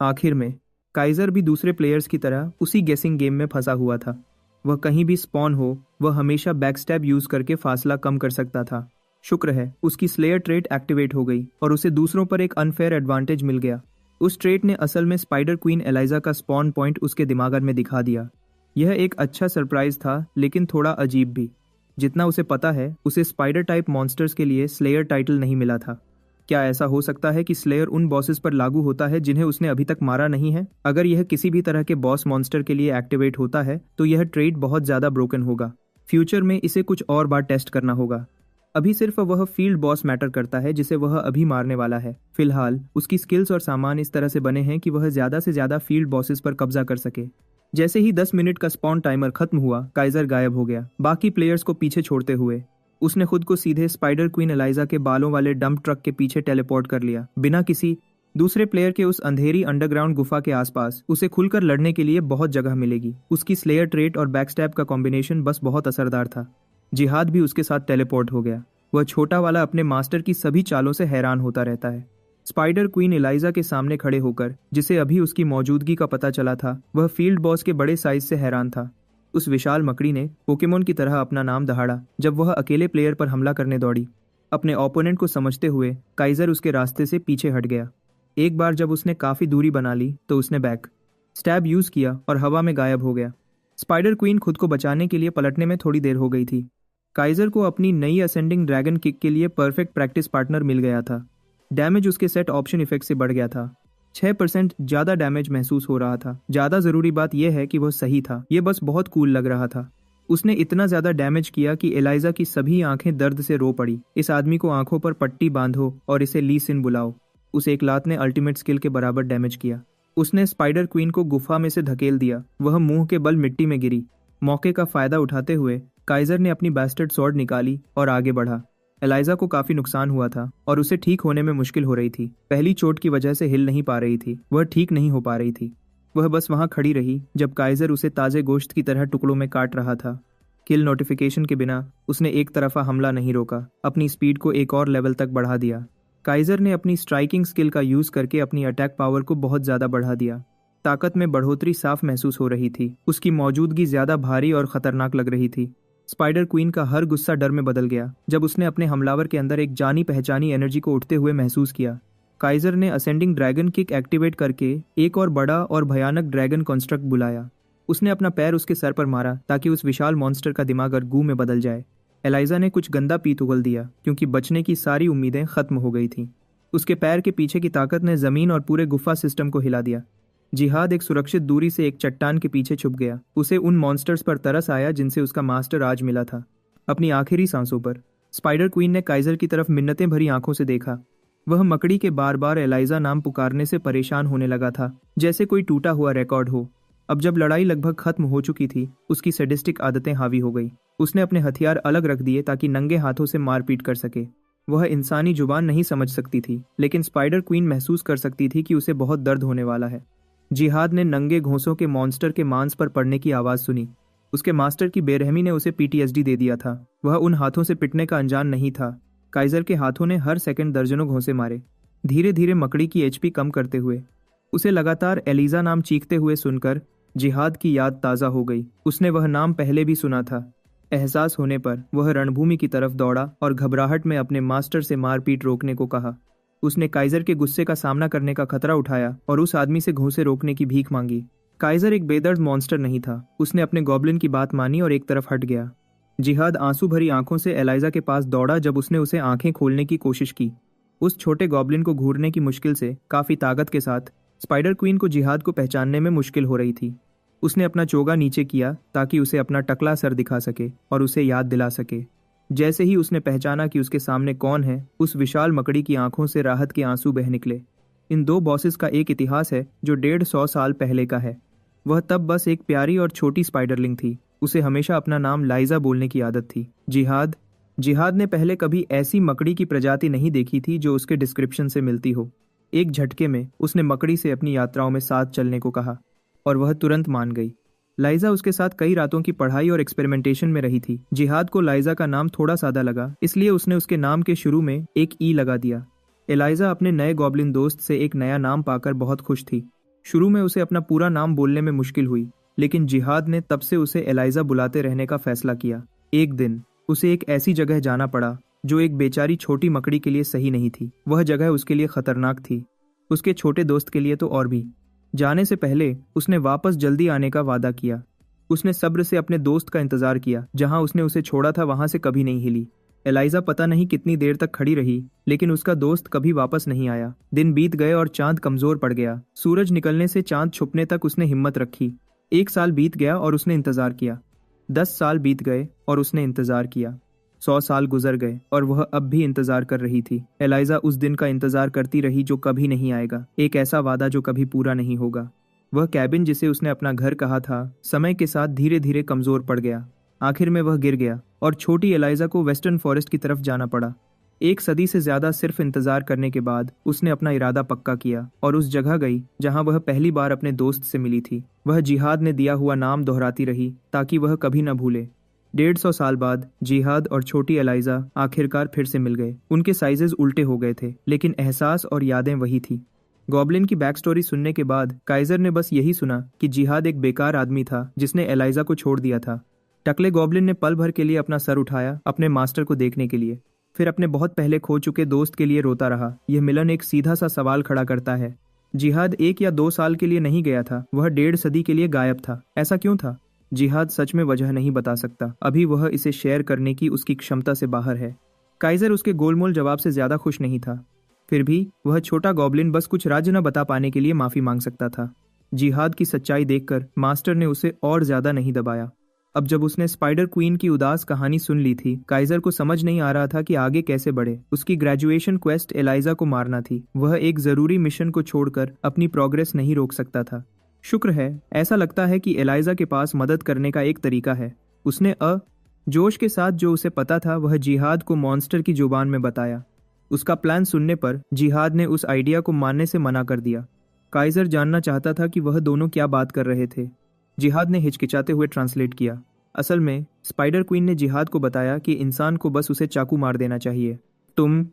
आखिर में काइजर भी दूसरे प्लेयर्स की तरह उसी गेसिंग गेम में फंसा हुआ था। वह कहीं भी स्पॉन हो, वह हमेशा बैकस्टैब यूज करके फासला कम कर सकता था। शुक्र है उसकी स्लेयर ट्रेट एक्टिवेट हो गई और उसे दूसरों पर एक अनफेयर एडवांटेज मिल गया। उस ट्रेट ने असल में स्पाइडर क्वीन एलाइजा का स्पॉन पॉइंट उसके दिमाग में दिखा दिया। यह एक अच्छा सरप्राइज था, लेकिन थोड़ा अजीब भी। जितना उसे पता है, उसे स्पाइडर टाइप मॉन्स्टर्स के लिए स्लेयर टाइटल नहीं मिला था। क्या ऐसा हो सकता है कि स्लेयर उन बॉसेस पर लागू होता है जिन्हें उसने अभी तक मारा नहीं है? अगर यह किसी भी तरह के बॉस मॉन्स्टर के लिए एक्टिवेट होता है तो यह ट्रेट बहुत ज्यादा ब्रोकन होगा। फ्यूचर में इसे कुछ और बार टेस्ट करना होगा। अभी सिर्फ वह फील्ड बॉस मैटर करता है जिसे वह अभी मारने वाला है। फिलहाल उसकी स्किल्स और सामान इस तरह से बने हैं कि वह ज्यादा से ज्यादा फील्ड बॉसेस पर कब्जा कर सके। जैसे ही 10 मिनट का स्पॉन टाइमर खत्म हुआ, काइजर गायब हो गया, बाकी प्लेयर्स को पीछे छोड़ते हुए। उसने खुद को सीधे स्पाइडर क्वीन एलाइजा के बालों वाले डंप ट्रक के पीछे टेलीपोर्ट कर लिया, बिना किसी दूसरे प्लेयर के। उस अंधेरी अंडरग्राउंड गुफा के आसपास उसे खुलकर लड़ने के लिए बहुत जगह मिलेगी। उसकी स्लेयर ट्रेट और बैकस्टैब का कॉम्बिनेशन बस बहुत असरदार था। जिहाद भी उसके साथ टेलीपोर्ट हो गया। वह छोटा वाला अपने मास्टर की सभी चालों से हैरान होता रहता है। स्पाइडर क्वीन एलाइजा के सामने खड़े होकर, जिसे अभी उसकी मौजूदगी का पता चला था, वह फील्ड बॉस के बड़े साइज से हैरान था। उस विशाल मकड़ी ने पोकेमोन की तरह अपना नाम दहाड़ा जब वह अकेले प्लेयर पर हमला करने दौड़ी। अपने ओपोनेंट को समझते हुए काइजर उसके रास्ते से पीछे हट गया। एक बार जब उसने काफी दूरी बना ली तो उसने बैक स्टैब यूज किया और हवा में गायब हो गया। स्पाइडर क्वीन खुद को बचाने के लिए पलटने में थोड़ी देर हो गई थी। काइजर को अपनी नई असेंडिंग ड्रैगन किक के लिए परफेक्ट प्रैक्टिस पार्टनर मिल गया था। डैमेज उसके सेट ऑप्शन इफेक्ट से बढ़ गया था। 6% ज्यादा डैमेज महसूस हो रहा था। ज्यादा जरूरी बात यह है कि वह सही था। यह बस बहुत कूल लग रहा था। उसने इतना ज्यादा डैमेज किया कि एलाइजा की सभी आंखें दर्द से रो पड़ी। इस आदमी को आंखों पर पट्टी बांधो और इसे ली सिन बुलाओ। उस एक लात ने अल्टीमेट स्किल के बराबर डैमेज किया। उसने स्पाइडर क्वीन को गुफा में से धकेल दिया। वह मुंह के बल मिट्टी में गिरी। मौके का फायदा उठाते हुए काइजर ने अपनी बैस्टर्ड स्वॉर्ड निकाली और आगे बढ़ा। एलाइजा को काफी नुकसान हुआ था और उसे ठीक होने में मुश्किल हो रही थी। पहली चोट की वजह से हिल नहीं पा रही थी। वह ठीक नहीं हो पा रही थी। वह बस वहां खड़ी रही जब काइजर उसे ताजे गोश्त की तरह टुकड़ों में काट रहा था। किल नोटिफिकेशन के बिना उसने एक तरफा हमला नहीं रोका, अपनी स्पीड को एक और लेवल तक बढ़ा दिया। काइजर ने अपनी स्ट्राइकिंग स्किल का यूज करके अपनी अटैक पावर को बहुत ज्यादा बढ़ा दिया। ताकत में बढ़ोतरी साफ महसूस हो रही थी। उसकी मौजूदगी ज्यादा भारी और खतरनाक लग रही थी। स्पाइडर क्वीन का हर गुस्सा डर में बदल गया जब उसने अपने हमलावर के अंदर एक जानी पहचानी एनर्जी को उठते हुए महसूस किया। काइजर ने असेंडिंग ड्रैगन किक एक्टिवेट करके एक और बड़ा और भयानक ड्रैगन कंस्ट्रक्ट बुलाया। उसने अपना पैर उसके सर पर मारा ताकि उस विशाल मॉन्स्टर का दिमाग गू में बदल जाए। एलाइजा ने कुछ गंदा पीत उगल दिया क्योंकि बचने की सारी उम्मीदें खत्म हो गई थीं। उसके पैर के पीछे की ताकत ने जमीन और पूरे गुफा सिस्टम को हिला दिया। जिहाद एक सुरक्षित दूरी से एक चट्टान के पीछे छुप गया। उसे उन मॉन्स्टर्स पर तरस आया जिनसे उसका मास्टर आज मिला था। अपनी आखिरी सांसों पर स्पाइडर क्वीन ने काइजर की तरफ मिन्नतें भरी आंखों से देखा। वह मकड़ी के बार बार एलाइजा नाम पुकारने से परेशान होने लगा था, जैसे कोई टूटा हुआ रिकॉर्ड हो। अब जब लड़ाई लगभग खत्म हो चुकी थी, उसकी सैडिस्टिक आदतें हावी हो गई। उसने अपने हथियार अलग रख दिए ताकि नंगे हाथों से मारपीट कर सके। वह इंसानी जुबान नहीं समझ सकती थी, लेकिन स्पाइडर क्वीन महसूस कर सकती थी कि उसे बहुत दर्द होने वाला है। जिहाद ने नंगे घोंसों के मॉन्स्टर के मांस पर पड़ने की आवाज सुनी। उसके मास्टर की बेरहमी ने उसे पीटीएसडी दे दिया था। वह उन हाथों से पिटने का अनजान नहीं था। काइजर के हाथों ने हर सेकंड दर्जनों घोंसे मारे, धीरे धीरे मकड़ी की एचपी कम करते हुए। उसे लगातार एलिजा नाम चीखते हुए सुनकर जिहाद की याद ताज़ा हो गई। उसने वह नाम पहले भी सुना था। एहसास होने पर वह रणभूमि की तरफ दौड़ा और घबराहट में अपने मास्टर से मारपीट रोकने को कहा। उसने काइजर के गुस्से का सामना करने का खतरा उठाया और उस आदमी से घोंसे रोकने की भीख मांगी। काइजर एक बेदर्द मॉन्स्टर नहीं था। उसने अपने गॉब्लिन की बात मानी और एक तरफ हट गया। जिहाद आंसू भरी आंखों से एलाइजा के पास दौड़ा जब उसने उसे आंखें खोलने की कोशिश की। उस छोटे गॉब्लिन को घूरने की मुश्किल से काफी ताकत के साथ स्पाइडर क्वीन को जिहाद को पहचानने में मुश्किल हो रही थी। उसने अपना चोगा नीचे किया ताकि उसे अपना टकला सर दिखा सके और उसे याद दिला सके। जैसे ही उसने पहचाना कि उसके सामने कौन है, उस विशाल मकड़ी की आंखों से राहत के आंसू बह निकले। इन दो बॉसेस का एक इतिहास है जो 150 साल पहले का है। वह तब बस एक प्यारी और छोटी स्पाइडरलिंग थी। उसे हमेशा अपना नाम लाइजा बोलने की आदत थी। जिहाद ने पहले कभी ऐसी मकड़ी की प्रजाति नहीं देखी थी जो उसके डिस्क्रिप्शन से मिलती हो। एक झटके में उसने मकड़ी से अपनी यात्राओं में साथ चलने को कहा और वह तुरंत मान गई। लाइजा उसके साथ कई रातों की पढ़ाई और एक्सपेरिमेंटेशन में रही थी। जिहाद को लाइजा का नाम थोड़ा सादा लगा, इसलिए उसने उसके नाम के शुरू में एक ई लगा दिया। एलाइजा अपने नए गॉब्लिन दोस्त से एक नया नाम पाकर बहुत खुश थी। शुरू में उसे अपना पूरा नाम बोलने में मुश्किल हुई, लेकिन जिहाद ने तब से उसे एलाइजा बुलाते रहने का फैसला किया। एक दिन उसे एक ऐसी जगह जाना पड़ा जो एक बेचारी छोटी मकड़ी के लिए सही नहीं थी। वह जगह उसके लिए खतरनाक थी, उसके छोटे दोस्त के लिए तो और भी। जाने से पहले उसने वापस जल्दी आने का वादा किया। उसने सब्र से अपने दोस्त का इंतजार किया। जहां उसने उसे छोड़ा था वहां से कभी नहीं हिली। एलाइजा पता नहीं कितनी देर तक खड़ी रही, लेकिन उसका दोस्त कभी वापस नहीं आया। दिन बीत गए और चांद कमजोर पड़ गया। सूरज निकलने से चांद छुपने तक उसने हिम्मत रखी। 1 साल बीत गया और उसने इंतजार किया। 10 साल बीत गए और उसने इंतजार किया। 100 साल गुजर गए और वह अब भी इंतजार कर रही थी। एलाइजा उस दिन का इंतजार करती रही जो कभी नहीं आएगा, एक ऐसा वादा जो कभी पूरा नहीं होगा। वह कैबिन जिसे उसने अपना घर कहा था, समय के साथ धीरे धीरे कमजोर पड़ गया। आखिर में वह गिर गया और छोटी एलाइजा को वेस्टर्न फॉरेस्ट की तरफ जाना पड़ा। 1 सदी से ज्यादा सिर्फ इंतजार करने के बाद उसने अपना इरादा पक्का किया और उस जगह गई जहां वह पहली बार अपने दोस्त से मिली थी। वह जिहाद ने दिया हुआ नाम दोहराती रही ताकि वह कभी न भूले। 150 साल बाद जिहाद और छोटी एलाइजा आखिरकार फिर से मिल गए। उनके साइजेस उल्टे हो गए थे, लेकिन एहसास और यादें वही थी। गॉब्लिन की बैक स्टोरी सुनने के बाद काइजर ने बस यही सुना कि जिहाद एक बेकार आदमी था जिसने एलाइजा को छोड़ दिया था। टकले गॉब्लिन ने पल भर के लिए अपना सर उठाया अपने मास्टर को देखने के लिए, फिर अपने बहुत पहले खो चुके दोस्त के लिए रोता रहा। यह मिलन एक सीधा सा सवाल खड़ा करता है। जिहाद 1 या 2 साल के लिए नहीं गया था, वह 1.5 सदी के लिए गायब था। ऐसा क्यों था? जिहाद सच में वजह नहीं बता सकता। अभी वह इसे शेयर करने की उसकी क्षमता से बाहर है। काइजर उसके गोलमोल जवाब से ज्यादा खुश नहीं था। फिर भी वह छोटा गॉब्लिन बस कुछ राज न बता पाने के लिए माफी मांग सकता था। जिहाद की सच्चाई देखकर मास्टर ने उसे और ज्यादा नहीं दबाया। अब जब उसने स्पाइडर क्वीन की उदास कहानी सुन ली थी, काइजर को समझ नहीं आ रहा था कि आगे कैसे बढ़े। उसकी ग्रेजुएशन क्वेस्ट एलाइजा को मारना थी। वह एक जरूरी मिशन को छोड़कर अपनी प्रोग्रेस नहीं रोक सकता था। शुक्र है, ऐसा लगता है कि एलाइजा के पास मदद करने का एक तरीका है। उसने जोश के साथ जो उसे पता था वह जिहाद को मॉन्स्टर की जुबान में बताया। उसका प्लान सुनने पर जिहाद ने उस आइडिया को मानने से मना कर दिया। काइजर जानना चाहता था कि वह दोनों क्या बात कर रहे थे। जिहाद ने हिचकिचाते हुए ट्रांसलेट किया। असल में स्पाइडर क्वीन ने जिहाद को बताया कि इंसान को बस उसे चाकू मार देना चाहिए। तुम